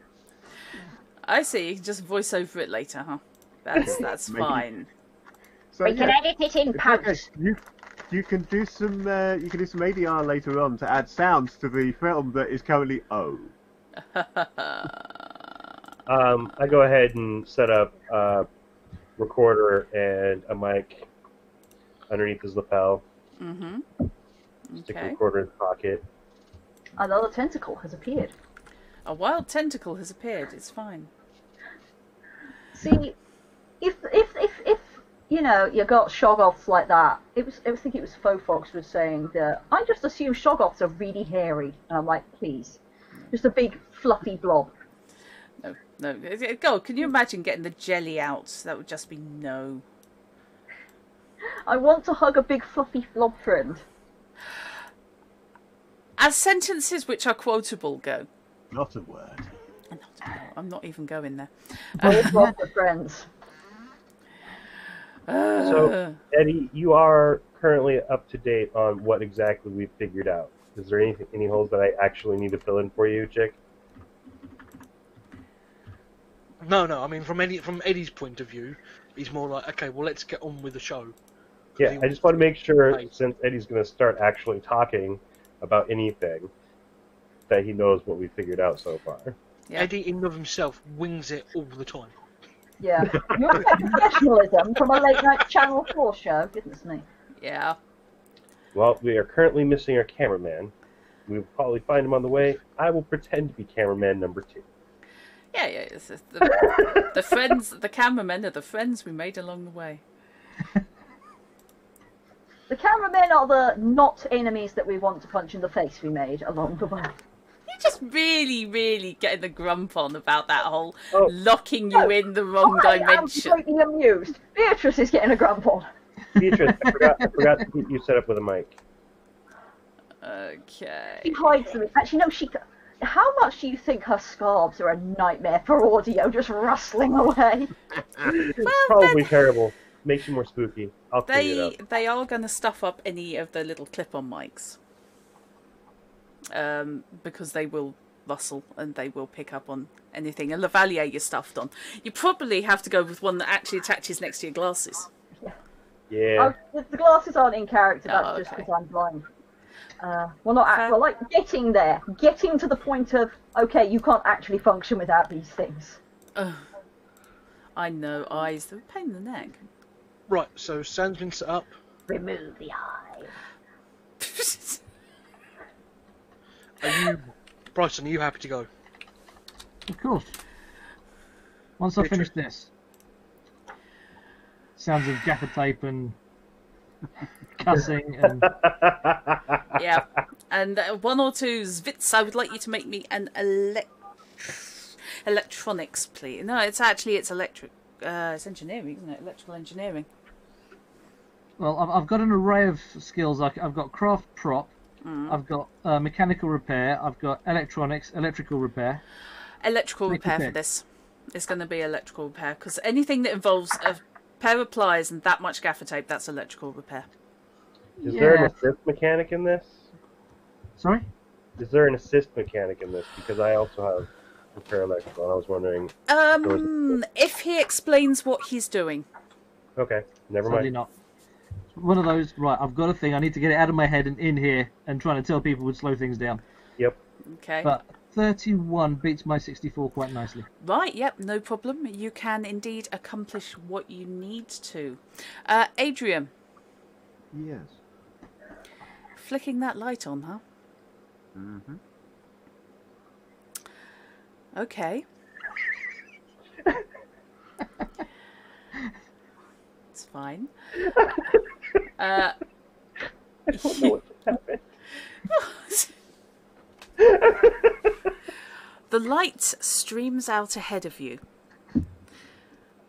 I see. You can just voice over it later, huh? That's
Maybe.
fine.
So,
We can edit it in
it's okay.
post.
You can do some ADR later on to add sounds to the film that is currently O.
I go ahead and set up a recorder and a mic underneath his lapel.
Mm-hmm.
Stick the
Okay.
recorder in his pocket.
Another tentacle has appeared.
A wild tentacle has appeared. It's fine.
See, if you know you got shoggoths like that, I think it was Fofox was saying that I just assume shoggoths are really hairy, and I'm like, please, just a big fluffy blob.
No. God, can you imagine getting the jelly out? That would just be no.
I want to hug a big fluffy blob friend.
As sentences which are quotable go.
Not a word.
I'm not even going there.
Both blobs are friends.
So, Eddie, you are currently up to date on what exactly we've figured out. Is there any holes that I actually need to fill in for you, chick?
No, I mean from Eddie's point of view, he's more like, okay, well let's get on with the show. 'Cause
Yeah,
he
I
wants
just want to make sure,
paid.
since Eddie's going to start actually talking about anything, that he knows what we figured out so far.
Yeah.
Eddie in and of himself wings it all the time.
Yeah. You expect professionalism from a late night Channel 4 show, goodness me.
Yeah.
Well, we are currently missing our cameraman. We'll probably find him on the way. I will pretend to be cameraman number 2.
Yeah. It's the friends, the cameramen are the friends we made along the way.
The cameramen are the not enemies that we want to punch in the face we made along the way.
You're just really getting the grump on about that whole
Oh.
locking you in the wrong
I am
dimension.
completely amused. Beatrice is getting a grump on.
Beatrice, I forgot to keep you set up with a mic.
Okay.
She hides them. Actually, no, she... How much do you think her scarves are a nightmare for audio, just rustling away?
Probably terrible. Makes you more spooky. I'll figure it out.
They are going to stuff up any of the little clip-on mics. Because they will rustle and they will pick up on anything. And Lavalier you're stuffed on. You probably have to go with one that actually attaches next to your glasses.
Yeah.
The glasses aren't in character, that's
Oh,
just
okay.
because I'm blind. Well, not actually, well, like getting there. Getting to the point of, okay, you can't actually function without these things.
I know, eyes. They're a pain in the neck.
Right, so Sam's been set up.
Remove the eye.
Bryson, are you happy to go?
Of course. Once I finish this. Sounds of gaffer tape and cussing and...
Yeah. And 1 or 2 zvits, I would like you to make me an electronics, please. No, it's electric. It's engineering, isn't it? Electrical engineering.
Well, I've got an array of skills. I've got craft prop, I've got mechanical repair, I've got electronics, electrical repair.
Electrical repair for this. It's going to be electrical repair, because anything that involves a pair of pliers and that much gaffer tape, that's electrical repair.
Is there an assist mechanic in this?
Sorry?
Is there an assist mechanic in this? Because I also have repair electrical, and I was wondering...
If he explains what he's doing.
Okay, never
Sadly
mind.
not. One of those, right, I've got a thing, I need to get it out of my head and in here, and trying to tell people would slow things down.
Yep.
Okay.
But 31 beats my 64 quite nicely.
Right, yep, no problem. You can indeed accomplish what you need to. Adrian.
Yes.
Flicking that light on, huh?
Mm-hmm.
Okay. It's fine.
I don't know what just happened.
The light streams out ahead of you,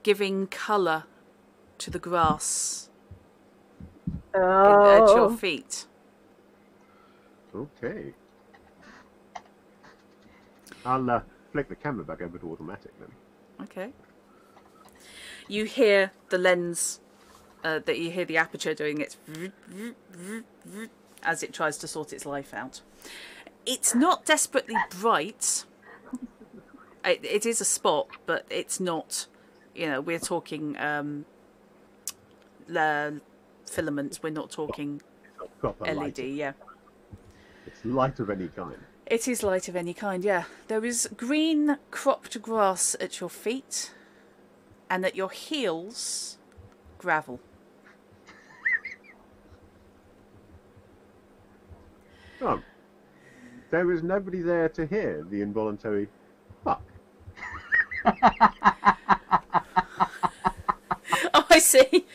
giving colour to the grass at your feet.
Okay. I'll flick the camera back over to automatic then.
Okay. You hear the lens, that you hear the aperture doing its as it tries to sort its life out. It's not desperately bright. It is a spot, but it's not, we're talking filaments, we're not talking
Proper
LED,
light.
yeah.
It's light of any kind.
It is light of any kind, yeah. There is green cropped grass at your feet, and at your heels, gravel.
Oh. There is nobody there to hear the involuntary fuck.
Oh, I see.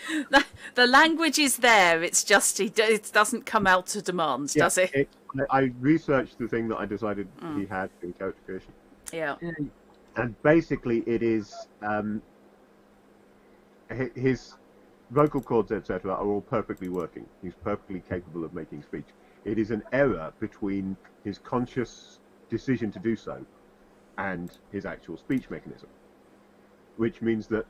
The language is there. It's just it doesn't come out to demand, does it?
I researched the thing that I decided he had in character creation.
Yeah.
And basically it is his vocal cords, etc., are all perfectly working. He's perfectly capable of making speech. It is an error between his conscious decision to do so and his actual speech mechanism, which means that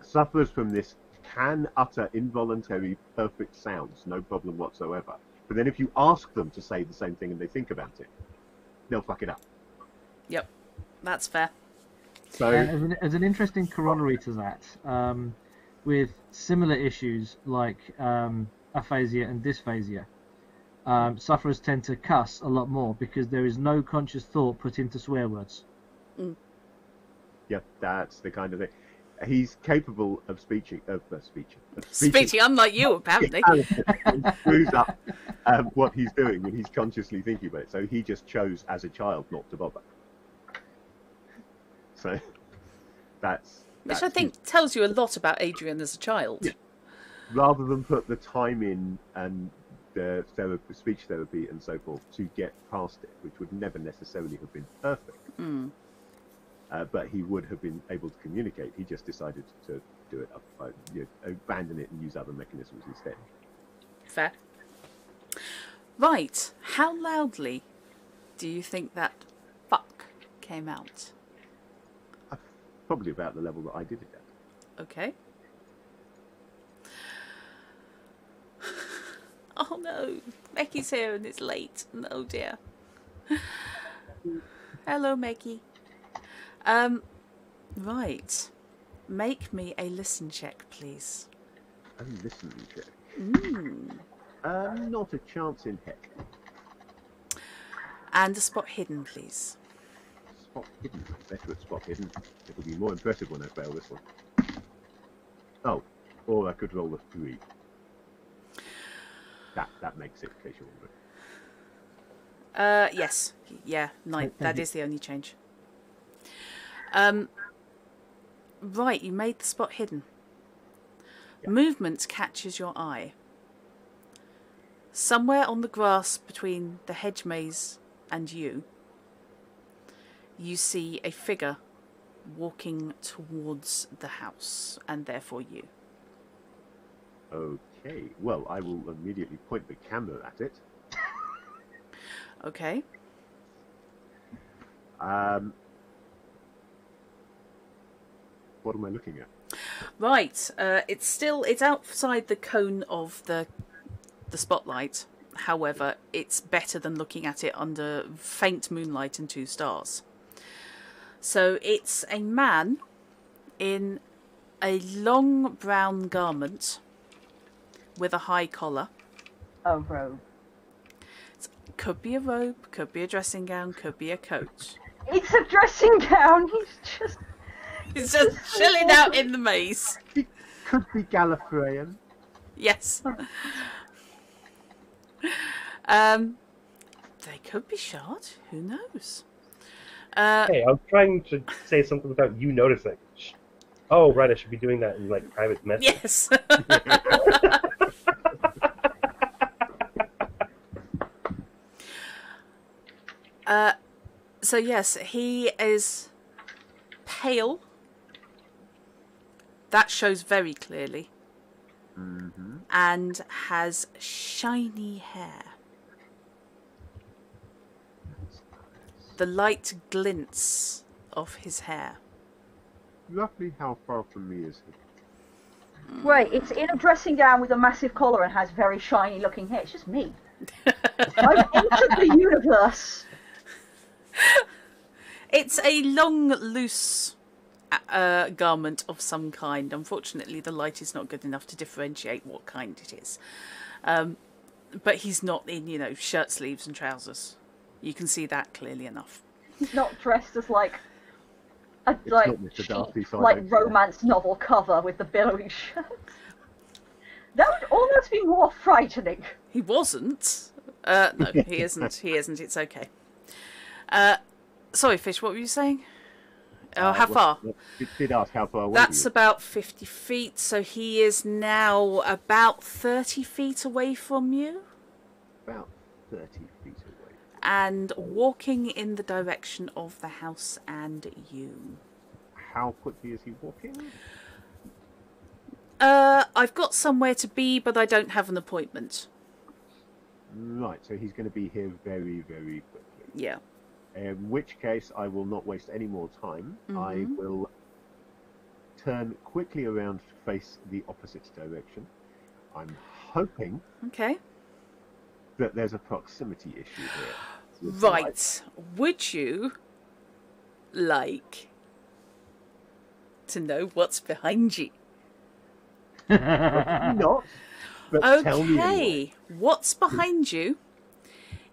sufferers from this can utter involuntary perfect sounds, no problem whatsoever. But then if you ask them to say the same thing and they think about it, they'll fuck it up.
Yep, that's fair.
So
As an interesting corollary to that, with similar issues like aphasia and dysphasia, sufferers tend to cuss a lot more because there is no conscious thought put into swear words.
yeah, that's the kind of thing. He's capable of speeching.
Speeching, unlike you, apparently.
And screws up what he's doing when he's consciously thinking about it. So he just chose as a child not to bother. So that's
Which I think tells you a lot about Adrian as a child.
Yeah. Rather than put the time in and the therapy, speech therapy and so forth to get past it, which would never necessarily have been perfect. But he would have been able to communicate. He just decided to do it, abandon it and use other mechanisms instead.
Fair. Right. How loudly do you think that fuck came out?
Probably about the level that I did it at.
Okay. Oh no, Mecky's here and it's late. Oh dear. Hello, Mecky. Right. Make me a listen check, please.
Oh, listen check.
Mm.
Not a chance in heck.
And a spot hidden, please.
Spot hidden. Better at spot hidden. It'll be more impressive when I fail this one. Oh, or I could roll a 3. That makes it, in case you're wondering.
Yes. Yeah, 9. That is the only change. Right, you made the spot hidden.
Yeah.
Movement catches your eye. Somewhere on the grass between the hedge maze and you see a figure walking towards the house, and therefore you.
Okay, well, I will immediately point the camera at it.
Okay.
What am I looking at?
Right, it's outside the cone of the spotlight. However, it's better than looking at it under faint moonlight and 2 stars. So it's a man in a long brown garment with a high collar.
A robe.
Could be a robe, could be a dressing gown, could be a coat.
It's a dressing gown.
He's just chilling out in the maze.
It could be Gallifreyan.
Yes. They could be shard. Who knows?
Hey, I'm trying to say something without you noticing. Oh, right, I should be doing that in, like, private message.
Yes. So yes, he is pale. That shows very clearly.
Mm-hmm.
And has shiny hair. The light glints off his hair.
Roughly how far from me is he?
Wait, it's in a dressing gown with a massive collar and has very shiny looking hair. It's just me. I've entered the universe.
It's a long, loose garment of some kind. Unfortunately, the light is not good enough to differentiate what kind it is. But he's not in, shirt sleeves and trousers. You can see that clearly enough.
He's not dressed as like a
not Mr. Darcy
cheap,
side,
like
actually.
romance novel cover with the billowing shirt. That would almost be more frightening.
He wasn't. No, he isn't. He isn't. It's okay. Sorry, Fish, what were you saying? Oh, how far?
It did ask how far away.
That's about 50 feet, so he is now about 30 feet away from you.
About 30 feet away.
And walking in the direction of the house and you.
How quickly is he walking?
I've got somewhere to be, but I don't have an appointment.
Right, so he's going to be here very, very quickly.
Yeah.
In which case, I will not waste any more time.
Mm-hmm.
I will turn quickly around to face the opposite direction. I'm hoping
Okay.
that there's a proximity issue here. with
Right. Would you like to know what's behind you?
the light. Not. But tell me anyway.
Okay. What's behind you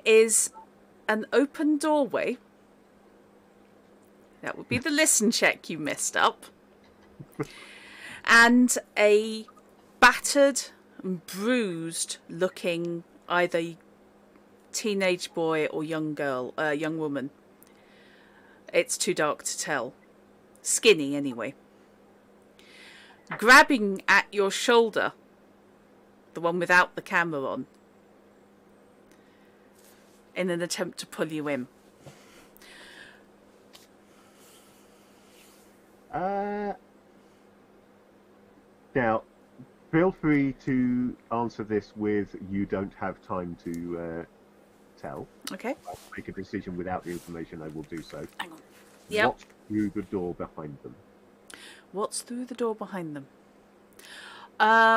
is an open doorway. That would be the listen check you messed up. And a battered and bruised looking either teenage boy or young woman. It's too dark to tell. Skinny anyway. Grabbing at your shoulder, the one without the camera on, in an attempt to pull you in.
Now, feel free to answer this with "you don't have time to tell."
Okay.
I'll make a decision without the information. I will do so.
Hang on. Yep.
What's through the door behind them?
What's through the door behind them?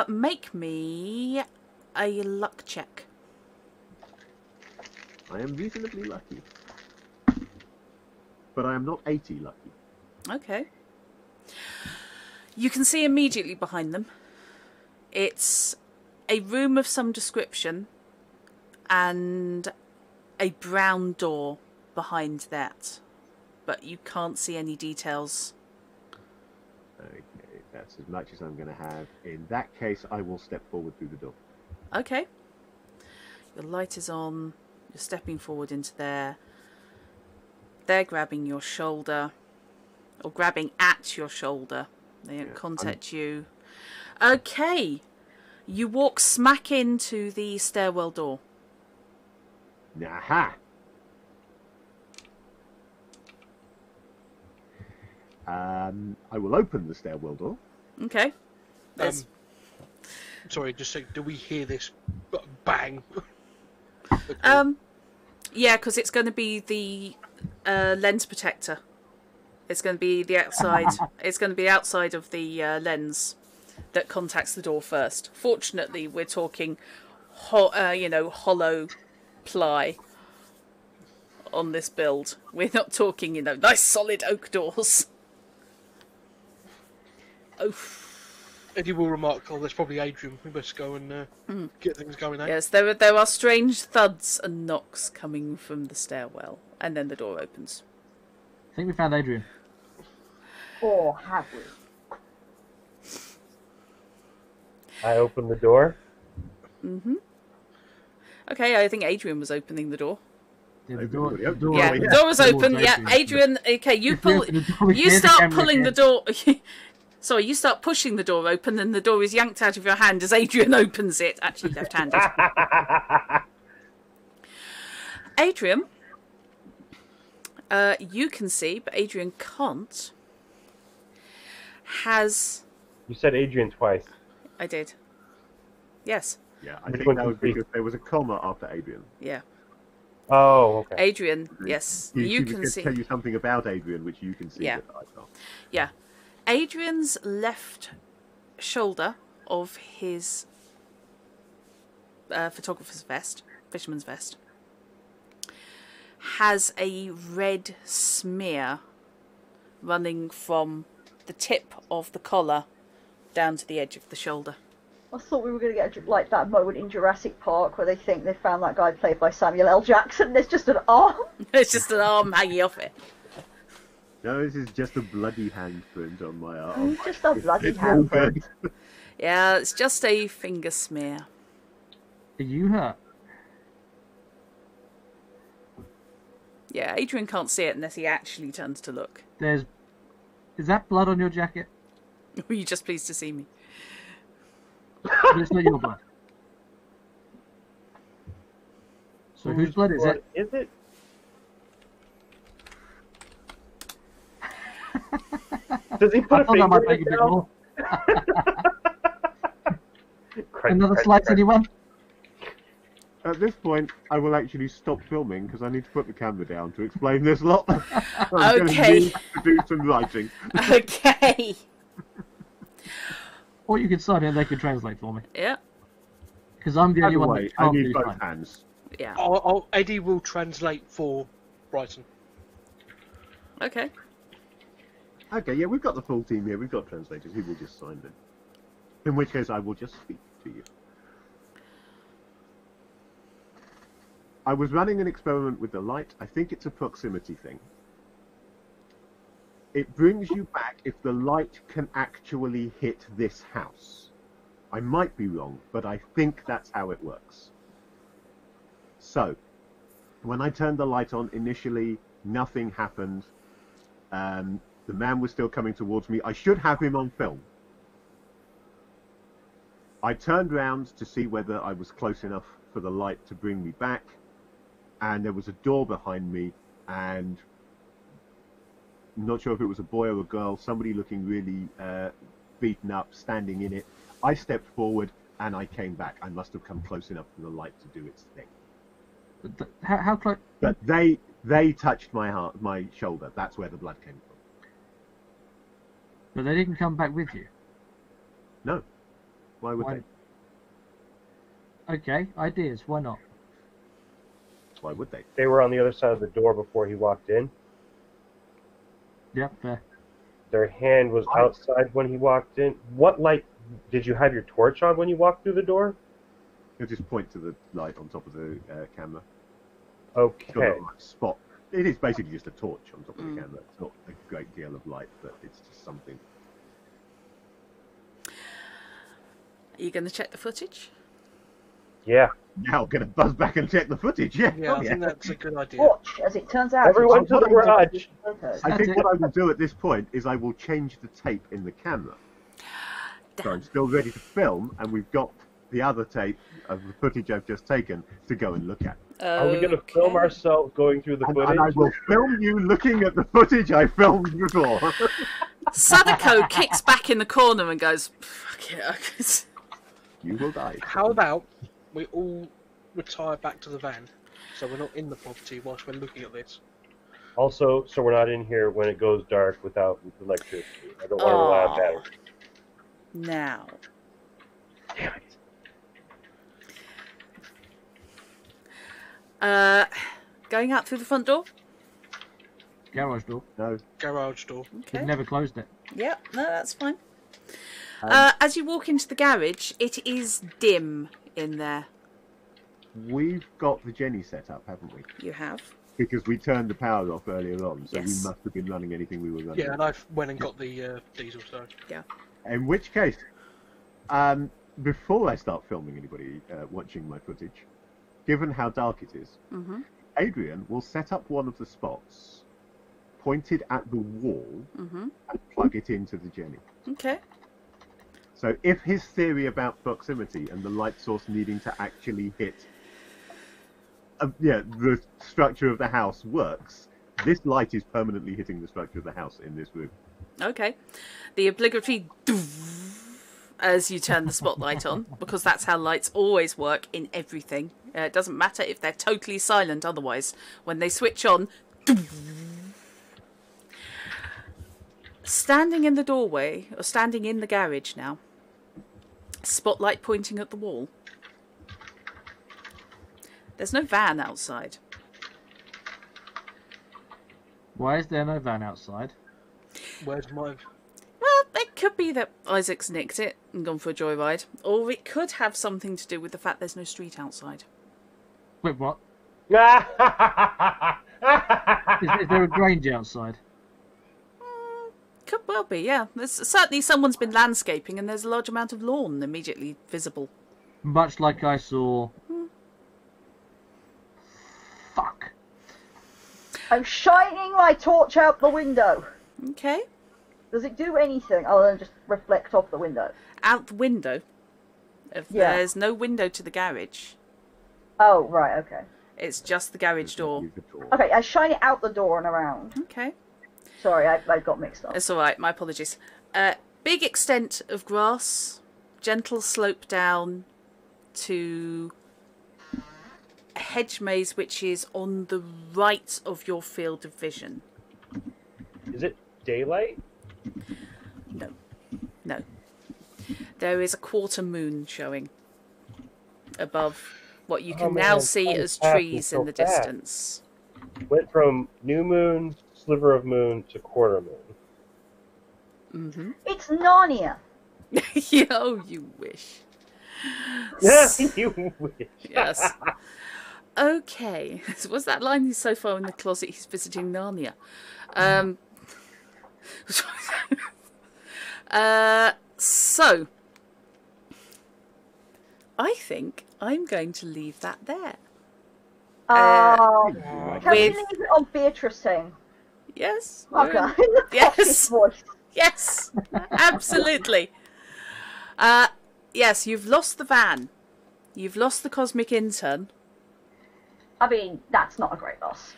Make me a luck check.
I am reasonably lucky, but I am not 80 lucky.
Okay. You can see immediately behind them. It's a room of some description and a brown door behind that. But you can't see any details.
Okay, that's as much as I'm going to have. In that case, I will step forward through the door.
Okay. Your light is on. You're stepping forward into there. They're grabbing your shoulder. Or grabbing at your shoulder. They don't contact you. Okay. You walk smack into the stairwell door.
Aha! I will open the stairwell door.
Okay. There's...
Sorry, just say, do we hear this bang?
Yeah, because it's going to be the lens protector. It's going to be the outside. It's going to be outside of the lens that contacts the door first. Fortunately, we're talking, hollow ply on this build. We're not talking, nice solid oak doors. Oh.
Eddie will remark, there's probably Adrian. We best go and get things going, eh?
Yes, there are strange thuds and knocks coming from the stairwell, and then the door opens.
I think we found Adrian.
Or have we?
I open the door.
Mm-hmm. Okay, I think Adrian was opening the door.
Yeah,
the door
Yeah, the door was open. Yeah, Adrian. Okay, you pull. You start pulling the door. Sorry, you start pushing the door open, and the door is yanked out of your hand as Adrian opens it. Actually, left-handed. Adrian, you can see, but Adrian can't.
You said Adrian twice.
I did. Yes.
Yeah, I think that was because there was a comma after Adrian.
Yeah.
Oh, okay.
Adrian, yes. You
can
can see.
Tell you something about Adrian, which you can see.
Yeah.
That I can't.
Yeah. Adrian's left shoulder of his photographer's vest, fisherman's vest, has a red smear running from the tip of the collar down to the edge of the shoulder.
I thought we were going to get like that moment in Jurassic Park where they think they found that guy played by Samuel L. Jackson. There's just an arm.
It's just an arm hanging off it.
No, this is just a bloody handprint on my arm.
Oh, just a bloody handprint.
Yeah, it's just a finger smear.
Are you hurt?
Yeah, Adrian can't see it unless he actually turns to look.
Is that blood on your jacket?
Were you just pleased to see me?
It's not your blood. So whose blood is it?
Is it? Does he put a finger
might
in
make
his
a bit
mouth?
more.
Crunch,
Another
crunch,
slice,
crunch.
anyone?
At this point, I will actually stop filming because I need to put the camera down to explain this lot. I'm going
Okay.
to need to do some writing.
Okay.
Or you could sign it and they could translate for me.
Yeah.
Because I'm the
By
only
the
one
way,
that
I
can't
need
do
both
sign.
hands.
Yeah.
Eddie will translate for Brighton.
Okay.
Okay, yeah, we've got the full team here. We've got translators. He will just sign them. In which case, I will just speak to you. I was running an experiment with the light. I think it's a proximity thing. It brings you back if the light can actually hit this house. I might be wrong, but I think that's how it works. So, when I turned the light on, initially, nothing happened. The man was still coming towards me. I should have him on film. I turned round to see whether I was close enough for the light to bring me back, and there was a door behind me, and I'm not sure if it was a boy or a girl, somebody looking really beaten up, standing in it. I stepped forward, and I came back. I must have come close enough for the light to do its thing.
But how close?
But they touched my shoulder. That's where the blood came from.
But they didn't come back with you.
No. Why would
Why?
they?
Okay, ideas. Why not?
Why would they?
They were on the other side of the door before he walked in.
Yep, fair.
Their hand was outside when he walked in. What light did you have your torch on when you walked through the door?
You'll just point to the light on top of the camera.
Okay.
Got a little, like, spot. It is basically just a torch on top of the camera. It's not a great deal of light, but it's just something.
Are you going to check the footage?
Yeah.
Now I'm going to buzz back and check the footage. Yeah.
Yeah,
Oh,
I think that's a good idea.
Watch, as it turns out.
Everyone to the garage.
I think what I will do at this point is I will change the tape in the camera. So I'm still ready to film, and we've got the other tape of the footage I've just taken to go and look at.
Are we going to film ourselves going through the footage?
And I will film you looking at the footage I filmed before.
Sadako kicks back in the corner and goes, "Fuck it."
You will die.
How about we all retire back to the van, so we're not in the property whilst we're looking at this?
Also, so we're not in here when it goes dark without electricity. I don't want to rely on batteries.
Now,
Damn it.
going out through the front door?
Garage door.
No.
Garage door.
Okay.
We've never closed it.
Yep, no, that's fine. As you walk into the garage, it is dim in there.
We've got the Jenny set up, haven't we?
You have.
Because we turned the power off earlier on, so
Yes.
we must have been running anything we were running.
Yeah, and I went and got the diesel, so...
Yeah.
In which case, before I start filming anybody watching my footage, given how dark it is, Adrian will set up one of the spots pointed at the wall and plug it into the Jenny.
Okay.
So if his theory about proximity and the light source needing to actually hit the structure of the house works, this light is permanently hitting the structure of the house in this room.
Okay. The obligatory as you turn the spotlight on, because that's how lights always work in everything. It doesn't matter if they're totally silent otherwise. When they switch on, standing in the doorway, or standing in the garage now, spotlight pointing at the wall. There's no van outside.
Why is there no van outside?
Where's my...
Well, it could be that Isaac's nicked it and gone for a joyride, or it could have something to do with the fact there's no street outside.
Wait, what? Is there a Grange outside?
Could well be, yeah. There's certainly someone's been landscaping and there's a large amount of lawn immediately visible.
Much like I saw... Fuck.
I'm shining my torch out the window.
Okay.
Does it do anything other than just reflect off the window?
Out the window. If
Yeah.
there's no window to the garage.
Oh, right, okay.
It's just the garage door.
Okay, I shine it out the door and around.
Okay.
Sorry, I got mixed up.
It's alright, my apologies. Big extent of grass, gentle slope down to a hedge maze which is on the right of your field of vision.
Is it daylight?
No. No. There is a quarter moon showing above what you
Oh,
can now
man,
see
time
as
is passing
trees
so
in the
fast.
distance.
Went from new moon, sliver of moon to quarter moon.
Mm-hmm.
It's Narnia.
Oh, you wish.
Yeah, you wish.
Yes. Okay. So what's that line? He's so far in the closet, he's visiting Narnia. So, I think I'm going to leave that there.
Can we
With-
leave it on Beatrice saying,
Yes.
"Fucker," in the
Yes.
poshest voice?
Yes. Absolutely. Yes, you've lost the van. You've lost the cosmic intern.
I mean, that's not a great loss.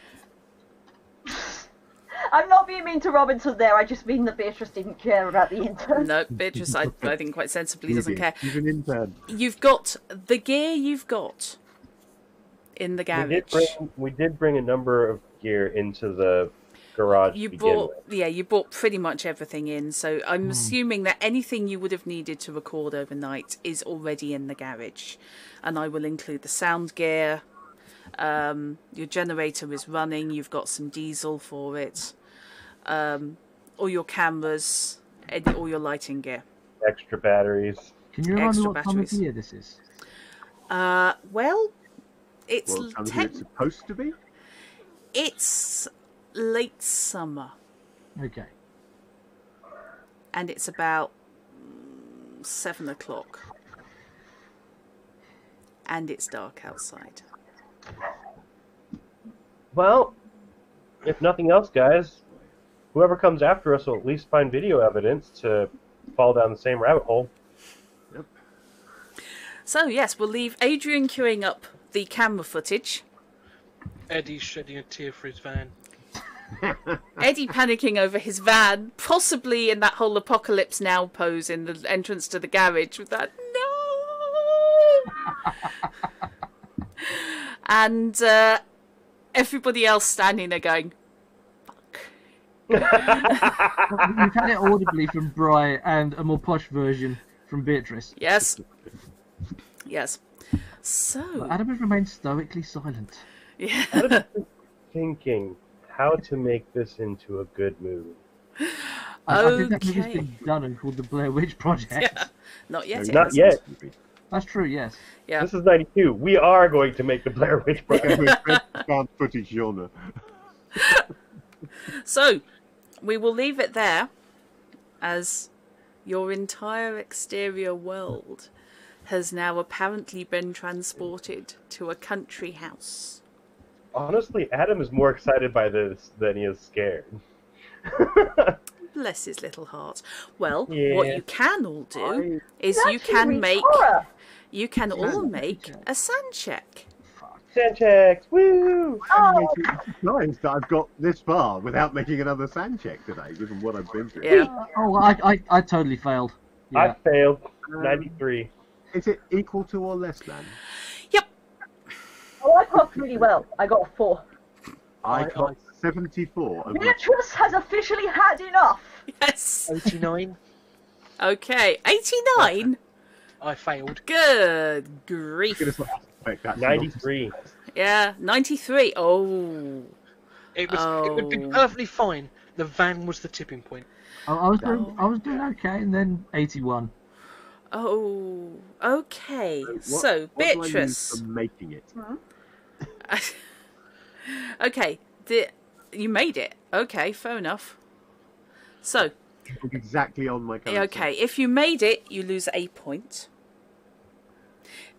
I'm not being mean to Robinson there. I just mean that Beatrice didn't care about the intern.
No, Beatrice, I think quite sensibly doesn't care.
He's an intern.
You've got the gear you've got in the garage.
We did bring a number of gear into the garage
You
to begin
brought,
with.
yeah, you brought pretty much everything in. So I'm assuming that anything you would have needed to record overnight is already in the garage, and I will include the sound gear. Your generator is running. You've got some diesel for it. All your cameras, all your lighting gear.
Extra batteries.
Can you remind me
Extra
what time of
batteries.
year this is?
Well, it's
Well, time of year it's supposed to be.
it's late summer,
Okay.
and it's about 7 o'clock, and it's dark outside.
Well, if nothing else, guys, whoever comes after us will at least find video evidence to fall down the same rabbit hole.
So yes, we'll leave Adrian queuing up the camera footage,
Eddie's shedding a tear for his van.
Eddie panicking over his van, possibly in that whole Apocalypse Now pose in the entrance to the garage with that no, and everybody else standing there going, fuck.
We've had it audibly from Bri and a more posh version from Beatrice.
Yes. Yes. So,
Adam has remained stoically silent.
yeah.
Thinking how to make this into a good movie.
I think that movie's
Okay.
been done and called the Blair Witch Project.
Yeah. Not yet. it
Not
hasn't.
yet.
That's true, yes.
Yeah.
This is 92. We are going to make the Blair Witch Project.
Found footage genre.
So, we will leave it there as your entire exterior world has now apparently been transported to a country house.
Honestly, Adam is more excited by this than he is scared.
Bless his little heart. Well,
Yeah.
what you can all do is
That
you
actually
can
reads
make
horror.
you can all
Sand
make
check.
a sand check.
Sand checks, woo!
Oh,
Surprised that I've got this far without making another sand check today, given what I've been through.
Yeah.
Oh, I totally failed.
I
Yeah.
failed. 93.
Is it equal to or less than?
Yep.
oh, I passed really well. I got a 4.
I got 74. Of my-
Beatrice has officially had enough.
Yes.
89.
Okay. 89.
I failed.
Good grief.
Goodness, I suspect that's
93.
Yeah. 93. Oh.
It would be
Oh.
perfectly fine. The van was the tipping point.
I was doing okay, and then 81.
Oh. Okay.
What-
So,
what do I use
Beatrice.
for making it.
Okay. You made it. Okay. Fair enough. So,
Exactly on my current
okay, if you made it, you lose a point.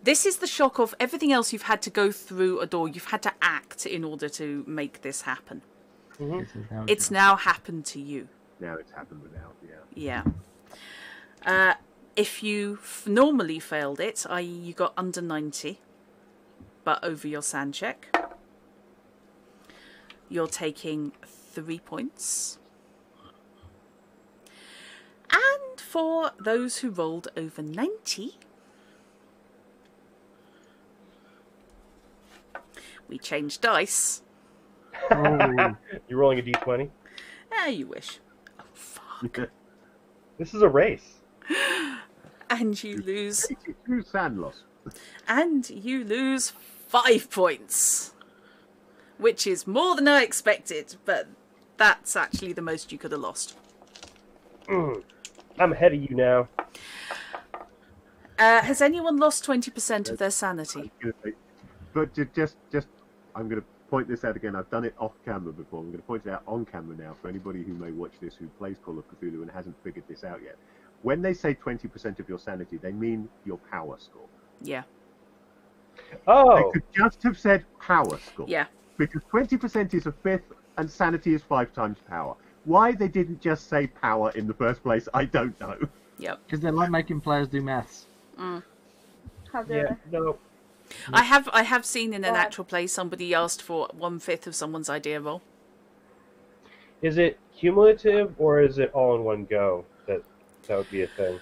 This is the shock of everything else you've had to go through a door. You've had to act in order to make this happen.
This is how
It's
goes.
now happened to you.
Now it's happened without, yeah.
Yeah. If you normally failed it, i.e. you got under 90, but over your sand check, you're taking 3 points. And for those who rolled over 90, we changed dice.
Oh,
You're rolling a d20?
You wish. Oh, fuck.
This is a race.
And you lose
82 sand loss.
And you lose 5 points, which is more than I expected, but that's actually the most you could have lost.
I'm ahead of you now.
Has anyone lost 20% of their sanity?
But just, I'm going to point this out again. I've done it off camera before. I'm going to point it out on camera now for anybody who may watch this who plays Call of Cthulhu and hasn't figured this out yet. When they say 20% of your sanity, they mean your power score.
Yeah.
Oh,
They could just have said power score.
Yeah.
Because 20% is a fifth and sanity is 5 times power. Why they didn't just say power in the first place, I don't know.
Yep.
Because they like making players do maths.
How dare
yeah, no.
I have seen in an actual play somebody asked for 1/5 of someone's idea roll.
Is it cumulative or is it all in one go? That would be a thing.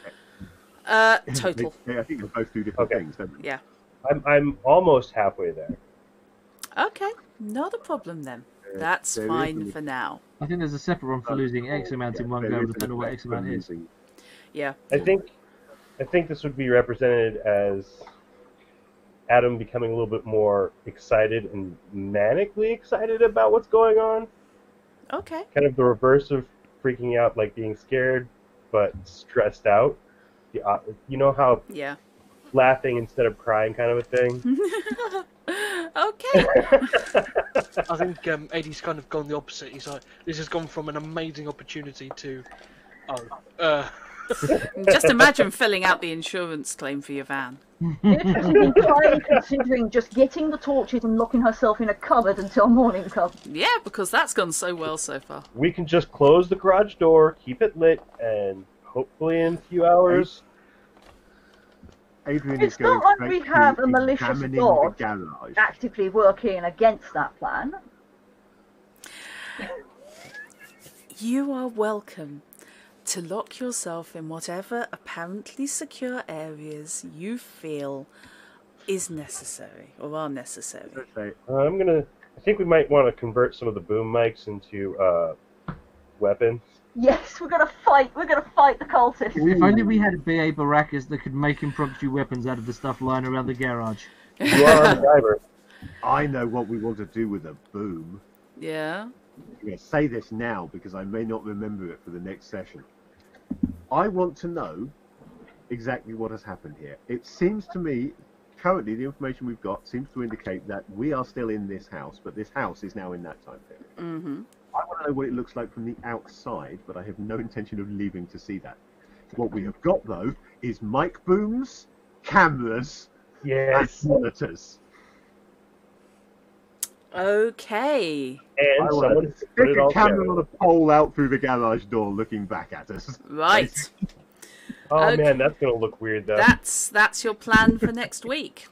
Total.
I think they're both do different
Okay.
things, don't they?
Yeah.
I'm almost halfway there.
Okay. Not a problem then. That's
there
fine
is-
for now.
I think there's a separate one for losing X amount in one
There
go,
is
but I don't know what
an
X amount is.
losing-
Yeah.
I think this would be represented as Adam becoming a little bit more excited and manically excited about what's going on.
Okay.
Kind of the reverse of freaking out, like being scared, but stressed out. You know how
Yeah.
laughing instead of crying kind of a thing?
Okay.
I think Eddie's kind of gone the opposite. He's like, this has gone from an amazing opportunity to,
Just imagine filling out the insurance claim for your van.
Beatrice is entirely considering just getting the torches and locking herself in a cupboard until morning comes.
Yeah, because that's gone so well so far.
We can just close the garage door, keep it lit, and hopefully in a few hours...
Adrian
It's
is going
not like
straight
we have
to
a malicious
examining
god.
the garage.
Actively working against that plan.
You are welcome to lock yourself in whatever apparently secure areas you feel is necessary or are necessary.
Say,
I think we might want to convert some of the boom mics into weapons.
Yes, we're gonna fight the cultists.
If only we had BA Baracus that could make impromptu weapons out of the stuff lying around the garage.
You are on the driver.
I know what we want to do with a boom.
Yeah.
I'm going to say this now because I may not remember it for the next session. I want to know exactly what has happened here. It seems to me, currently, the information we've got seems to indicate that we are still in this house, but this house is now in that time period.
Mm-hmm.
I want to know what it looks like from the outside, but I have no intention of leaving to see that. What we have got, though, is mic booms, cameras,
Yes.
and monitors.
Okay.
And
I want
someone
to
put
stick
it
a
all
camera
together.
on a pole out through the garage door looking back at us.
Right.
Oh
Okay.
man, that's gonna look weird though.
That's your plan for next week.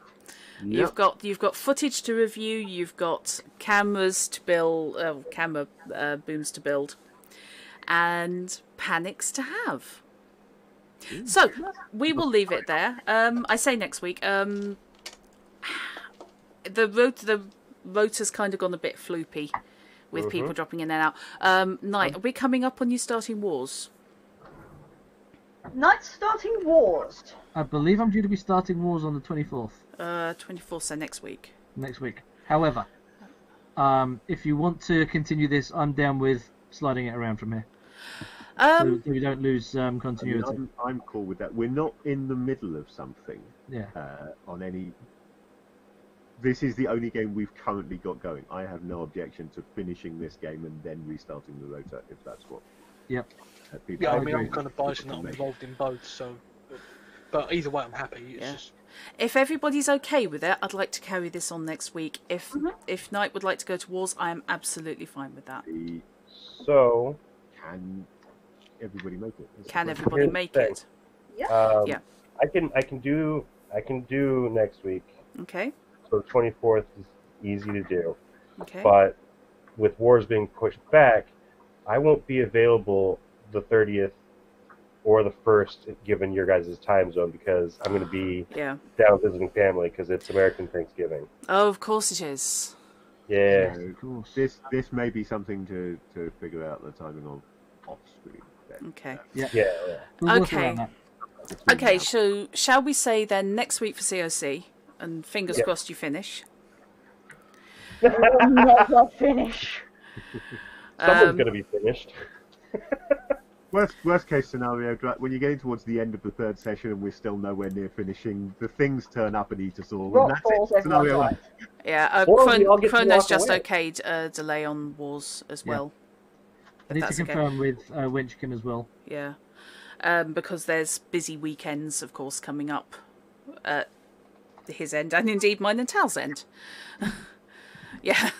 Yep.
You've got footage to review. You've got cameras to build, camera booms to build, and panics to have. So we will leave it there. I say next week. The rota's kind of gone a bit floopy with people dropping in and out. Night, are we coming up on you starting wars?
Night starting wars.
I believe I'm due to be starting wars on the 24th
24th, so next week.
next week. However, if you want to continue this, I'm down with sliding it around from here. So we don't lose continuity.
I'm cool with that. We're not in the middle of something
Yeah.
on any. This is the only game we've currently got going. I have no objection to finishing this game and then restarting the rota if that's what.
Yep.
People
yeah, I
I
mean,
agree.
I'm kind of biased and I'm involved in both, so. But either way, I'm happy. It's
Yeah.
just.
If everybody's okay with it, I'd like to carry this on next week. If Knight would like to go to wars, I am absolutely fine with that.
So
Can everybody make it? That's the
Can
question.
everybody
Here's the
make
thing.
it?
yeah.
Yeah.
I can do next week.
Okay.
So the 24th is easy to do.
Okay.
But with wars being pushed back, I won't be available the 30th or the 1st, given your guys' time zone, because I'm going to be
Yeah.
down visiting family because it's American Thanksgiving.
Oh, of course it is.
Yeah.
So
Of course.
this may be something to figure out the timing of off screen. Then.
Okay.
Yeah.
Yeah.
We'll work
Okay.
around that.
between
Okay,
now.
so shall we say then next week for COC, and fingers
Yeah.
crossed you finish.
We'll never finish.
Someone's going to be finished.
Worst case scenario, when you're getting towards the end of the third session and we're still nowhere near finishing, the things turn up and eat us all. And
Rock
that's
falls,
it.
everyone
Scenario
dies.
one.
Yeah,
Or we all get to
Chrono's
walk
just
away.
okayed a delay on Wars as
Yeah.
well.
I need to
That's okay.
confirm with Winchkin as well.
Yeah, because there's busy weekends, of course, coming up at his end, and indeed mine and Tal's end. Yeah,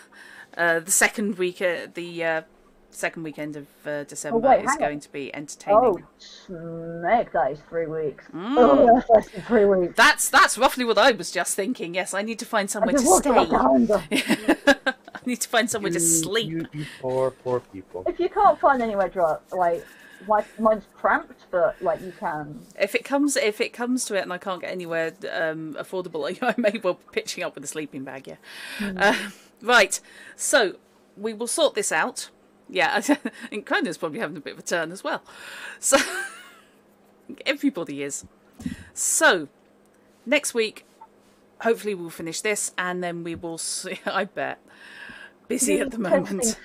the second weekend of December
wait,
is
hang
going
on.
to be entertaining.
Oh, snake, that is 3 weeks. Oh, that's less than 3 weeks.
That's roughly what I was just thinking. Yes, I need to find
I
somewhere to
just looked at my
stay.
calendar.
I need to find somewhere to sleep.
You poor people.
If you can't find anywhere like mine's cramped, but like you can.
If it comes to it, and I can't get anywhere affordable, I may well be pitching up with a sleeping bag. Yeah. Right. So we will sort this out. Yeah, I think Chrono's probably having a bit of a turn as well. So everybody is. So next week, hopefully we'll finish this, and then we will see. I bet busy at the moment.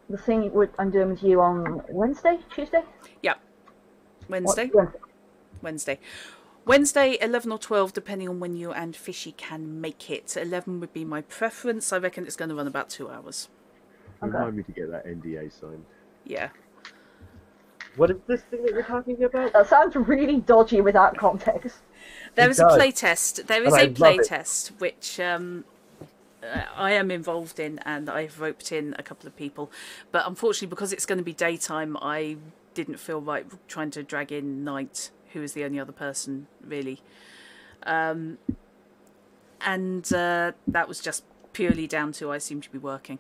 The thing I'm doing with you on Wednesday, Tuesday.
Yeah, Wednesday.
Wednesday.
Wednesday, 11 or 12, depending on when you and Fishy can make it. 11 would be my preference. I reckon it's going to run about 2 hours.
Remind me to get that NDA signed.
Yeah.
What is this thing that you're talking about?
That sounds really dodgy without context.
There
It
is a
does.
play test. There is
And I
a
love
play
it.
test which I am involved in, and I've roped in a couple of people. But unfortunately, because it's going to be daytime, I didn't feel right trying to drag in Night, who is the only other person, really. And that was just purely down to I seem to be working.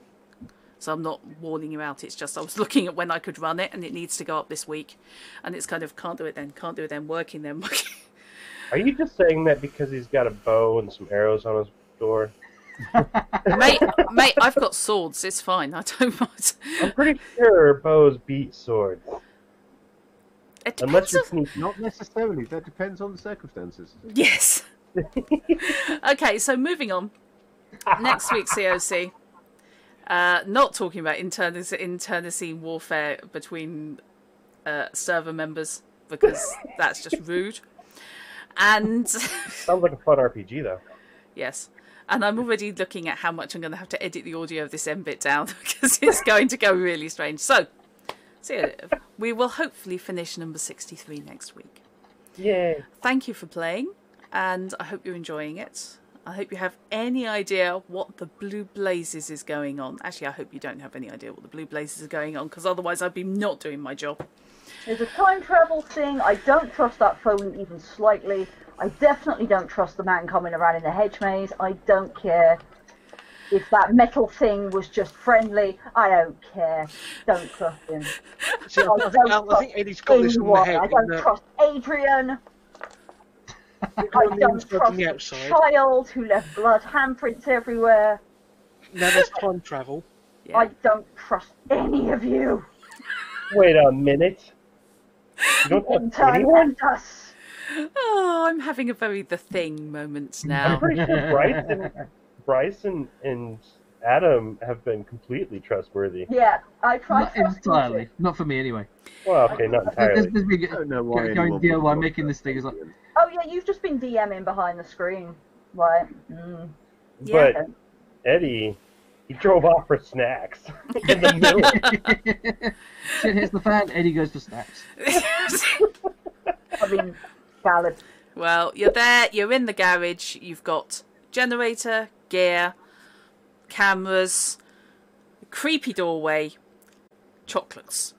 So I'm not warning you out. It's just I was looking at when I could run it, and it needs to go up this week. And it's kind of can't do it then, working then, working.
Are you just saying that because he's got a bow and some arrows on his door?
mate, I've got swords. It's fine. I don't mind.
I'm pretty sure bows beat swords.
It
Unless
depends.
you're sneaky.
Not necessarily. That depends on the circumstances.
Yes. Okay, so moving on. Next week's COC. Not talking about internecine warfare between server members, because that's just rude. And
Sounds like a fun RPG, though.
yes. And I'm already looking at how much I'm going to have to edit the audio of this end bit down, because it's going to go really strange. So we will hopefully finish number 63 next week.
Yay.
Thank you for playing, and I hope you're enjoying it. I hope you have any idea what the Blue Blazes is going on. Actually, I hope you don't have any idea what the Blue Blazes is going on, because otherwise I'd be not doing my job.
There's a time travel thing. I don't trust that phone even slightly. I definitely don't trust the man coming around in the hedge maze. I don't care if that metal thing was just friendly. I don't care. Don't trust him.
See, I think Eddie's got this on the
anyone.
head.
I don't trust Adrian. I
on the
don't
inside
trust
and the
the
outside.
child who left blood handprints everywhere.
Now there's time travel.
Yeah.
I don't trust any of you.
Wait a minute. You don't
In
trust
turn,
anyone?
left us.
Oh, I'm having a very The Thing moment
I'm
now.
pretty sure Bryce and Adam have been completely trustworthy.
Yeah, I tried
Not
trusting you.
entirely. Not for me, anyway.
Well, okay, not entirely.
There's me
I don't know why
going
anyone
DIY,
would
making this thing is like,
Oh yeah, you've just been DMing behind the screen. Right.
Yeah.
But Eddie, he drove off for snacks in the middle.
shit hits the fan, Eddie goes for snacks.
I mean, valid.
Well, you're there, you're in the garage, you've got generator, gear, cameras, creepy doorway, chocolates.